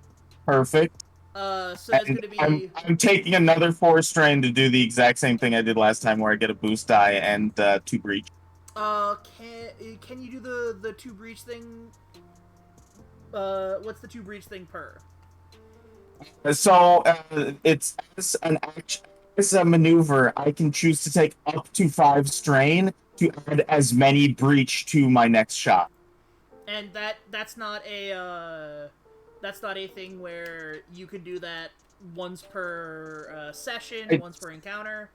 S2: Perfect.
S1: So that's
S2: And
S1: gonna be...
S2: I'm taking another 4 strain to do the exact same thing I did last time, where I get a boost die and 2 breach.
S1: Can you do the 2 breach thing? What's the 2 breach thing per?
S2: So it's as a maneuver, I can choose to take up to 5 strain to add as many breach to my next shot.
S1: And that's not a thing where you can do that once per session, once per encounter.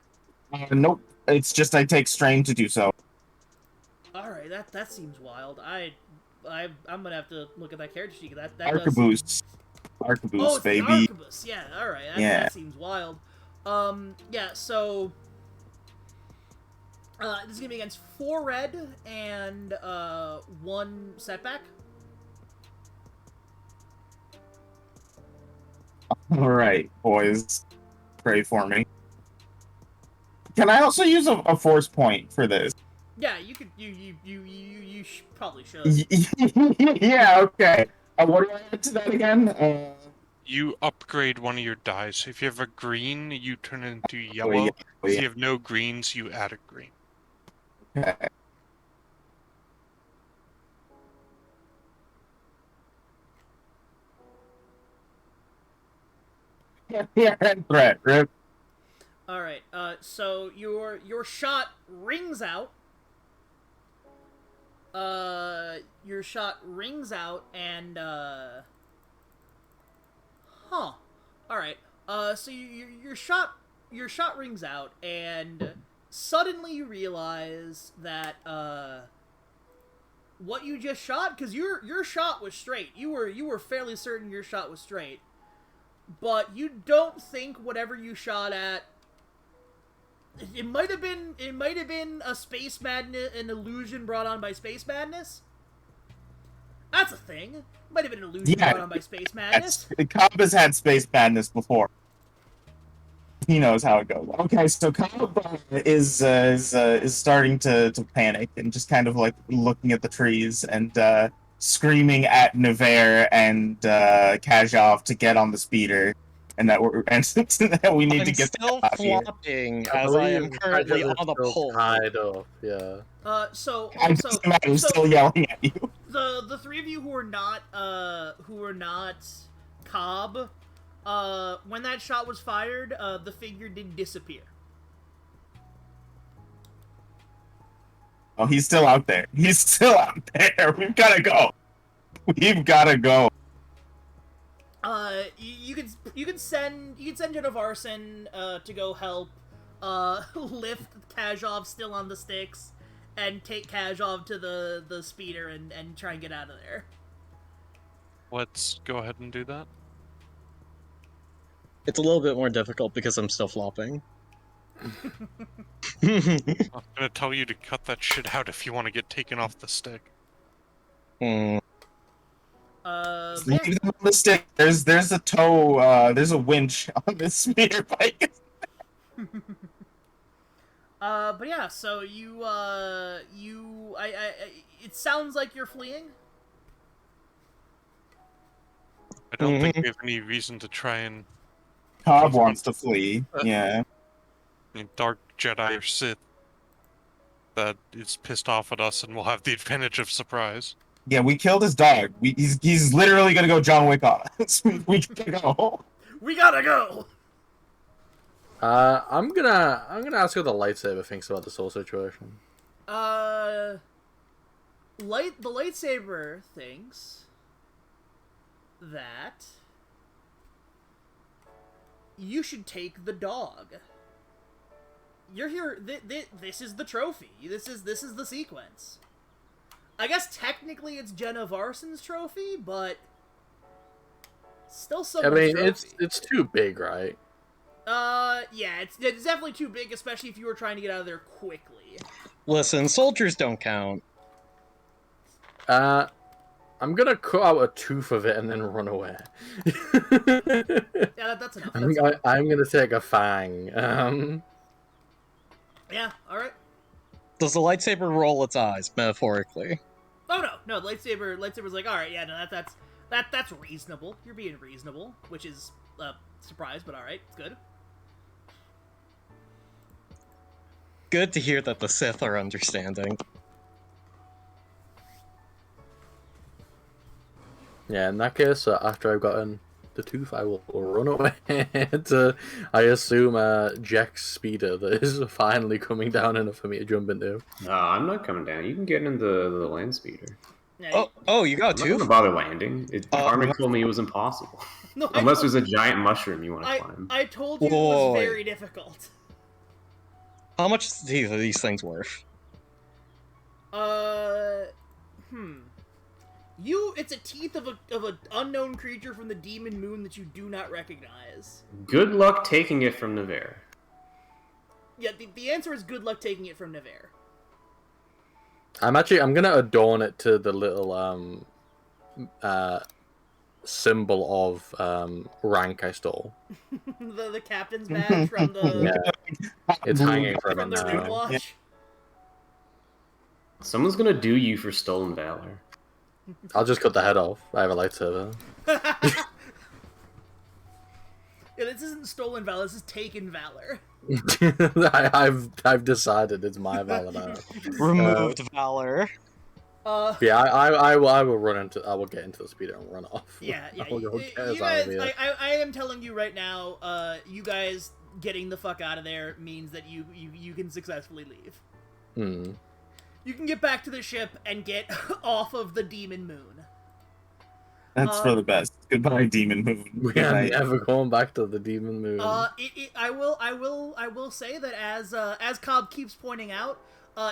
S2: Nope. It's just I take strain to do so.
S1: All right, that seems wild. I'm gonna have to look at that character sheet. That
S2: Arquebus. Arquebus,
S1: oh, it's
S2: baby.
S1: the Arquebus. Yeah. All right. That seems wild. Yeah. So. This is gonna be against 4 red and 1 setback.
S2: All right, boys, pray for me. Can I also use a force point for this?
S1: Yeah, you could. You probably should.
S2: Yeah. Okay. What do I add to that again?
S5: You upgrade one of your dice. If you have a green, you turn it into yellow.
S2: yeah.
S5: If you have no greens, you add a green.
S2: Okay. Yeah, threat, rip.
S1: All right. So your shot rings out. Your shot rings out, and huh. All right. So your shot rings out, and suddenly you realize that what you just shot, because your shot was straight. You were fairly certain your shot was straight, but you don't think whatever you shot at. It might have been a space madness, an illusion brought on by space madness. That's a thing. It might have been an illusion brought on by space madness.
S2: Cobb has had space madness before. He knows how it goes. Okay, so Cobb is starting to panic and just kind of like looking at the trees and screaming at Navarre and Kajov to get on the speeder. And that we need to get
S6: still flopping as I am currently on the pole.
S3: Tied up, yeah.
S2: I'm still yelling at you.
S1: The 3 of you who are not Cobb, when that shot was fired, the figure did disappear.
S2: Oh, he's still out there. He's still out there. We've gotta go. We've gotta go.
S1: You can send Jenna Varson to go help lift Kajov still on the sticks and take Kajov to the speeder and try and get out of there.
S5: Let's go ahead and do that.
S6: It's a little bit more difficult because I'm still flopping.
S5: I'm gonna tell you to cut that shit out if you want to get taken off the stick.
S2: Leave them on the stick. There's a tow. There's a winch on this speeder bike.
S1: But yeah, so it sounds like you're fleeing.
S5: I don't think we have any reason to try and
S2: Cobb wants to flee. Yeah.
S5: Dark Jedi or Sith that is pissed off at us and will have the advantage of surprise.
S2: Yeah, we killed his dog. He's literally gonna go John Wick on us. We gotta go.
S1: We gotta go.
S3: I'm gonna ask what the lightsaber thinks about this whole situation.
S1: The lightsaber thinks that you should take the dog. You're here. This is the trophy. This is the sequence. I guess technically it's Jenna Varson's trophy, but still someone's trophy.
S3: It's too big, right?
S1: Yeah, it's definitely too big, especially if you were trying to get out of there quickly.
S6: Listen, soldiers don't count.
S3: I'm gonna cut out a tooth of it and then run away.
S1: Yeah, that's enough.
S3: I'm gonna take a fang.
S1: Yeah, alright.
S6: Does the lightsaber roll its eyes, metaphorically?
S1: Oh no, lightsaber's like, alright, yeah, no, that's reasonable. You're being reasonable, which is a surprise, but alright, it's good.
S6: Good to hear that the Sith are understanding.
S3: Yeah, in that case, after I've gotten the tooth, I will run away to, I assume, Jack's speeder that is finally coming down enough for me to jump into.
S4: I'm not coming down. You can get into the land speeder.
S1: Yeah,
S6: Oh, you got a
S4: I'm not gonna
S6: tooth?
S4: bother landing. Armin told me it was impossible.
S1: no,
S4: Unless there's a giant mushroom you want to climb.
S1: I told you it was very difficult.
S6: How much is the teeth of these things worth?
S1: It's a teeth of an unknown creature from the demon moon that you do not recognize.
S4: Good luck taking it from Nevere.
S1: Yeah, the answer is good luck taking it from Nevere.
S3: I'm gonna adorn it to the little symbol of rank I stole.
S1: the captain's badge from the
S3: It's hanging from
S1: from
S3: him
S1: the root
S3: now.
S1: watch.
S4: Someone's gonna do you for stolen valor.
S3: I'll just cut the head off. I have a lightsaber.
S1: Yeah, this isn't stolen valor. This is taken valor.
S3: I've decided it's my valor now.
S6: Removed valor.
S3: Yeah, I will get into the speeder and run off.
S1: Yeah.
S3: I will go
S1: You
S3: get us out
S1: guys,
S3: of here.
S1: I am telling you right now. You guys getting the fuck out of there means that you can successfully leave.
S3: Hmm.
S1: You can get back to the ship and get off of the demon moon.
S2: That's for the best. Goodbye, Demon Moon.
S3: We
S2: Good
S3: are
S2: night.
S3: never going back to the demon moon.
S1: I will say that as Cobb keeps pointing out,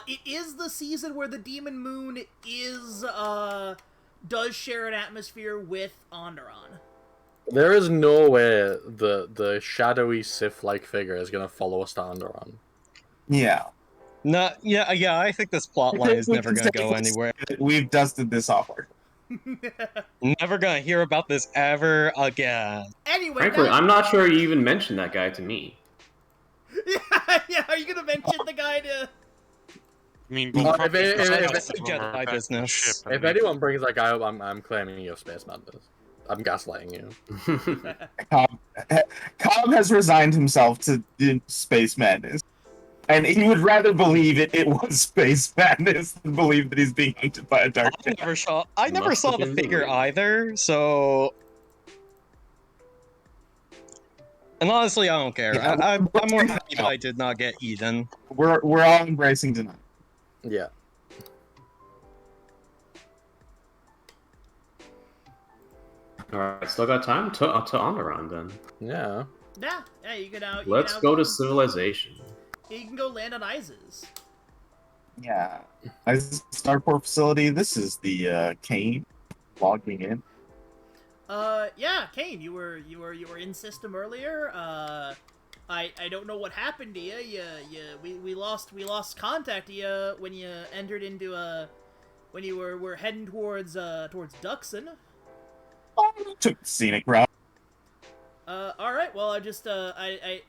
S1: it is the season where the demon moon does share an atmosphere with Onderon.
S3: There is no way the shadowy Sith-like figure is gonna follow us to Onderon.
S2: Yeah.
S6: No, yeah, I think this plot line is never gonna go anywhere.
S2: We've dusted this off.
S6: Never gonna hear about this ever again.
S1: Anyway,
S4: Frankly,
S1: now...
S4: I'm not sure you even mentioned that guy to me.
S1: yeah, are you gonna mention the guy to...
S5: I mean,
S3: Well,
S5: we'll
S3: if
S5: probably
S3: it-
S5: just
S3: if-
S5: have
S3: if-
S5: to
S6: if-
S5: go
S6: Jedi
S5: back to the
S6: business.
S5: ship and
S3: If anyone brings that guy up, I'm claiming you have space madness. I'm gaslighting you.
S2: Cobb has resigned himself to space madness. And he would rather believe it was space madness than believe that he's being hunted by a dark Jedi.
S6: I never
S4: Must
S6: saw
S4: have
S6: the
S4: been
S6: figure
S4: weird.
S6: either, so. And honestly, I don't care.
S2: Yeah,
S6: I'm more happy that I did not get eaten.
S2: We're all embracing tonight.
S3: Yeah.
S4: Alright, still got time to Onderon then.
S3: Yeah.
S1: Yeah, you can out.
S4: Let's go to civilization.
S1: You can go land on Iziz.
S2: Yeah. Starport facility. This is the Caine logging in.
S1: Yeah, Caine, you were in system earlier. I don't know what happened to you. We lost contact to you when you entered into when you were heading towards Duxon.
S2: Oh, took the scenic route.
S1: All right. Well, I just I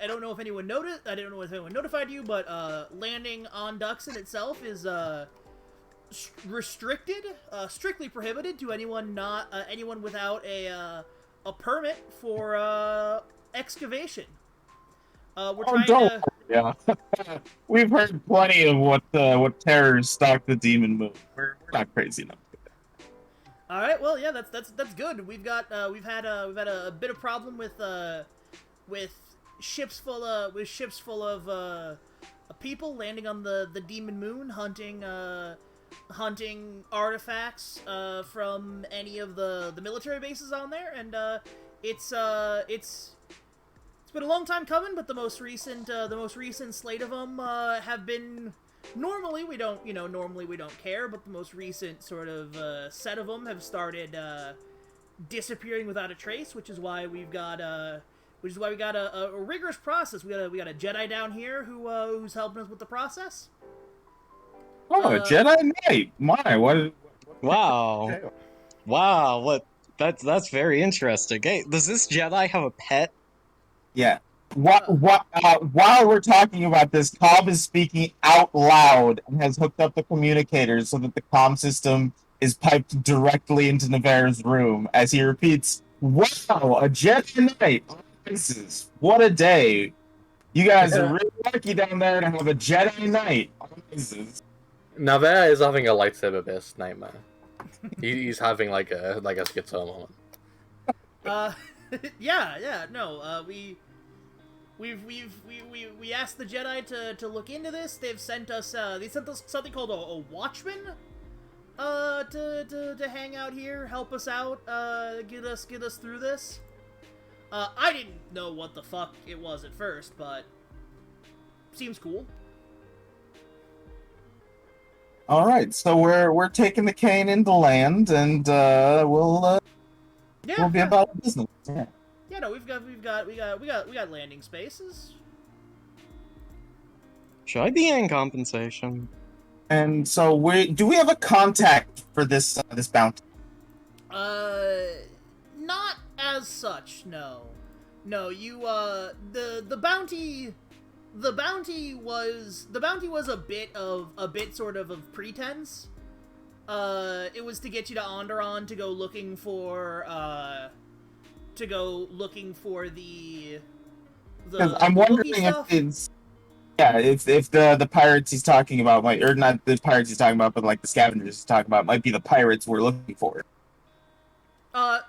S1: don't know if anyone noticed. I don't know if anyone notified you, but landing on Duxon itself is restricted, strictly prohibited to anyone anyone without a permit for excavation. We're trying to.
S2: Yeah, we've heard plenty of what terrors stalk the Demon Moon. We're not crazy enough.
S1: All right. Well, yeah, that's good. We've had a bit of problem with ships full of people landing on the Demon Moon, hunting artifacts from any of the military bases on there, and it's been a long time coming, but the most recent slate of them have been. Normally we don't care, but the most recent sort of set of them have started disappearing without a trace, which is why we got a rigorous process. We got a Jedi down here who's helping us with the process.
S2: Oh, a Jedi Knight! My, what?
S6: Wow. Wow, what? That's very interesting. Hey, does this Jedi have a pet?
S2: Yeah. While we're talking about this, Cobb is speaking out loud and has hooked up the communicators so that the comm system is piped directly into Navarre's room as he repeats, "Wow, a Jedi Knight! What a day! You guys are really lucky down there to have a Jedi Knight."
S3: Navarre is having a lightsaber-based nightmare. He's having like a schizo moment.
S1: We asked the Jedi to look into this. They sent us something called a watchman to hang out here, help us out, get us through this. I didn't know what the fuck it was at first, but seems cool.
S2: All right, so we're taking the Caine into land, and we'll be about business. Yeah.
S1: Yeah, no, we got landing spaces.
S6: Should I be in compensation?
S2: And so do we have a contact for this bounty?
S1: Not as such, no. No, you the bounty was a bit sort of pretense. It was to get you to Onderon to go looking for the
S2: I'm wondering if the pirates he's talking about or not the pirates he's talking about, but like the scavengers he's talking about might be the pirates we're looking for.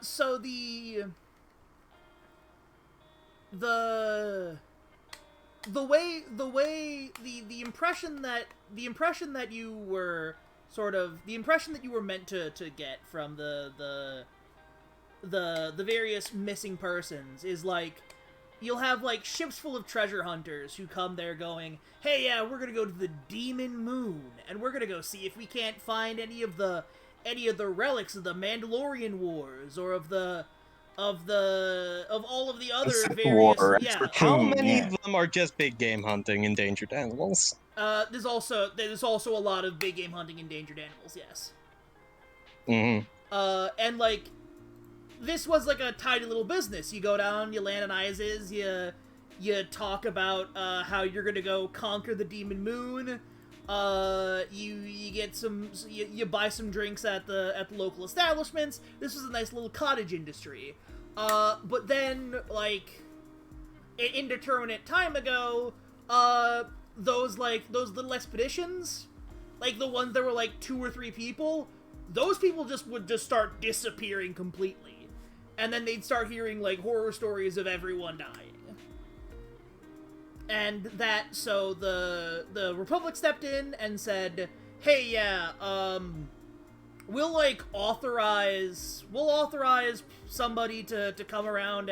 S1: So the impression that you were meant to get from the various missing persons is like you'll have like ships full of treasure hunters who come there going, hey, yeah, we're gonna go to the Demon Moon and we're gonna go see if we can't find any of the relics of the Mandalorian Wars or of all of the other various
S6: How many of them are just big game hunting endangered animals?
S1: There's also a lot of big game hunting endangered animals, yes.
S6: Mm-hmm.
S1: And like this was like a tiny little business. You go down, you land on Iziz, you talk about how you're gonna go conquer the Demon Moon. You get you buy some drinks at the local establishments. This was a nice little cottage industry. But then like an indeterminate time ago, those little expeditions, like the ones that were like 2 or 3 people, those people would just start disappearing completely. And then they'd start hearing like horror stories of everyone dying. And so the Republic stepped in and said, hey, yeah, we'll authorize somebody to come around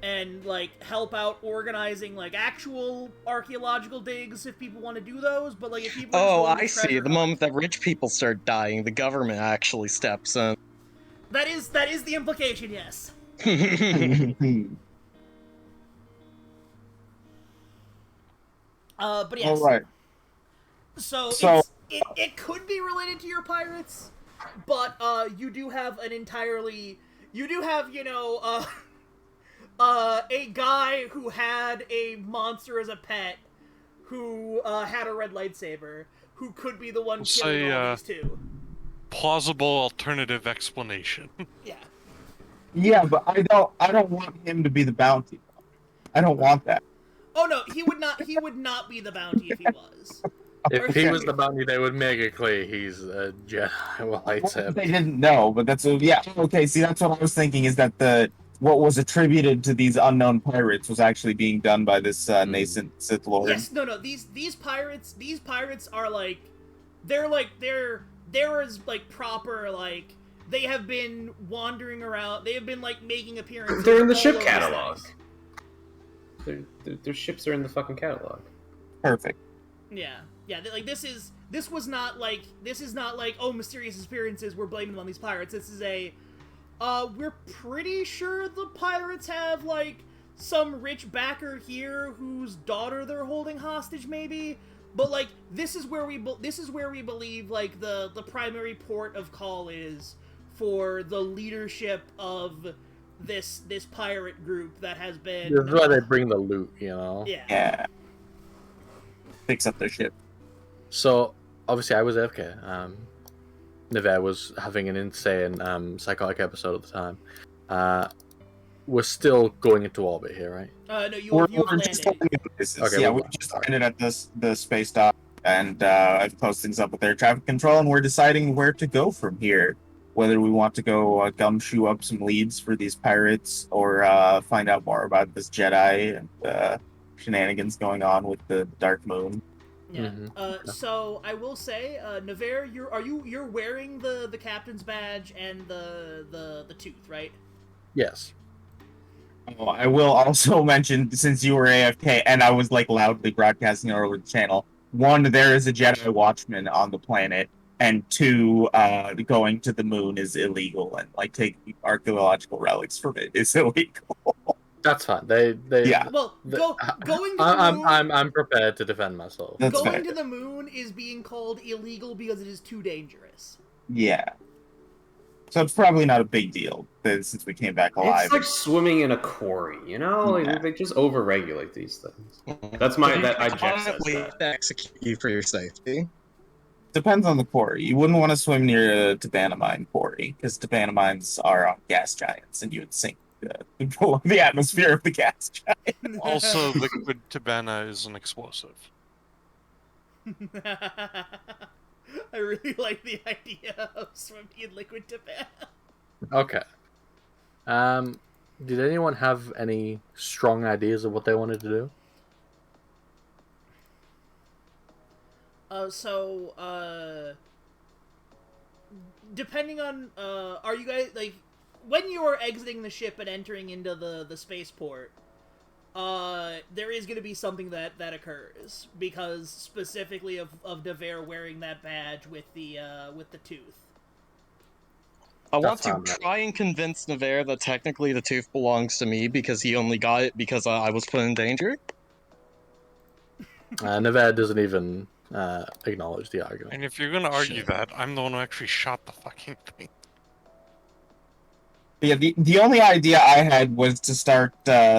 S1: and like help out organizing like actual archaeological digs if people want to do those, but like if people
S6: I see. The moment that rich people start dying, the government actually steps in.
S1: That is the implication, yes. But yes.
S2: All right.
S1: So it could be related to your pirates, but you do have a guy who had a monster as a pet, who had a red lightsaber, who could be the one
S5: We'll
S1: killing
S5: say,
S1: all these two.
S5: Plausible alternative explanation.
S1: Yeah.
S2: Yeah, but I don't want him to be the bounty. I don't want that.
S1: Oh no, he would not be the bounty if he was.
S3: If he was the bounty, they would make it clear he's a Jedi with
S2: Well,
S3: lightsaber.
S2: they didn't know, but that's yeah. Okay, see, that's what I was thinking. Is that what was attributed to these unknown pirates was actually being done by this nascent Sith Lord?
S1: Yes, no. These pirates are like, they're as like proper, like, they have been wandering around. They have been like making appearances.
S4: They're in the
S1: all
S4: ship
S1: over
S4: catalog.
S1: Star.
S4: Their ships are in the fucking catalog.
S2: Perfect.
S1: Yeah. Like this is not like oh, mysterious appearances, we're blaming them on these pirates. This is we're pretty sure the pirates have like some rich backer here whose daughter they're holding hostage, maybe. But like this is where we believe like the primary port of call is for the leadership of this pirate group that has been.
S3: This is why they bring the loot, you know.
S2: Yeah. Fix up their ship.
S3: So obviously, I was AFK. Nevere was having an insane psychotic episode at the time. We're still going into orbit here, right?
S1: No, you've
S2: We're
S1: landed.
S2: just landing in places.
S3: Okay,
S2: Yeah,
S3: we're
S2: we just landed at the space dock, and I've posted things up with air traffic control, and we're deciding where to go from here. Whether we want to go gumshoe up some leads for these pirates, or find out more about this Jedi and shenanigans going on with the Dark Moon.
S1: Yeah.
S3: Mhm.
S1: So I will say, Nevere, you're wearing the captain's badge and the tooth, right?
S3: Yes.
S2: Oh, I will also mention, since you were AFK and I was like loudly broadcasting it over the channel, one, there is a Jedi Watchman on the planet, and two, going to the moon is illegal, and like taking archaeological relics from it is illegal.
S3: That's fine. They
S2: Yeah.
S1: Well, going to the moon.
S3: I'm prepared to defend myself.
S2: That's
S1: going
S2: fair.
S1: to the moon is being called illegal because it is too dangerous.
S2: Yeah. So it's probably not a big deal since we came back alive.
S4: It's like swimming in a quarry, you know?
S2: Yeah.
S4: Like, they just overregulate these things. That's my I Jeff says
S6: Quietly
S4: that.
S6: execute you for your safety.
S2: Depends on the quarry. You wouldn't want to swim near a Tabanamine quarry, because Tabanamines are gas giants, and you would sink the atmosphere of the gas giant.
S5: Also, liquid tabana is an explosive.
S1: I really like the idea of swimming in liquid Tibet.
S3: Okay. Did anyone have any strong ideas of what they wanted to do?
S1: Depending on, are you guys, like, when you are exiting the ship and entering into the spaceport, there is going to be something that occurs, because specifically of Nevere wearing that badge with the tooth.
S6: I want
S3: That's
S6: to
S3: fine.
S6: try and convince Nevere that technically the tooth belongs to me because he only got it because I was put in danger.
S3: Nevada doesn't even acknowledge the argument.
S5: And if you're gonna argue
S6: Shit.
S5: that, I'm the one who actually shot the fucking thing.
S2: Yeah, the only idea I had was to start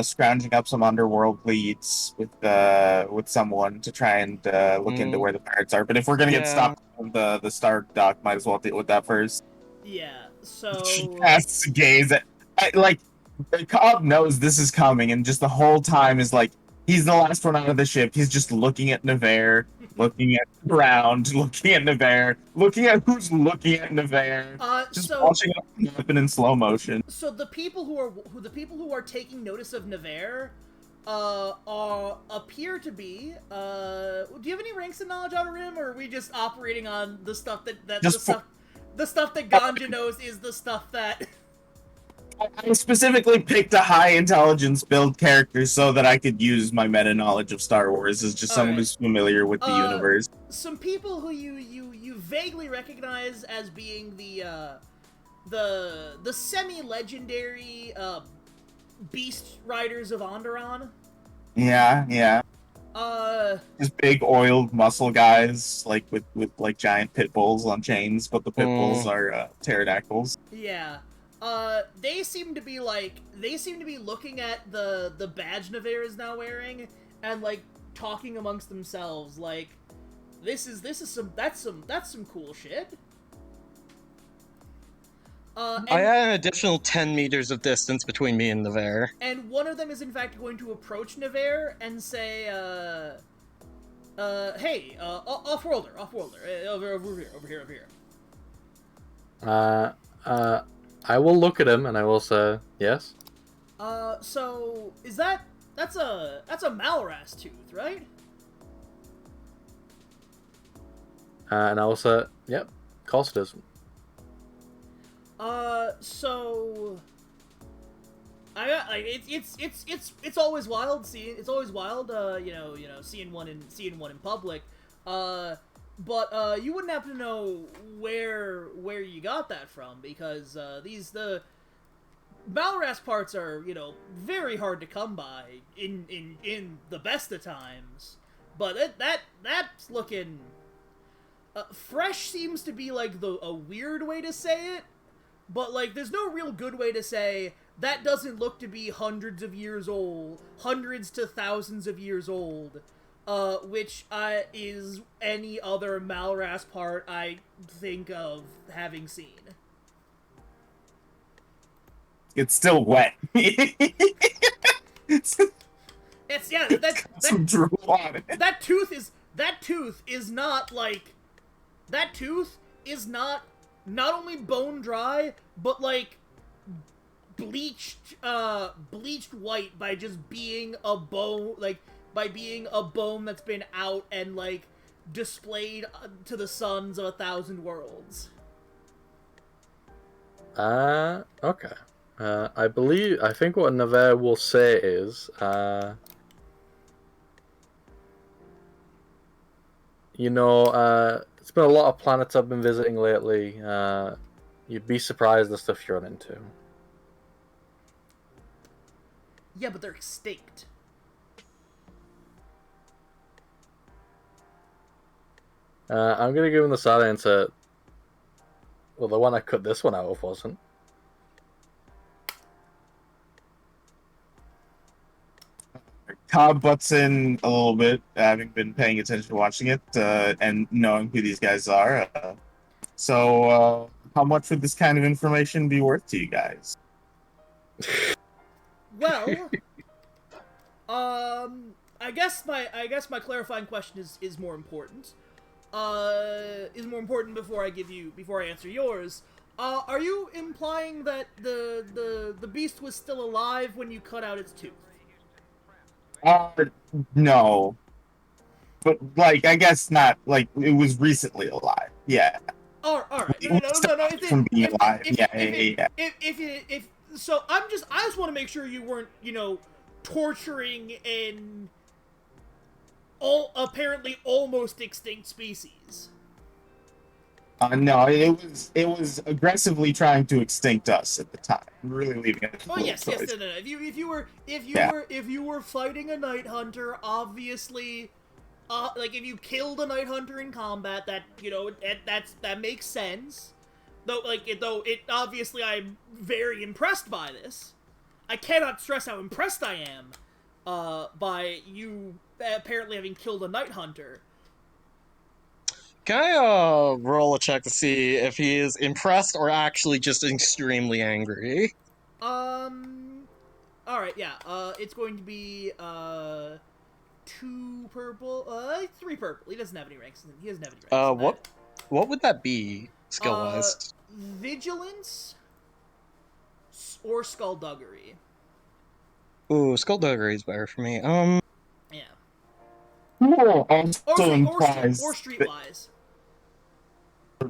S2: scrounging up some underworld leads with someone to try and look into where the pirates are. But if we're gonna get stopped from the Star Dock, might as well deal with that first.
S1: Yeah, so...
S2: She casts a gaze at like the Cobb knows this is coming, and just the whole time is like he's the last one out of the ship. He's just looking at Nevere, looking at the ground, looking at Nevere, looking at who's looking at Nevere. Just watching it happen in slow motion.
S1: So the people who are taking notice of Nevere appear to be. Do you have any ranks of knowledge on him, or are we just operating on the stuff that the stuff that Ganja knows is the stuff that...
S2: I specifically picked a high intelligence build character so that I could use my meta knowledge of Star Wars as just someone who's familiar with the universe.
S1: Some people who you vaguely recognize as being the semi-legendary beast riders of Onderon.
S2: Yeah. Just big oiled muscle guys, like with like giant pit bulls on chains, but the pit bulls are pterodactyls.
S1: Yeah. they seem to be looking at the badge Navarre is now wearing and like talking amongst themselves like, that's some cool shit.
S6: I had an additional 10 meters of distance between me and Navarre.
S1: And one of them is in fact going to approach Navarre and say, hey, off-worlder, over here.
S3: I will look at him and I will say, yes?
S1: So, that's a Malras tooth, right?
S3: And I will say, yep, of course it is.
S1: So I got like it's always wild seeing seeing one in public. But you wouldn't happen to know where you got that from, because the Malras parts are, very hard to come by in the best of times. But that's looking fresh seems to be like a weird way to say it. But, like, there's no real good way to say, that doesn't look to be hundreds to thousands of years old, which is any other Malras part I think of having seen.
S2: It's still wet. Some drool on it.
S1: That tooth is not only bone dry, but like bleached white by just being a bone, that's been out and like displayed to the suns of 1,000 worlds.
S3: Okay. I think what Navarre will say is, it's been a lot of planets I've been visiting lately. You'd be surprised the stuff you run into.
S1: Yeah, but they're extinct.
S3: I'm gonna give him the side answer. Well, the one I cut this one out of wasn't.
S2: Cobb butts in a little bit, having been paying attention to watching it, and knowing who these guys are. So, how much would this kind of information be worth to you guys?
S1: Well, I guess my clarifying question is more important. Before I answer yours. Are you implying that the beast was still alive when you cut out its tooth?
S2: No. But, like, I guess not, like, it was recently alive. Yeah.
S1: All right.
S2: No. From being alive. Yeah.
S1: So I just want to make sure you weren't, torturing an apparently almost extinct species.
S2: No, it was aggressively trying to extinct us at the time. Really leaving it.
S1: Oh yes. No. If you were fighting a night hunter, obviously, like if you killed a night hunter in combat, that that makes sense. Though obviously I'm very impressed by this. I cannot stress how impressed I am, by you apparently having killed a night hunter.
S6: Can I roll a check to see if he is impressed or actually just extremely angry?
S1: Alright, yeah. It's going to be 2 purple, 3 purple. He doesn't have any ranks. He doesn't have any ranks.
S6: What would that be, skill-wise?
S1: Vigilance or skullduggery.
S6: Ooh, skullduggery is better for me.
S1: Yeah.
S2: Or
S1: streetwise.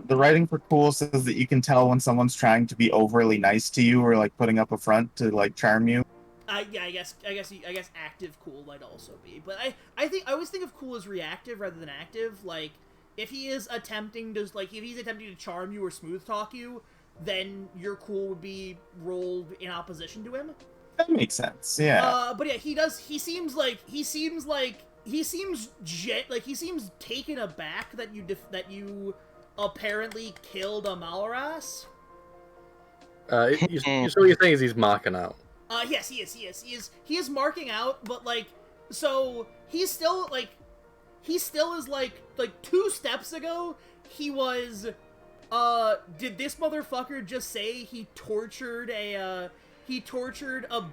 S2: The writing for cool says that you can tell when someone's trying to be overly nice to you or like putting up a front to like charm you.
S1: Yeah, I guess active cool might also be, but I always think of cool as reactive rather than active. Like if he's attempting to charm you or smooth talk you, then your cool would be rolled in opposition to him.
S2: That makes sense. Yeah.
S1: But yeah, he seems taken aback that you apparently killed a Malras.
S3: So what you're saying is he's marking out.
S1: Yes, he is. He is marking out, but like, so he's still like, he still is like 2 steps ago, he was, did this motherfucker just say he tortured a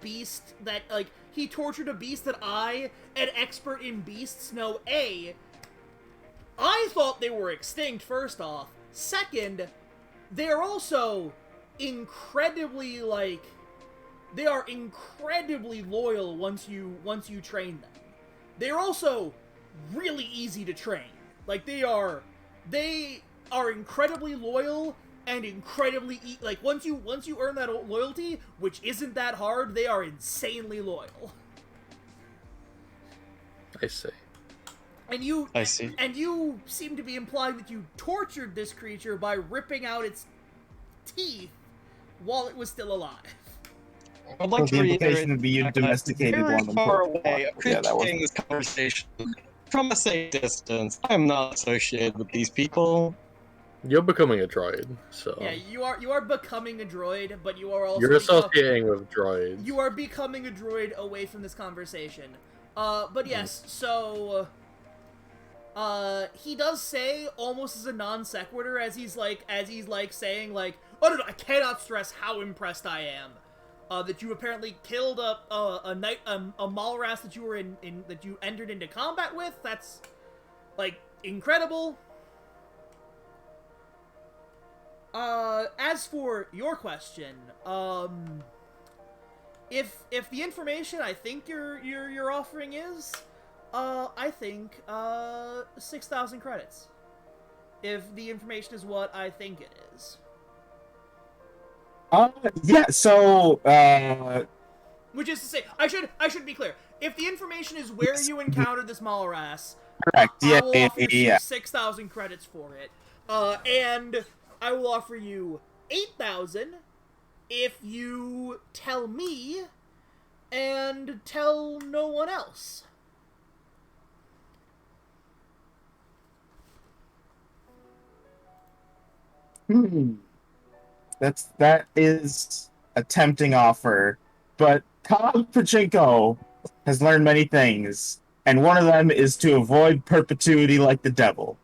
S1: beast that, like, he tortured a beast that I, an expert in beasts, know A, I thought they were extinct, first off. Second, they're also incredibly, like, they are incredibly loyal once you train them. They're also really easy to train. Like, they are incredibly loyal and incredibly like, once you earn that loyalty, which isn't that hard, they are insanely loyal.
S3: I see.
S6: I see.
S1: And you seem to be implying that you tortured this creature by ripping out its teeth while it was still alive.
S6: I'd like to
S2: the implication
S6: reiterate
S2: would be you
S6: that
S2: domesticated
S6: very
S2: one of them.
S6: far away,
S2: Yeah, that
S6: appreciating this conversation from a safe distance. I am not associated with these people.
S3: You're becoming a droid, so
S1: Yeah, you are becoming a droid, but you are also
S3: you're associating with droids.
S1: you are becoming a droid away from this conversation. But yes, so he does say, almost as a non sequitur, as he's saying, like, oh no, I cannot stress how impressed I am that you apparently killed a Malras that you were that you entered into combat with. That's, like, incredible. As for your question, if the information I think you're offering is, I think 6,000 credits. If the information is what I think it is.
S2: Yeah, so,
S1: Which is to say, I should be clear. If the information is where you encountered this Malras,
S2: correct,
S1: I will offer you
S2: yeah.
S1: 6,000 credits for it. And I will offer you 8,000 if you tell me and tell no one else.
S2: That is a tempting offer, but Cobb Pachinko has learned many things, and one of them is to avoid perpetuity like the devil.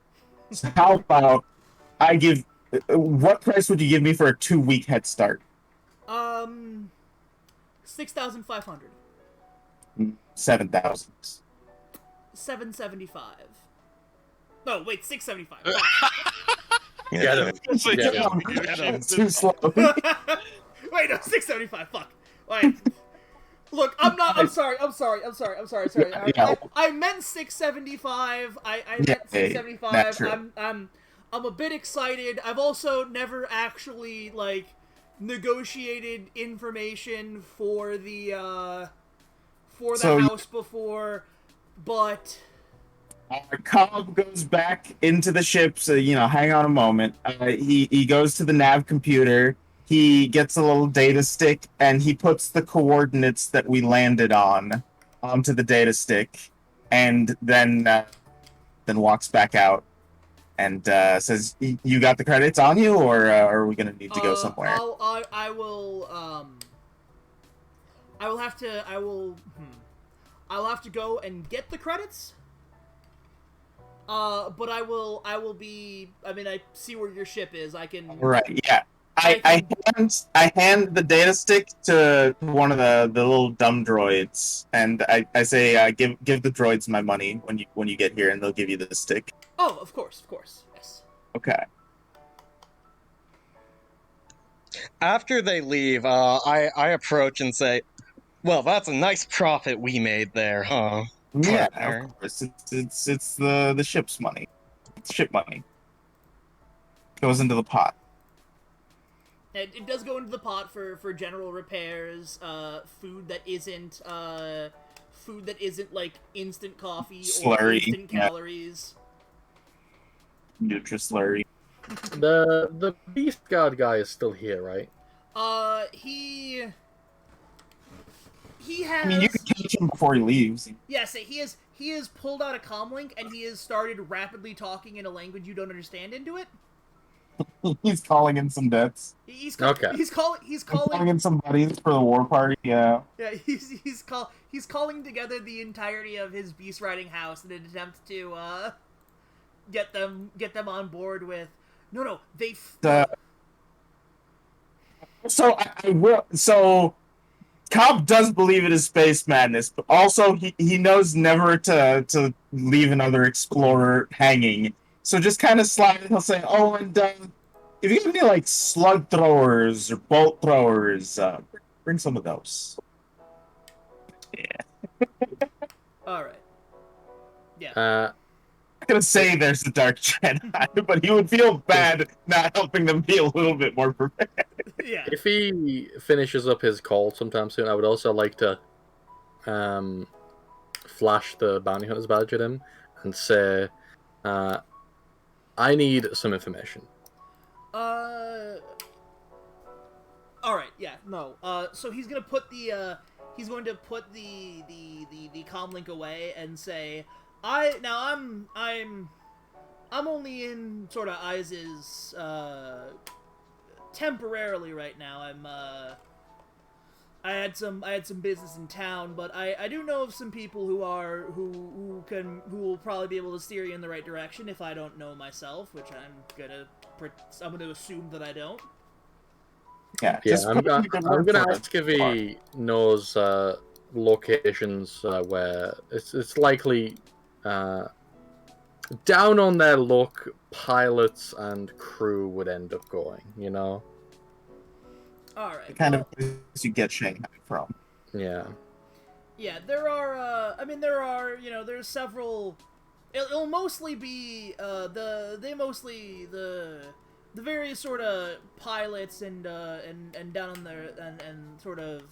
S2: So how about I give... What price would you give me for a 2-week head start?
S1: 6,500.
S2: 7,000.
S1: 775. No, wait, 675.
S3: Get him.
S5: It's like,
S3: Yeah,
S2: It's too slow.
S1: Wait, no, 675. Fuck. Wait. Look, I'm sorry.
S2: Yeah.
S1: I meant 675. I meant
S2: Yeah,
S1: 675.
S2: that's true.
S1: I'm a bit excited. I've also never actually, like, negotiated information for the house before, but
S2: Cobb goes back into the ship, so, hang on a moment. He goes to the nav computer, he gets a little data stick, and he puts the coordinates that we landed on onto the data stick, and then walks back out and says, "You got the credits on you, or are we gonna need to go somewhere?"
S1: I'll have to go and get the credits. But I will be. I mean, I see where your ship is. I can.
S2: Right. Yeah. I hand the data stick to one of the little dumb droids, and I say, give the droids my money when you get here, and they'll give you the stick.
S1: Oh, of course, yes.
S2: Okay.
S6: After they leave, I approach and say, "Well, that's a nice profit we made there, huh?"
S2: Yeah,
S6: Partner.
S2: of course. It's the ship's money. It's ship money. Goes into the pot.
S1: It does go into the pot for general repairs, food that isn't like instant coffee or
S2: Slurry,
S1: instant calories.
S2: Nutri-slurry.
S3: The Beast Guard guy is still here, right?
S1: He has.
S2: I mean, you can catch him before he leaves.
S1: Yes, he has pulled out a comlink and he has started rapidly talking in a language you don't understand into it.
S2: He's calling in some debts.
S3: Okay.
S1: He's calling
S2: in some buddies for the war party. Yeah.
S1: Yeah, he's calling together the entirety of his beast riding house in an attempt to get them on board with. No,
S2: So I will. So Cobb does believe it is space madness, but also he knows never to leave another explorer hanging. So just kind of slyly, he'll say, "Oh, and if you have any like slug throwers or bolt throwers, bring some of those." Yeah.
S1: All right. Yeah.
S2: I'm gonna say there's the Dark Jedi, but he would feel bad not helping them be a little bit more prepared.
S1: Yeah.
S3: If he finishes up his call sometime soon, I would also like to flash the bounty hunter's badge at him and say, I need some information.
S1: All right. Yeah. No. So he's gonna put the comm link away and say, I'm only in sort of Iz's temporarily right now. I had some business in town, but I do know of some people who will probably be able to steer you in the right direction if I don't know myself, which I'm gonna assume that I don't.
S2: Yeah,
S3: I'm gonna ask if he knows locations where it's likely down on their luck pilots and crew would end up going, you know?
S1: All right.
S2: The kind of place you get Shanghai from.
S3: Yeah.
S1: Yeah, there are, there's several. It'll mostly be the various sort of pilots and down on there and sort of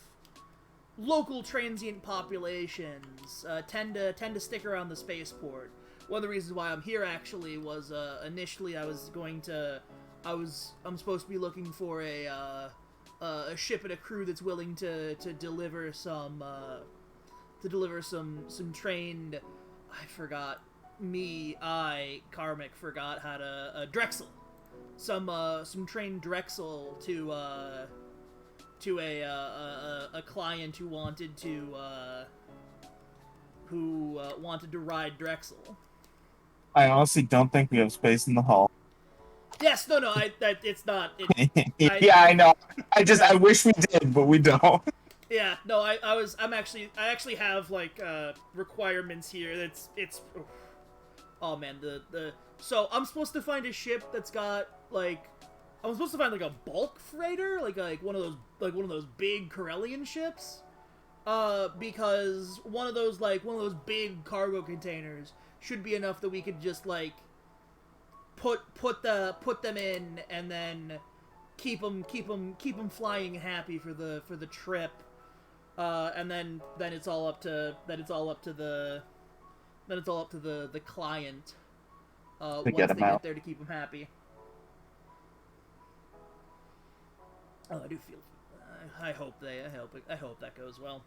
S1: local transient populations tend to stick around the spaceport. One of the reasons why I'm here actually was initially I'm supposed to be looking for a ship and a crew that's willing to deliver some trained. Karmic forgot how to Drexel. Some trained Drexel to a client who wanted to ride Drexel.
S2: I honestly don't think we have space in the hull.
S1: Yes, no, it's not.
S2: Yeah, I know. I wish we did, but we don't.
S1: Yeah, no, I actually have like requirements here. It's oh man, so I'm supposed to find a ship that's got like I'm supposed to find like a bulk freighter, like one of those big Corellian ships. Because one of those big cargo containers should be enough that we could just like put them in and then keep them flying happy for the trip. And then it's all up to the client once they get there to keep them happy. Oh, I do feel. I hope that goes well.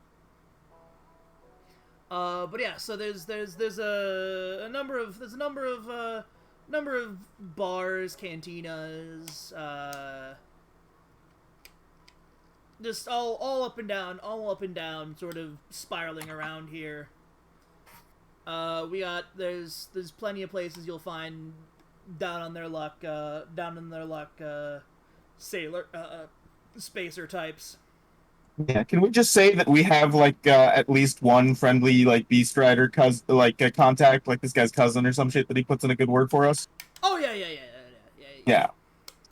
S1: But yeah, so there's a number of bars, cantinas, just all up and down, sort of spiraling around here. There's plenty of places you'll find down on their luck, sailor, spacer types.
S2: Yeah, can we just say that we have like at least one friendly like Beast Rider contact, like this guy's cousin or some shit that he puts in a good word for us?
S1: Oh yeah.
S2: Yeah.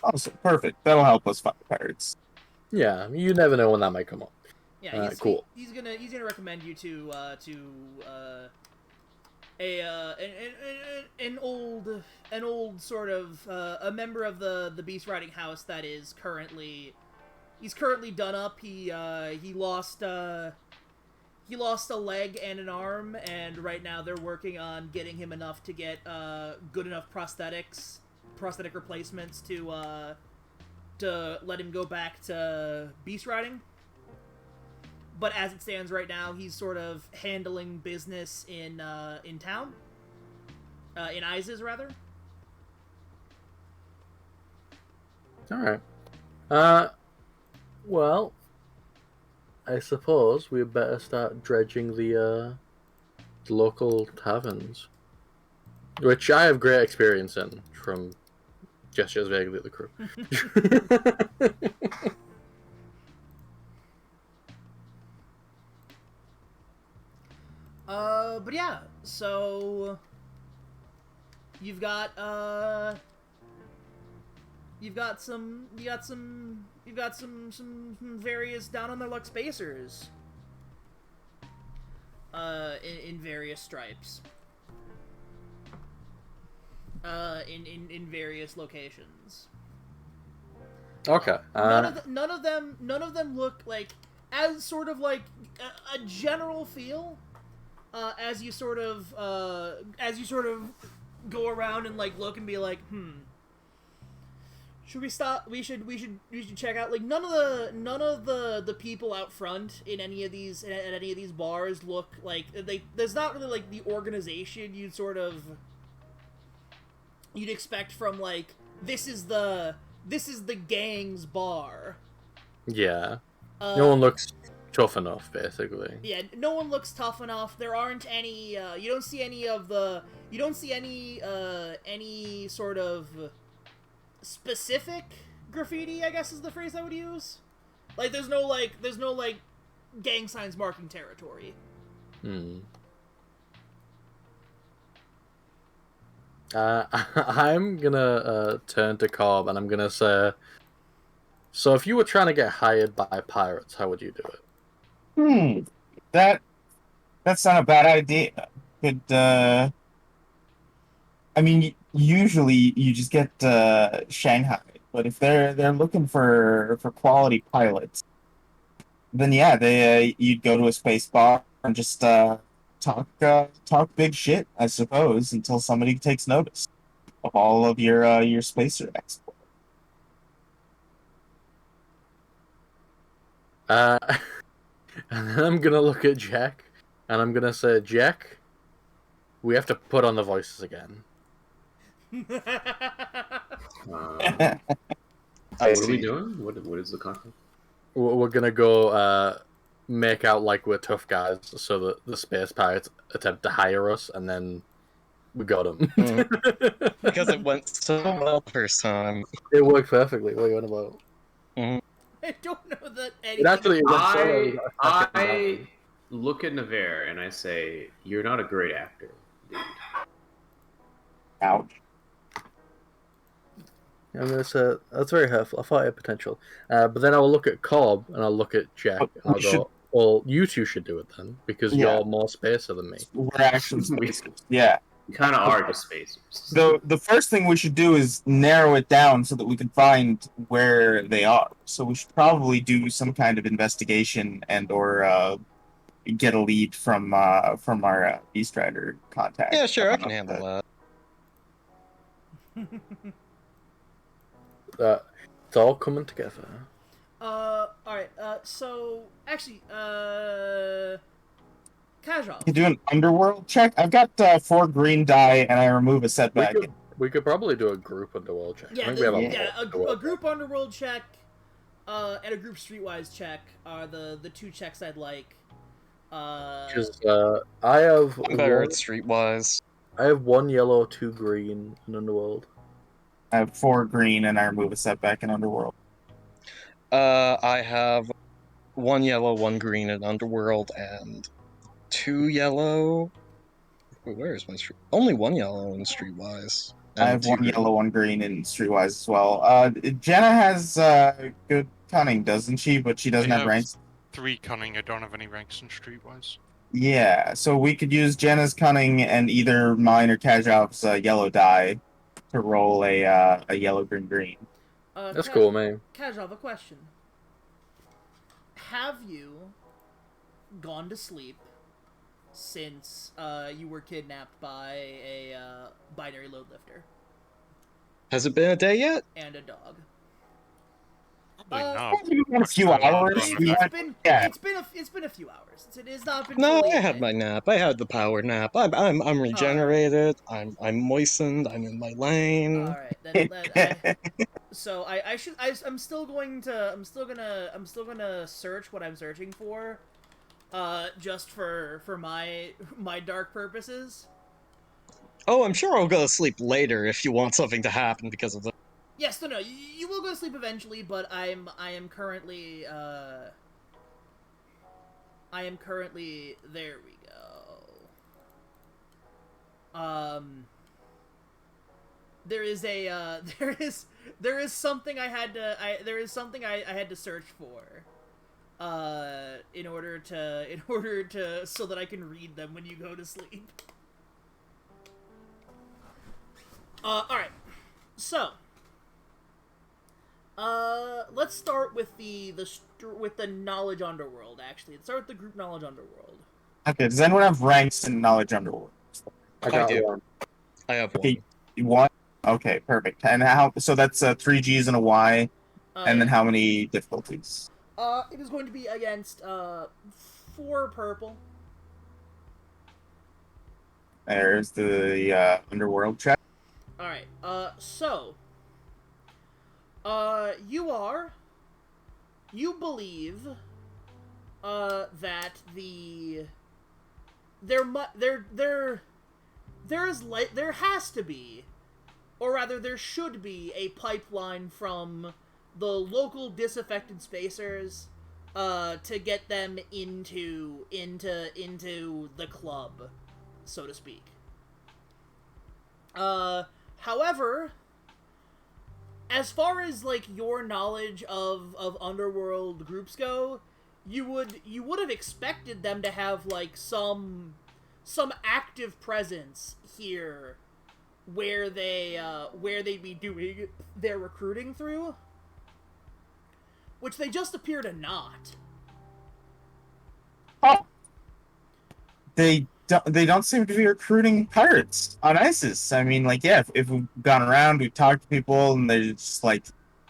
S2: Awesome, perfect. That'll help us fight pirates.
S3: Yeah, you never know when that might come up.
S1: Yeah,
S3: cool.
S1: He's gonna recommend you to an old sort of a member of the beast riding house that is currently done up. He lost a leg and an arm, and right now they're working on getting him enough to get good enough prosthetic replacements to let him go back to beast riding. But as it stands right now, he's sort of handling business in town, in Iziz rather.
S3: All right. Well, I suppose we better start dredging the local taverns, which I have great experience in from gestures vaguely at the crew.
S1: But yeah, so you've got some various down on their luck spacers in various stripes. In various locations.
S3: Okay.
S1: None of them look like, as sort of like a general feel. As you sort of go around and like look and be like, should we stop? We should check out. Like none of the people out front in any of these bars look like there's not really like the organization you'd expect from like this is the gang's bar.
S3: Yeah. No one looks tough enough, basically.
S1: Yeah, no one looks tough enough. There aren't any. You don't see any sort of specific graffiti, I guess is the phrase I would use. Like, there's no gang signs marking territory.
S3: I'm gonna turn to Cobb and I'm gonna say, so if you were trying to get hired by pirates, how would you do it?
S2: That's not a bad idea. Could I mean, usually you just get Shanghai, but if they're looking for quality pilots, then yeah, you'd go to a space bar and just talk big shit, I suppose, until somebody takes notice of all of your spacer exploits.
S3: And then I'm gonna look at Jack, and I'm gonna say, Jack, we have to put on the voices again.
S4: What are we doing? What is the content?
S3: We're gonna go make out like we're tough guys, so that the space pirates attempt to hire us, and then we got them.
S6: Because it went so well the first time.
S3: It worked perfectly. What are you on about?
S1: I don't know that anything.
S3: It actually went so well, we got a second
S4: I
S3: round.
S4: look at Navarre and I say, "You're not a great actor, dude."
S2: Ouch.
S3: I'm gonna say that's very hurtful. I thought I had potential, but then I'll look at Cobb and I'll look at Jack and I'll go, "Well, you two should do it then, because you're more spacer than me."
S2: We're actually spacers. Yeah.
S4: You kind of are just spacers.
S2: The first thing we should do is narrow it down so that we can find where they are. So we should probably do some kind of investigation and or get a lead from our Beast Rider contact.
S6: Yeah, sure, I can handle
S3: that. It's all coming together.
S1: Alright, so, actually, Casual.
S2: You do an underworld check? I've got 4 green die and I remove a setback.
S3: We could probably do a group underworld check.
S1: Yeah,
S3: I think we have
S1: a group underworld check and a group streetwise check are the two checks I'd like.
S3: Because I have
S6: I'm better at streetwise.
S3: I have 1 yellow, 2 green in underworld.
S2: I have 4 green and I remove a setback in underworld.
S6: I have 1 yellow, 1 green in underworld, and 2 yellow. Wait, where is my street? Only 1 yellow in streetwise.
S2: I have 1 yellow, 1 green in streetwise as well. Jenna has good cunning, doesn't she? But she doesn't have ranks.
S5: 3 cunning. I don't have any ranks in streetwise.
S2: Yeah, so we could use Jenna's cunning and either mine or Kajov's yellow die to roll a yellow, green, green.
S3: That's cool, man.
S1: Kajov, a question. Have you gone to sleep since you were kidnapped by a binary load lifter?
S6: Has it been a day yet?
S1: And a dog.
S5: Probably not.
S2: A few hours.
S1: It's been a few hours. It has not been.
S6: No,
S1: fully
S6: I had
S1: a
S6: my nap. I had the power nap. I'm regenerated. I'm moistened. I'm in my lane.
S1: All right. So I'm still gonna search what I'm searching for, just for my dark purposes.
S6: Oh, I'm sure I'll go to sleep later if you want something to happen because of the.
S1: Yes, no, you will go to sleep eventually, but I am currently there we go. There is a there is something I had to search for in order to so that I can read them when you go to sleep. All right. So, let's start with the knowledge underworld. Actually, let's start with the group knowledge underworld.
S2: Okay, does anyone have ranks in knowledge underworld?
S3: I got
S6: do.
S3: one.
S6: I have
S2: Okay,
S6: one.
S2: one. Okay, perfect. And how? So that's 3 Gs and a Y, and then how many difficulties?
S1: It is going to be against 4 purple.
S2: There's the underworld check.
S1: All right. So, you believe, that there has to be, or rather there should be, a pipeline from the local disaffected spacers, to get them into the club, so to speak. However, as far as like your knowledge of underworld groups go, you would have expected them to have like some active presence here, where they'd be doing their recruiting through, which they just appear to not.
S2: Oh, they don't seem to be recruiting pirates on ISIS. I mean, like, yeah, if we've gone around, we've talked to people, and they're just like,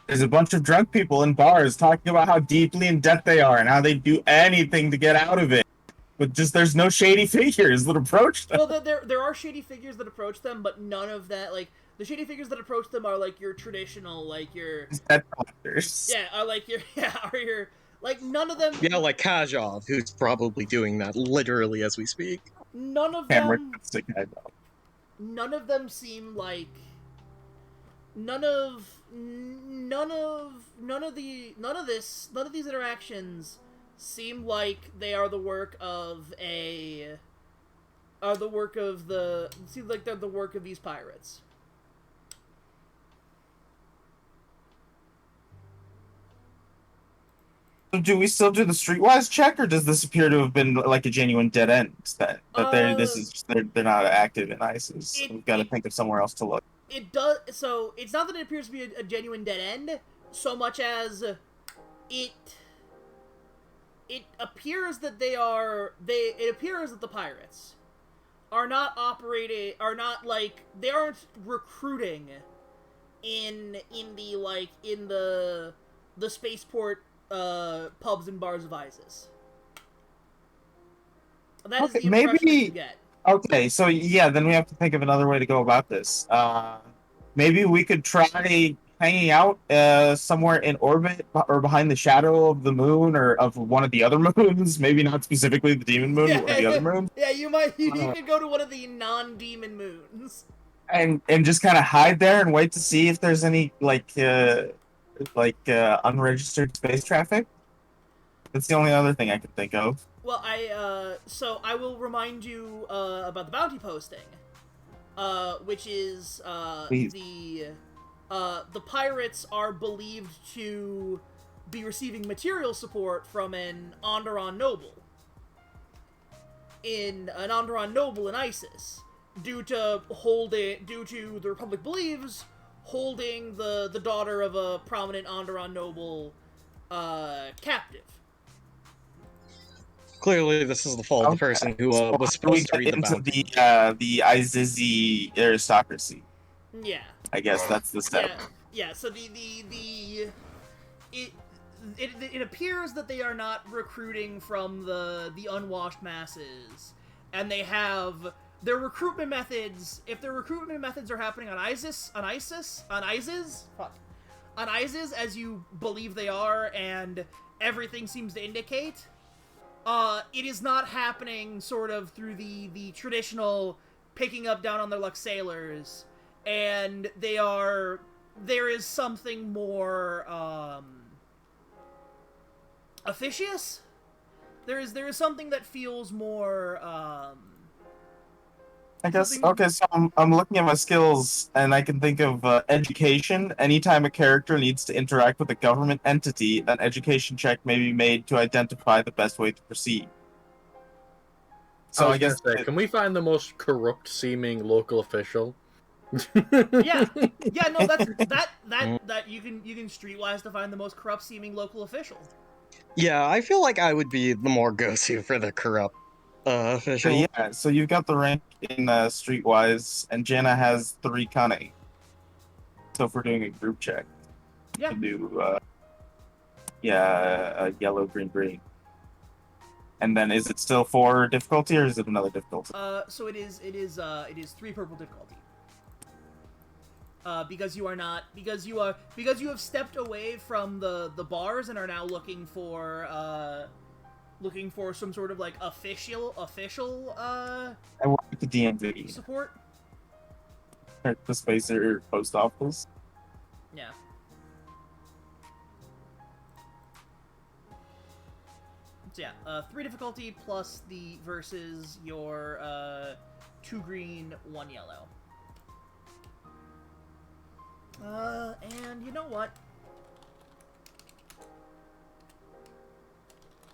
S2: there's a bunch of drunk people in bars talking about how deeply in debt they are and how they'd do anything to get out of it. But just there's no shady figures that approach them.
S1: Well, there are shady figures that approach them, but none of that, like, the shady figures that approach them are like your traditional, like your
S2: Debt collectors.
S1: are your like none of them.
S6: Yeah, like Kajov, who's probably doing that literally as we speak.
S1: None of
S2: Hammer
S1: them.
S2: stick head up.
S1: None of them seem like. None of these interactions seem like they are the work of a. Are the work of the. Seem like they're the work of these pirates.
S2: Do we still do the streetwise check, or does this appear to have been like a genuine dead end? That they're not active in ISIS. We've got to think of somewhere else to look.
S1: It does. So it's not that it appears to be a genuine dead end, so much as it appears that they are. It appears that the pirates are not operating. Are not like they aren't recruiting in the spaceport pubs and bars of ISIS. That is the impression that you get.
S2: Okay, so yeah, then we have to think of another way to go about this. Maybe we could try hanging out somewhere in orbit or behind the shadow of the moon or of one of the other moons. Maybe not specifically the demon moon, but one of the other moons.
S1: Yeah, you could go to one of the non-demon moons.
S2: And just kind of hide there and wait to see if there's any unregistered space traffic. That's the only other thing I can think of.
S1: Well, so I will remind you about the bounty posting, which is the pirates are believed to be receiving material support from an Onderon noble in ISIS, due to the Republic believes holding the daughter of a prominent Onderon noble captive.
S6: Clearly, this is the fault of the person who was supposed to read the bounty.
S2: The Izizi aristocracy.
S1: Yeah.
S2: I guess that's the step.
S1: Yeah. So it appears that they are not recruiting from the unwashed masses, and they have their recruitment methods. If their recruitment methods are happening on ISIS, fuck. Iziz, as you believe they are, and everything seems to indicate, it is not happening sort of through the traditional picking up down on their luck sailors, and there is something more, officious? There is something that feels more,
S2: I guess, okay, so I'm looking at my skills, and I can think of education. Anytime a character needs to interact with a government entity, an education check may be made to identify the best way to proceed. So I guess...
S3: can we find the most corrupt-seeming local official?
S1: Yeah, no, that you can streetwise define the most corrupt-seeming local official.
S6: Yeah, I feel like I would be the more go-to for the corrupt official.
S2: Okay, yeah, so you've got the rank in Streetwise, and Jana has 3 cunning. So if we're doing a group check,
S1: Yeah.
S2: we can do, yellow, green, green. And then is it still 4 difficulty, or is it another difficulty?
S1: So it is 3 purple difficulty. Because you have stepped away from the bars and are now looking for some sort of like official
S2: I work at the DMV,
S1: support.
S2: the Spacer post office.
S1: Yeah. So yeah, 3 difficulty plus the versus your 2 green, 1 yellow. And you know what?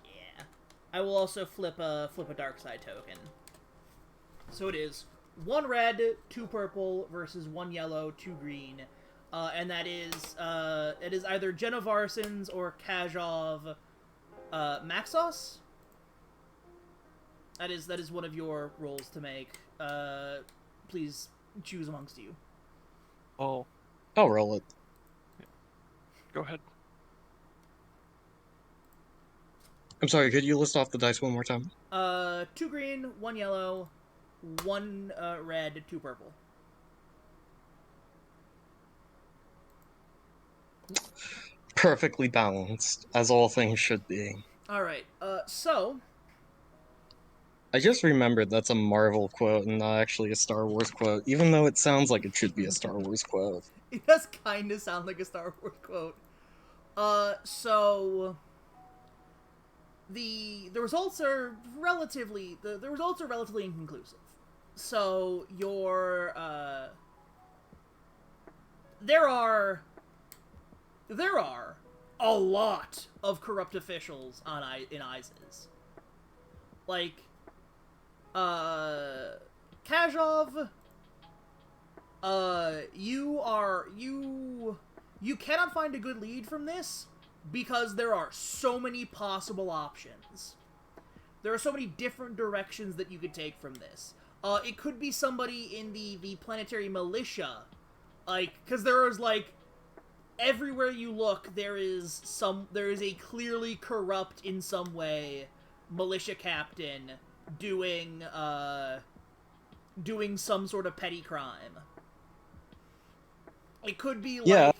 S1: Yeah. I will also flip a dark side token. So it is 1 red, 2 purple versus 1 yellow, 2 green. And that is it is either Jenna Varson's or Kazhov Maxos. That is one of your rolls to make. Please choose amongst you.
S5: Oh,
S6: I'll roll it.
S5: go ahead.
S6: I'm sorry, could you list off the dice one more time?
S1: 2 green, 1 yellow, 1 red, 2 purple.
S6: Perfectly balanced, as all things should be.
S1: Alright, so...
S6: I just remembered that's a Marvel quote and not actually a Star Wars quote, even though it sounds like it should be a Star Wars quote.
S1: It does kind of sound like a Star Wars quote. So... The results are relatively... The results are relatively inconclusive. So, your, There are a lot of corrupt officials in Iziz. Like, Kazhov, you cannot find a good lead from this because there are so many possible options. There are so many different directions that you could take from this. It could be somebody in the planetary militia, like, because there is, like, everywhere you look, there is a clearly corrupt, in some way, militia captain doing some sort of petty crime. It could be, like...
S6: Yeah,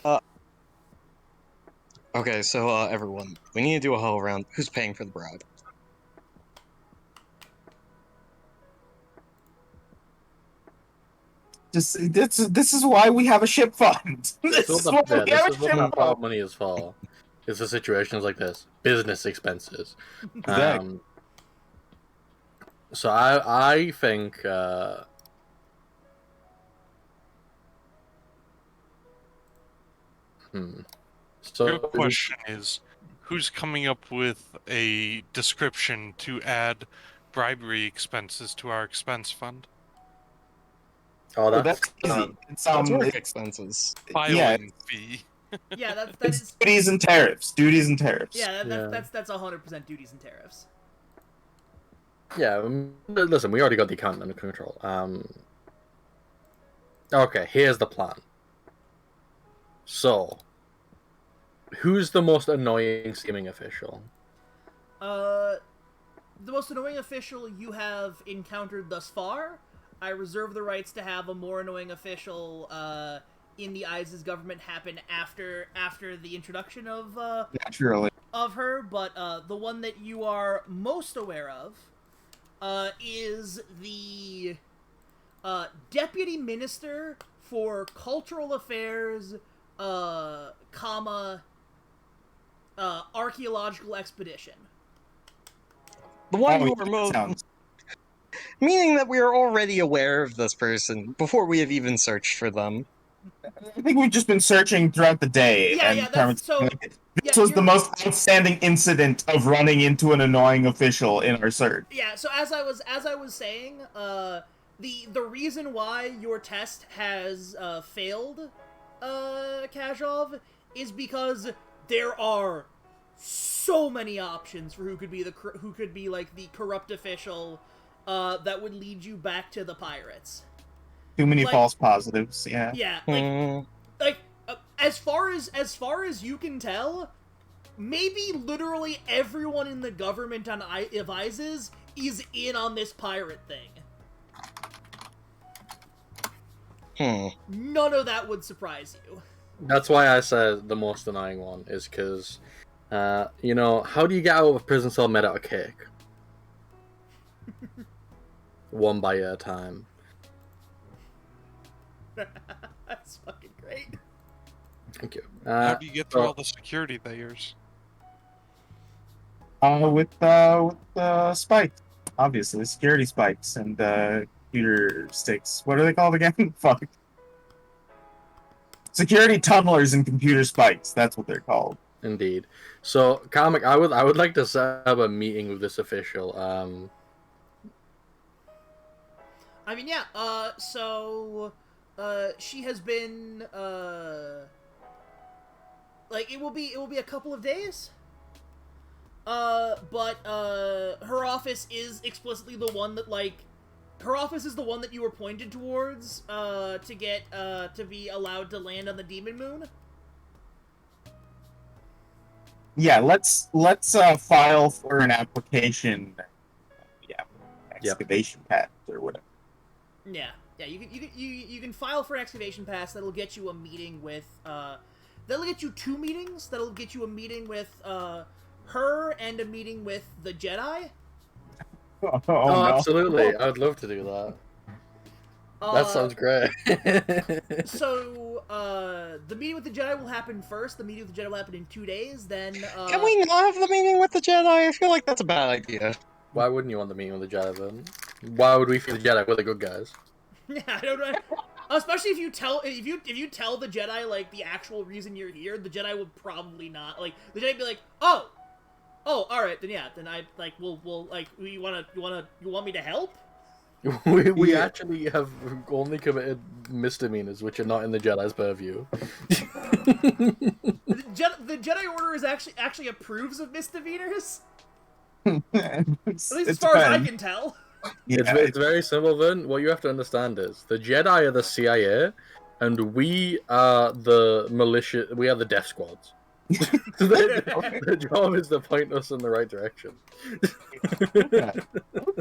S6: okay, so, everyone, we need to do a whole round. Who's paying for the bribe?
S2: This is why we have a ship fund.
S3: This is what our money is for. It's for situations like this. Business expenses.
S2: Exactly.
S3: So I think So
S5: Your question is, who's coming up with a description to add bribery expenses to our expense fund?
S3: Oh,
S2: That's easy.
S6: It's
S2: It's
S6: work expenses.
S5: Filing fee.
S1: Yeah, that's
S2: it's duties and tariffs. Duties and tariffs.
S1: yeah, that's 100% duties and tariffs.
S3: Yeah, listen, we already got the account under control. Okay, here's the plan. So, who's the most annoying seeming official?
S1: The most annoying official you have encountered thus far. I reserve the rights to have a more annoying official, the Iziz government happen after the introduction of
S2: Naturally.
S1: of her, but the one that you are most aware of is the Deputy Minister for Cultural Affairs, Archaeological Expedition.
S6: The one
S2: Oh,
S6: who
S2: yeah,
S6: are most...
S2: sounds-
S6: Meaning that we are already aware of this person before we have even searched for them.
S2: I think we've just been searching throughout the day.
S1: Yeah,
S2: and
S1: yeah, that's so.
S2: this
S1: Yeah,
S2: was the
S1: you're-
S2: most outstanding incident of running into an annoying official in our search.
S1: Yeah, so as I was saying, the reason why your test has failed, Kazhov, is because there are so many options for who could be like the corrupt official that would lead you back to the pirates.
S2: Too many
S1: Like-
S2: false positives. Yeah.
S1: Yeah,
S6: Hmm.
S1: as far as you can tell, maybe literally everyone in the government of Iziz is in on this pirate thing. None of that would surprise you.
S3: That's why I said the most annoying one is because, you know, how do you get out of a prison cell made out of cake? One bite at a time.
S1: That's fucking great.
S3: Thank you.
S5: How do you get through
S3: so-
S5: all the security layers?
S2: With spikes, obviously security spikes and computer sticks. What are they called again? Fuck. Security tunnelers and computer spikes. That's what they're called.
S3: Indeed. So, Comic, I would like to set up a meeting with this official.
S1: I mean, yeah. So, she has been like it will be a couple of days. But her office is explicitly the one that her office is the one that you were pointed towards to get to be allowed to land on the Demon Moon.
S2: Yeah, let's file for an application. Yeah, excavation patent or whatever.
S1: Yeah, you can file for an excavation pass. That'll get you a meeting with that'll get you 2 meetings. That'll get you a meeting with her and a meeting with the Jedi.
S2: Oh,
S3: Oh,
S2: no.
S3: absolutely. I would love to do that. That sounds great.
S1: So, the meeting with the Jedi will happen first. The meeting with the Jedi will happen in 2 days. Then,
S6: Can we not have the meeting with the Jedi? I feel like that's a bad idea.
S3: Why wouldn't you want the meeting with the Jedi then? Why would we feel the Jedi? We're the good guys.
S1: Yeah, I don't know. Especially if you tell the Jedi like the actual reason you're here, the Jedi would probably not like. The Jedi would be like, oh, all right, then yeah, then I like we'll like you want me to help?
S3: We
S2: Yeah.
S3: actually have only committed misdemeanors which are not in the Jedi's purview.
S1: The Jedi Order is actually approves of misdemeanors.
S2: At
S1: At least as far as I can tell.
S3: It's very simple, then. What you have to understand is the Jedi are the CIA, and we are the militia. We are the death squads. So their job is to point us in the right direction.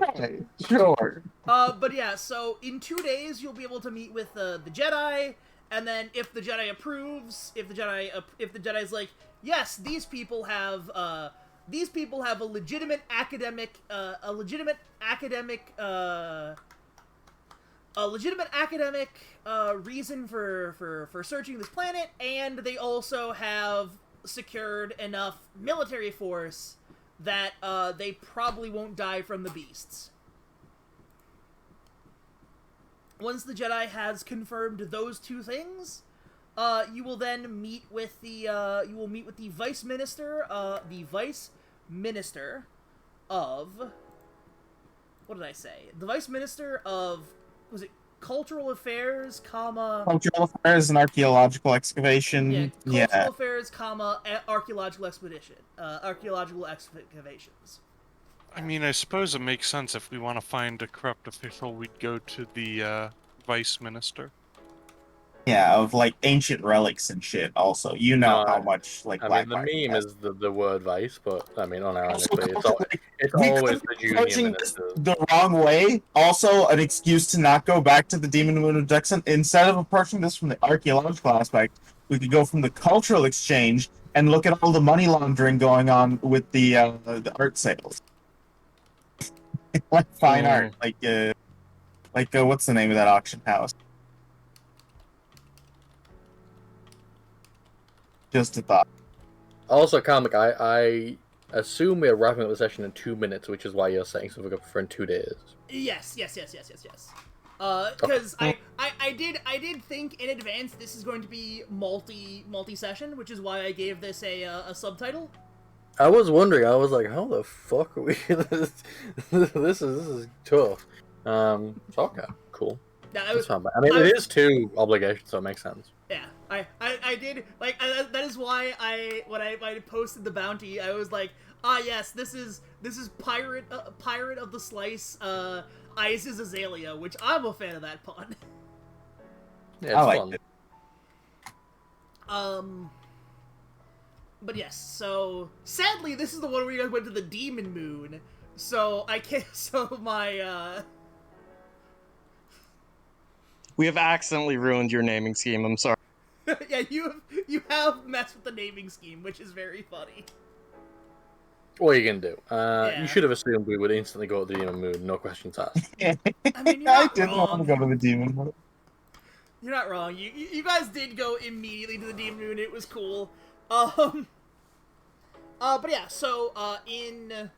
S2: Okay, sure.
S1: But yeah, so in 2 days you'll be able to meet with the Jedi, and then if the Jedi approves, if the Jedi's like, yes, these people have a legitimate academic reason for searching this planet, and they also have secured enough military force that they probably won't die from the beasts. Once the Jedi has confirmed those 2 things, you will then meet with the vice minister of what did I say? The vice minister of, was it Cultural Affairs,
S2: Cultural affairs and archaeological excavation.
S1: Cultural Affairs, archaeological excavations.
S5: I mean, I suppose it makes sense if we want to find a corrupt official, we'd go to the vice minister.
S2: Yeah, of like ancient relics and shit. Also, you know
S3: No,
S2: how much like
S3: I
S2: black
S3: mean, the
S2: market
S3: meme
S2: has.
S3: is the word vice, but I mean,
S2: Also,
S3: unironically, It's
S2: we
S3: always
S2: could
S3: the
S2: be
S3: junior
S2: approaching this
S3: ministers.
S2: the wrong way. Also, an excuse to not go back to the Demon Moon of Dexon. Instead of approaching this from the archaeological aspect, we could go from the cultural exchange and look at all the money laundering going on with the art sales, like fine art, like what's the name of that auction house? Just a thought.
S3: Also, Comic, I assume we're wrapping up the session in 2 minutes, which is why you're saying something up for in 2 days.
S1: Yes. Because I did think in advance this is going to be multi-session, which is why I gave this a subtitle.
S3: I was wondering. I was like, how the fuck are we? This is tough. Okay, cool.
S1: Yeah,
S3: That's fine. I mean, it is 2 obligations, so it makes sense.
S1: Yeah, I did like that is why when I posted the bounty, I was like, yes, this is pirate of the slice, Iziz Azalea, which I'm a fan of that pun.
S3: Yeah, it's
S2: I like
S3: fun.
S2: it.
S1: But yes, so sadly this is the one where you guys went to the Demon Moon, so I can't. So my
S6: We have accidentally ruined your naming scheme. I'm sorry.
S1: yeah, you have messed with the naming scheme, which is very funny.
S3: What are you gonna do?
S1: Yeah.
S3: You should have assumed we would instantly go to the Demon Moon, no questions asked.
S1: I mean, you're
S2: I
S1: not
S2: didn't want
S1: wrong.
S2: to go to the Demon Moon.
S1: You're not wrong. You guys did go immediately to the Demon Moon. It was cool. But yeah. So in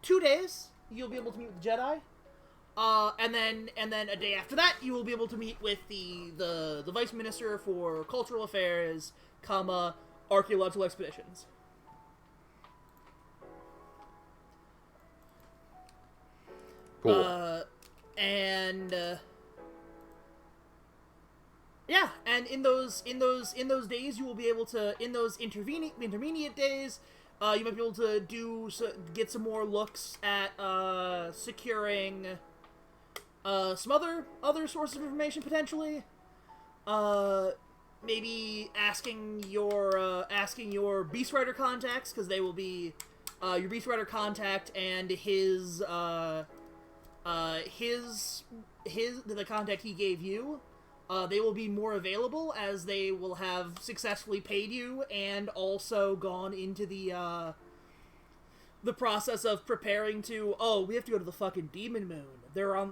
S1: 2 days you'll be able to meet with the Jedi. And then a day after that you will be able to meet with the Vice Minister for Cultural Affairs, Archaeological Expeditions.
S3: Cool.
S1: Yeah, and in those days you will be able to, in those intermediate days, you might be able to get some more looks at securing some other sources of information potentially. Maybe asking your Beast Rider contacts, because they will be your Beast Rider contact and the contact he gave you. They will be more available, as they will have successfully paid you and also gone into the process of preparing to. Oh, we have to go to the fucking Demon Moon. There are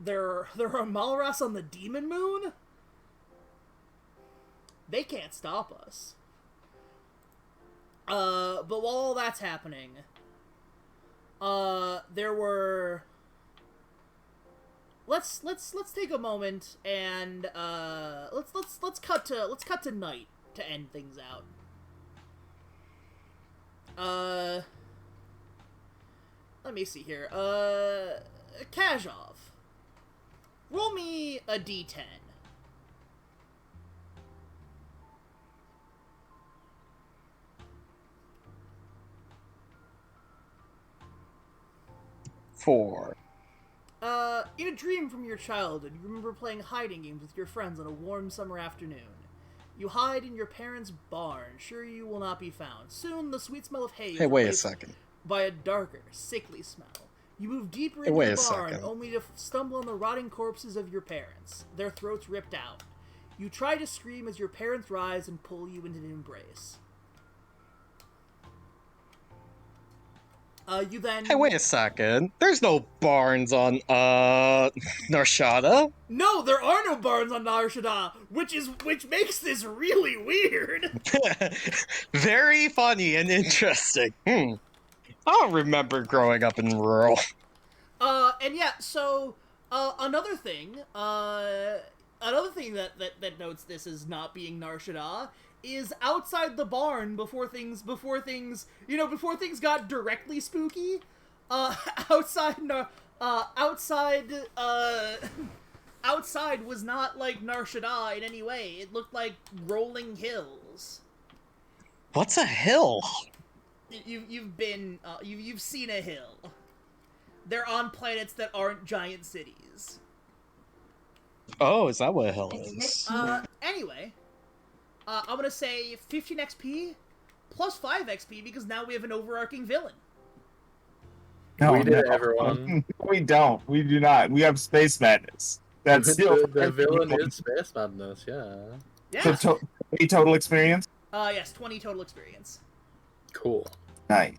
S1: Malras on the Demon Moon. They can't stop us. But while all that's happening, there were. Let's take a moment and let's cut to night to end things out. Let me see here. Kazhov, roll me a d10.
S6: Four.
S1: In a dream from your childhood, you remember playing hiding games with your friends on a warm summer afternoon. You hide in your parents' barn, sure you will not be found. Soon, the sweet smell of hay is
S6: Hey, wait a
S1: replaced
S6: second.
S1: by a darker, sickly smell. You move deeper into the barn, only to stumble on the rotting corpses of your parents, their throats ripped out. You try to scream as your parents rise and pull you into an embrace. You then...
S6: Hey, wait a second. There's no barns on, Narshada.
S1: No, there are no barns on Narshada, which makes this really weird.
S6: Very funny and interesting. I don't remember growing up in rural.
S1: And yeah, so, another thing that notes this as not being Narshada is outside the barn before things got directly spooky. Outside was not like Narshada in any way. It looked like rolling hills.
S6: What's a hill?
S1: You've seen a hill. They're on planets that aren't giant cities.
S6: Oh, is that what a hill is?
S1: Anyway, I'm gonna say 15 XP plus 5 XP because now we have an overarching villain.
S2: No,
S3: we did it,
S2: no.
S3: everyone.
S2: We don't. We do not. We have Space Madness. That's still
S3: the villain is Space Madness, yeah.
S1: Yeah.
S2: So total experience.
S1: Yes, 20 total experience.
S3: Cool.
S2: Nice.